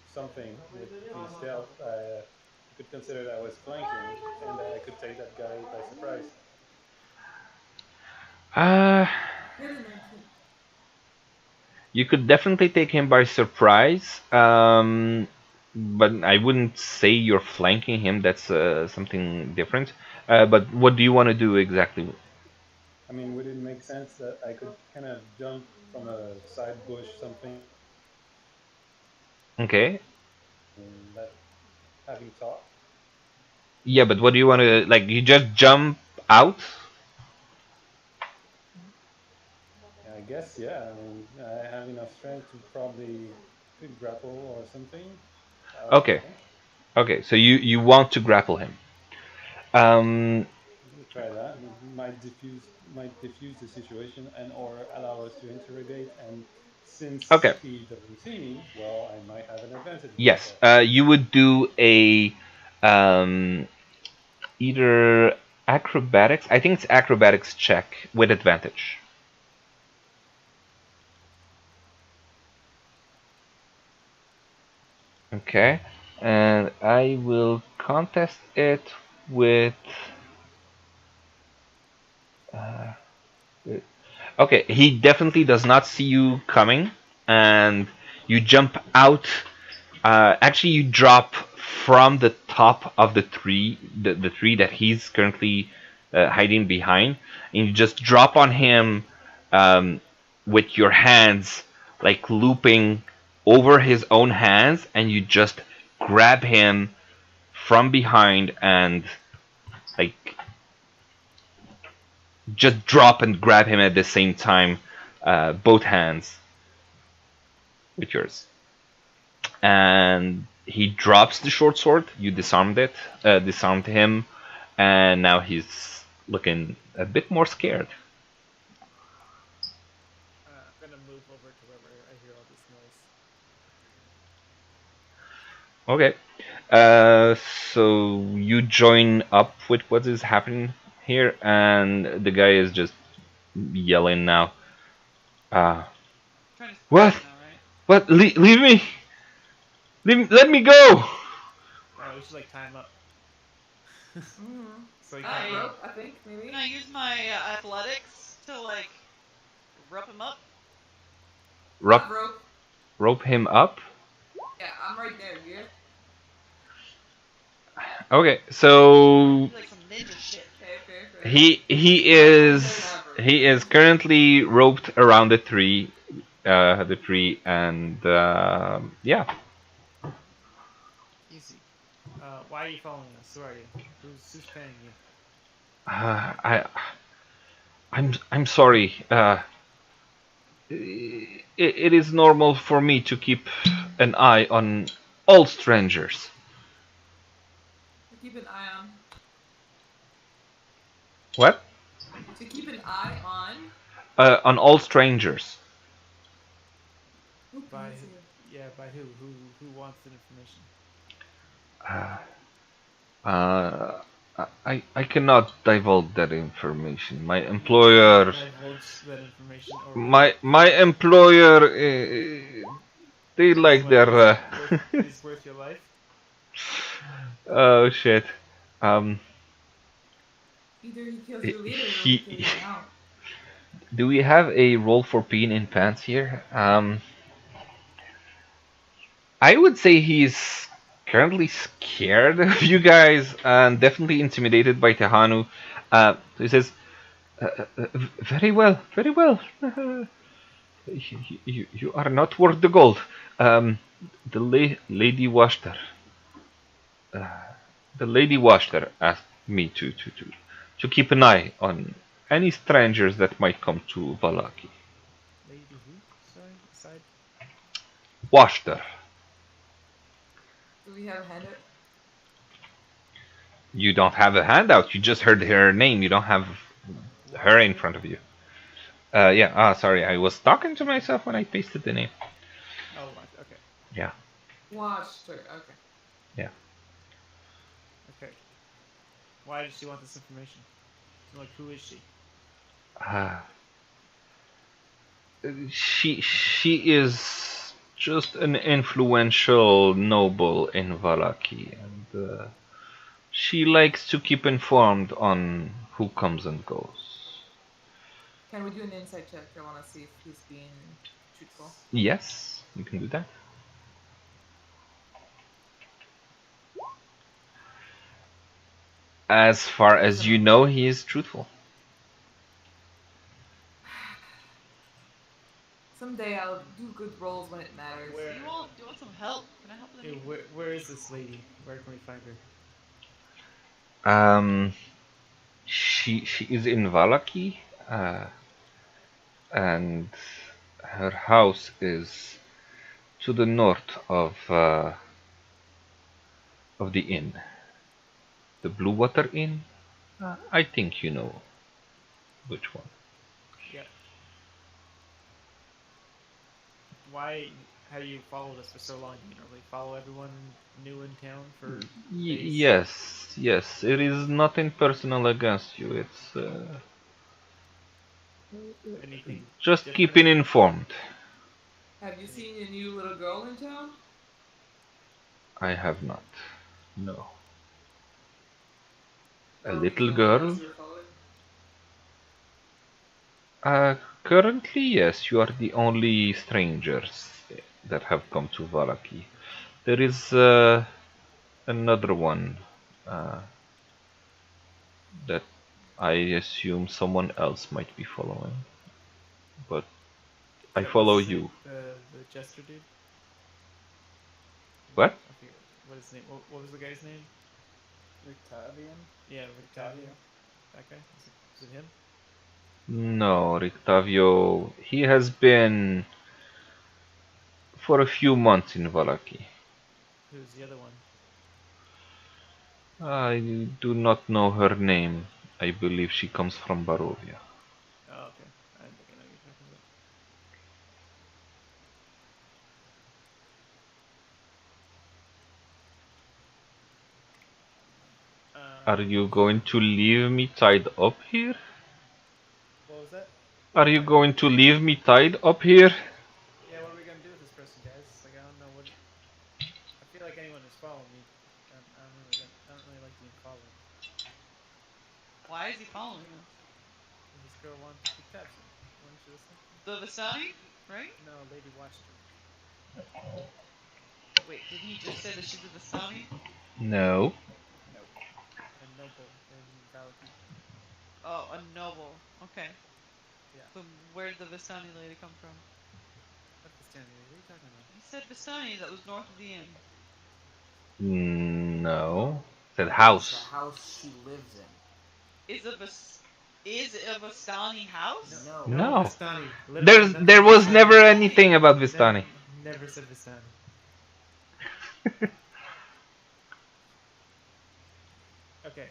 S6: something with the stealth, I could consider that I was flanking, and that I could take that guy by surprise.
S1: Uh,
S4: Nearly 19.
S1: you could definitely take him by surprise. But I wouldn't say you're flanking him. That's something different. But what do you want to do exactly?
S6: I mean, would it make sense that I could kind of jump from a side bush, something,
S1: Okay.
S6: that having talk?
S1: Yeah, but what do you want to like? You just jump out?
S6: Yeah, I guess, yeah. I mean, I have enough strength to probably could grapple or something. I don't
S1: Okay.
S6: know.
S1: Okay. So you want to grapple him? Um.
S6: We'll try that. It might diffuse the situation and or allow us to interrogate. And since
S1: Okay.
S6: he doesn't see me, well, I might have an advantage against
S1: Yes.
S6: that.
S1: You would do a um either acrobatics. I think it's acrobatics check with advantage. Okay. And I will contest it with. Uh, okay, he definitely does not see you coming, and you jump out. Actually, you drop from the top of the tree, the tree that he's currently hiding behind, and you just drop on him with your hands, like looping over his own hands, and you just grab him from behind and like just drop and grab him at the same time, both hands with yours. And he drops the short sword. You disarmed him, and now he's looking a bit more scared.
S3: I'm gonna move over to wherever I hear all this noise.
S1: Okay. So you join up with what is happening here, and the guy is just yelling now.
S2: Trying to scare
S1: What?
S2: us now, right?
S1: What? Leave me! Let me go!
S3: We should like tie him up. So he
S4: Ah,
S3: can't
S4: rope, I think, maybe.
S2: Can I use my athletics to like rope him up?
S1: Rope,
S4: Rope.
S1: rope him up.
S4: Yeah, I'm right there, good.
S1: Okay, so
S2: Do like some ninja shit.
S4: Fair.
S1: he is currently roped around the tree, and yeah.
S3: easy. Why are you following us? Who are you? Who's paying you?
S1: I'm sorry. It is normal for me to keep an eye on all strangers.
S4: To keep an eye on.
S1: What?
S4: To keep an eye on.
S1: On all strangers.
S4: Who
S3: By
S4: pays you?
S3: yeah, by who? Who wants that information?
S1: I cannot divulge that information. My employer,
S3: Divulge that information, or
S1: my employer, they like
S3: what,
S1: their.
S3: is worth your life.
S1: Oh shit. Um,
S4: Either he kills you later or
S1: he.
S4: we kill you now.
S1: Do we have a roll for peeing in pants here? I would say he's currently scared of you guys and definitely intimidated by Tehanu. So he says, very well, very well. You are not worth the gold. Lady Washter. The Lady Washter asked me to keep an eye on any strangers that might come to Vallaki.
S3: Lady who? Sorry, side.
S1: Washter.
S4: Do we have a handout?
S1: You don't have a handout. You just heard her name. You don't have her in front of you. Yeah. Sorry. I was talking to myself when I pasted the name.
S3: Oh, okay.
S1: Yeah.
S4: Watched her. Okay.
S1: Yeah.
S3: Okay. Why does she want this information? So, like, who is she?
S1: She is just an influential noble in Vallaki, and she likes to keep informed on who comes and goes.
S4: Can we do an insight check? I want to see if he's being truthful.
S1: Yes, you can do that. As far as you know, he is truthful.
S4: Someday I'll do good rolls when it matters.
S3: Where-
S2: Do you want some help? Can I help with
S3: Hey,
S2: anything?
S3: where is this lady? Where can we find her?
S1: She is in Vallaki, and her house is to the north of the inn, the Blue Water Inn. I think you know which one.
S3: Yeah. Why have you followed us for so long? You normally follow everyone new in town for days?
S1: Yes. It is nothing personal against you. It's
S3: Anything
S1: just
S3: different?
S1: keeping informed.
S4: Have you seen a new little girl in town?
S1: I have not. No. A
S4: Are we
S1: little
S4: the only ones
S1: girl?
S4: you're following?
S1: Currently, yes. You are the only strangers that have come to Vallaki. There is another one that I assume someone else might be following, but I
S3: That
S1: follow
S3: was
S1: you.
S3: the jester dude.
S1: What?
S3: I forget what his name. What was the guy's name?
S5: Rictavian?
S3: Yeah, Rictavio.
S6: Octavio?
S3: That guy. Is it him?
S1: No, Rictavio. He has been for a few months in Vallaki.
S3: Who's the other one?
S1: I do not know her name. I believe she comes from Barovia.
S3: Oh, okay. I think I know who you're talking about.
S1: Are you
S3: Okay.
S1: going to leave me tied up here?
S3: What was that?
S1: Are you going to leave me tied up here?
S3: Yeah, what are we gonna do with this person, guys? Like, I don't know what. I feel like anyone who's following me, I don't really like being followed.
S2: Why is he following us?
S3: And this girl wanted to keep tabs on me. Why don't you listen?
S2: The Vistani, right?
S3: No, lady watched her.
S2: Wait, didn't he just say that she's a Vistani?
S1: No.
S5: Nope.
S3: A noble in Vallaki.
S2: Oh, a noble. Okay.
S3: Yeah.
S2: So where did the Vistani lady come from?
S3: What Vistani? What are you talking about?
S2: He said Vistani, that was north of the inn.
S1: No. Said
S5: That is the
S1: house.
S5: house she lives in.
S2: Is a Vistani house?
S5: No.
S1: No.
S3: Vistani. Literally nothing
S1: There was
S3: Vistani.
S1: never anything about Vistani.
S3: Never said Vistani. Okay.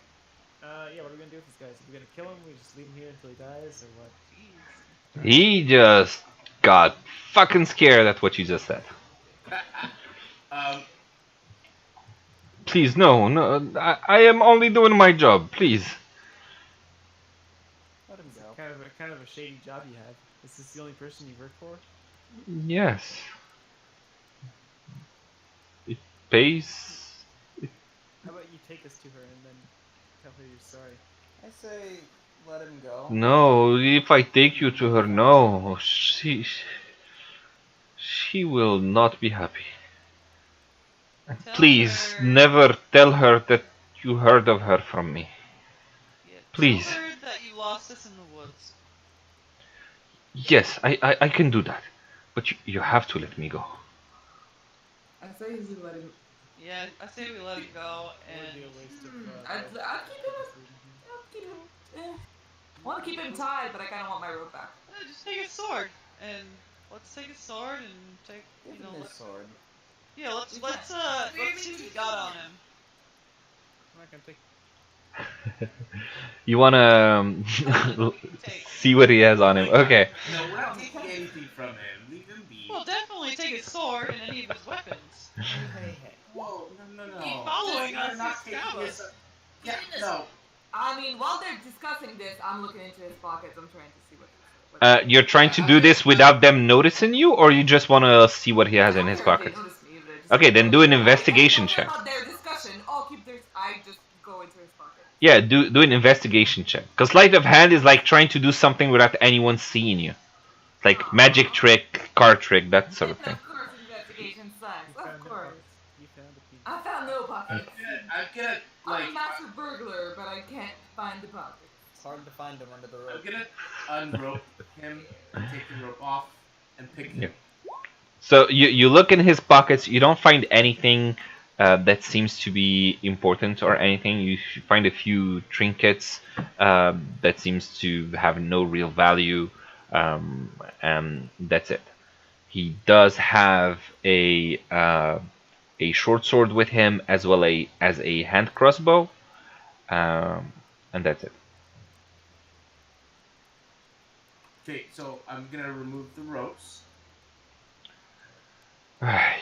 S3: Yeah, what are we gonna do with these guys? Are we gonna kill him? We just leave him here until he dies, or what?
S2: Jeez.
S1: He just got fucking scared at what you just said.
S7: um,
S1: Please, no, no. I am only doing my job. Please.
S5: Let him
S3: It's
S5: go.
S3: kind of a shady job you have. Is this the only person you work for?
S1: Yes. It pays.
S3: How about you take us to her and then tell her you're sorry?
S5: I say let him go.
S1: No, if I take you
S5: You
S1: to
S5: may
S1: her,
S5: be
S1: no. She will not be happy. And
S2: Tell
S1: please,
S2: her.
S1: never tell her that you heard of her from me.
S2: Yeah, tell
S1: Please.
S2: her that you lost us in the woods.
S1: Yes, I can do that. But you have to let me go.
S4: I say we let him.
S2: Yeah, I say we let him go
S3: It would be a
S2: and
S3: waste of.
S4: I'd keep him.
S3: Just leave him here.
S4: I'll keep him. I want to keep him tied, but I kind of want my rope back.
S2: just take his sword and let's take his sword and take
S5: Give him his sword.
S2: yeah let's
S4: We
S2: let's
S4: can't.
S2: see what you got on him.
S3: I'm not gonna take.
S1: You wanna
S2: Take.
S1: see what he has on him?
S7: my God.
S1: Okay.
S7: No, we're not
S4: We
S7: taking
S4: can't.
S7: anything from him. Leave him be.
S2: Well, definitely take his sword and any of his weapons.
S5: Hey.
S7: Whoa, no.
S2: Keep following
S7: We're
S2: us,
S7: not
S2: you
S7: taking
S2: stab
S7: his.
S2: us.
S7: Yeah, no.
S4: I mean, while they're discussing this, I'm looking into his pockets. I'm trying to see what.
S1: You're trying to
S7: I'm
S1: do
S7: gonna.
S1: this without them noticing you, or you just wanna see what he
S4: I
S1: has in
S4: don't
S1: his
S4: care if they
S1: pockets?
S4: notice me, but I just
S1: Okay,
S4: want to
S1: then
S4: go
S1: do an
S4: there.
S1: investigation
S4: I don't care
S1: check.
S4: about their discussion. I'll keep their. I just go into his pocket.
S1: Yeah, do an investigation check. Cause sleight of hand is like trying to do something without anyone seeing you, like magic
S4: Aww.
S1: trick, card trick, that sort of
S4: And
S1: thing.
S4: of course, investigation sucks.
S3: You
S4: Of
S3: found no
S4: course.
S3: pockets. You found a piece.
S4: I found no pockets.
S7: I'm gonna
S4: I'm
S7: like.
S4: a master burglar, but I can't find the pockets.
S5: It's hard to find him under the
S7: I'm
S5: rope.
S7: gonna unrope him and take the rope off and pick him.
S1: Yeah. So you look in his pockets. You don't find anything that seems to be important or anything. You find a few trinkets that seems to have no real value, and that's it. He does have a short sword with him as well as a hand crossbow, and that's it.
S7: Okay, so I'm gonna remove the ropes.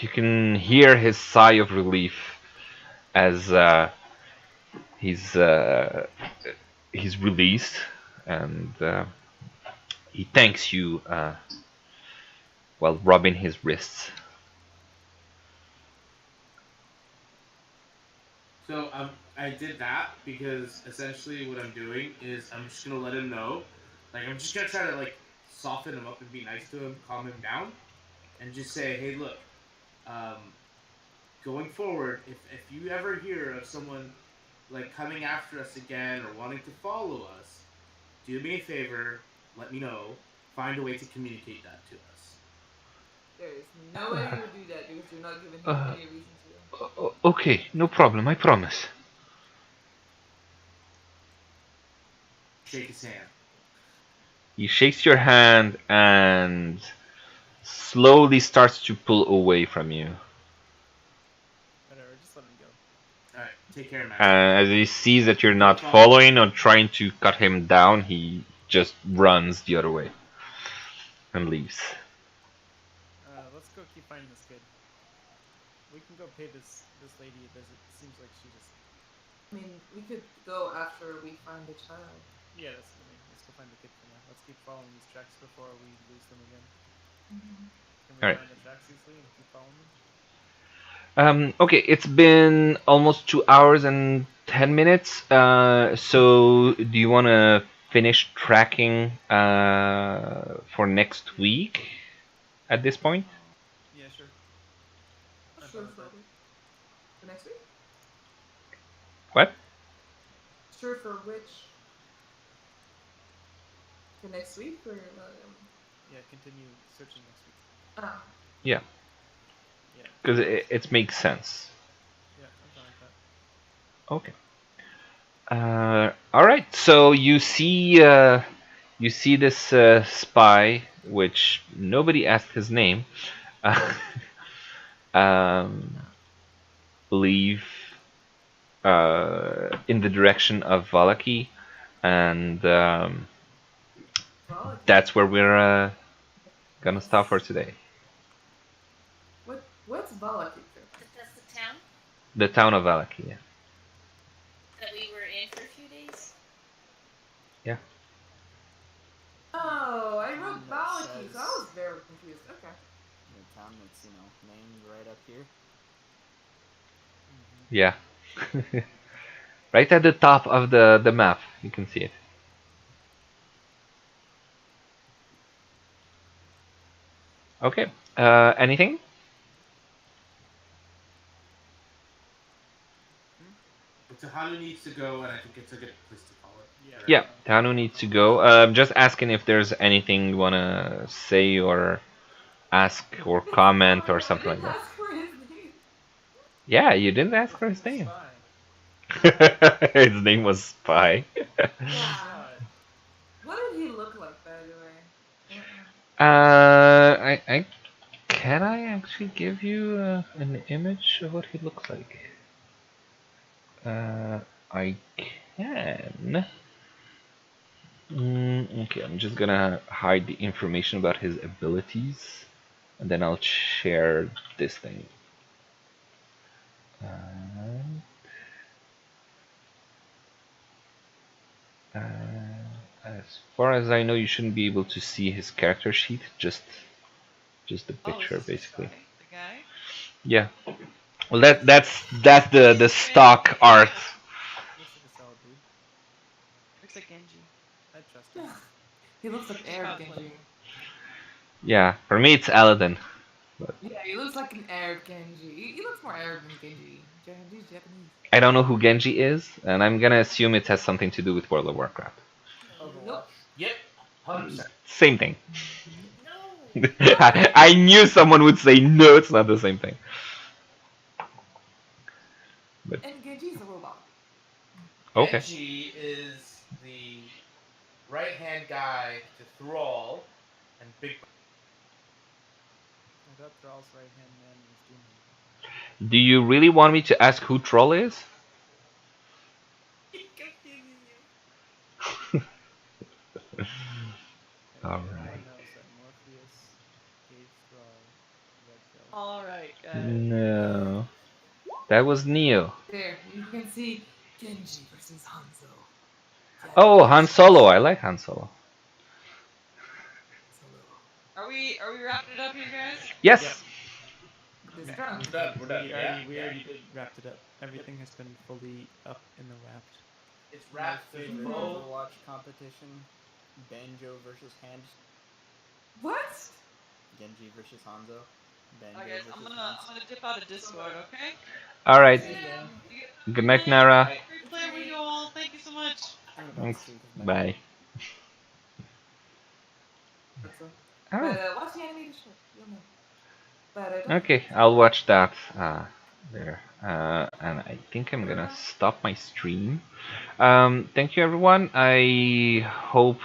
S1: You can hear his sigh of relief as he's he's released, and he thanks you while rubbing his wrists.
S7: So I did that because essentially what I'm doing is I'm just gonna let him know, like I'm just gonna try to like soften him up and be nice to him, calm him down, and just say, hey, look, um, going forward, if you ever hear of someone like coming after us again or wanting to follow us, do me a favor, let me know, find a way to communicate that to us.
S4: There is no way he would do that because you're not giving him
S1: Uh,
S4: any reason to.
S1: okay, no problem. I promise.
S7: Shake his hand.
S1: He shakes your hand and slowly starts to pull away from you.
S3: Whatever, just let him go.
S7: All right, take care, man.
S1: As he sees that you're
S7: No
S1: not
S7: problem.
S1: following or trying to cut him down, he just runs the other way and leaves.
S3: Let's go keep finding this kid. We can go pay this lady a visit. Seems like she just.
S4: I mean, we could go after we find the child.
S3: Yeah, that's what I mean. Let's go find the kid for now. Let's keep following these tracks before we lose them again. Can we
S1: Alright.
S3: find the tracks easily and keep following them?
S1: Okay, it's been almost 2 hours and 10 minutes. So do you want to finish tracking for next week at this point?
S3: Yeah, sure. I'm
S4: Sure
S3: fine with
S4: for
S3: that.
S4: for next week.
S1: What?
S4: Sure for which? For next week or
S3: Yeah, continue searching next week.
S4: ah.
S1: Yeah,
S3: Yeah.
S1: because it makes sense.
S3: Yeah, I'm fine with that.
S1: Okay. All right. So you see this spy, which nobody asked his name, um, leave in the direction of Vallaki, and
S4: Well,
S1: that's where we're gonna stop for
S4: yes.
S1: today.
S4: What's Vallaki exactly?
S8: That's the town
S1: The town of Vallaki. Yeah.
S8: that we were in for a few days.
S1: Yeah.
S4: Oh, I wrote
S5: Town that
S4: Vallaki, so I
S5: says-
S4: was very confused. Okay.
S5: The town that's named right up here.
S1: Yeah. Right at the top of the map, you can see it. Okay. Anything?
S7: But Tahanu needs to go, and I think it's a good place to call it.
S3: Yeah.
S7: Right.
S1: Yeah, Tanu needs to go. Just asking if there's anything you wanna say or ask or comment or
S4: I
S1: something like
S4: didn't
S1: that.
S4: ask for his name.
S1: Yeah, you didn't ask for his
S3: He's a
S1: name.
S3: spy.
S1: His name was Spy.
S4: Yeah.
S3: Strahd.
S4: What did he look like, by the way?
S1: I can I actually give you an image of what he looks like? I can. Okay, I'm just gonna hide the information about his abilities, and then I'll share this thing. Uh, as far as I know, you shouldn't be able to see his character sheet, just the
S2: Oh, is
S1: picture,
S2: this your
S1: basically.
S2: guy? The guy?
S1: Yeah. Well, that's the stock art.
S3: Looks like a solid dude.
S2: Looks like Genji.
S3: I trust him.
S4: He looks like
S2: Just
S4: Arab
S2: cosplay.
S4: Genji.
S1: Yeah, for me it's Aladdin.
S4: Yeah, he looks like an Arab Genji. He looks more Arab than Genji. Genji's Japanese.
S1: I don't know who Genji is, and I'm gonna assume it has something to do with World of Warcraft.
S4: Nope.
S7: Yep. 100%.
S1: Same thing.
S8: No.
S1: I knew someone would say no, it's not the same thing.
S4: And Genji's a robot.
S1: Okay.
S7: Genji is the right-hand guy to Thrall and Big.
S3: I thought Thrall's right hand man was Doom.
S1: Do you really want me to ask who Troll is?
S8: He confuses you.
S1: Alright.
S3: Everyone knows that Morpheus gave Thrall red pill.
S2: Alright, guys.
S1: No. That was Neo.
S4: There, you can see Genji versus Hanzo.
S1: Oh, Han Solo. I like Han Solo.
S2: Are we wrapping it up here, guys?
S1: Yes.
S3: Yep.
S4: This
S3: Okay.
S4: drunk.
S7: We're done. We're done.
S3: We
S7: Yeah.
S3: already wrapped it up. Everything has been fully up in the wrapped.
S7: It's
S5: My
S7: wrapped. There's
S5: favorite
S7: no.
S5: Overwatch competition: Banjo versus
S4: What?
S5: Genji versus Hanzo. Banjo
S2: Alright, guys,
S5: versus
S2: I'm
S5: Hanzo.
S2: gonna dip out of Discord, okay?
S1: Alright.
S2: Yeah.
S1: Good night, Nara.
S2: Great play with you all. Thank you so much.
S5: I'm about
S1: Thanks.
S5: to sleep with my
S1: Bye.
S4: That's all.
S1: Alright.
S4: But watch the animated show. You'll know. But I don't.
S1: Okay, I'll watch that there. And I think I'm gonna stop my stream. Thank you, everyone. I hope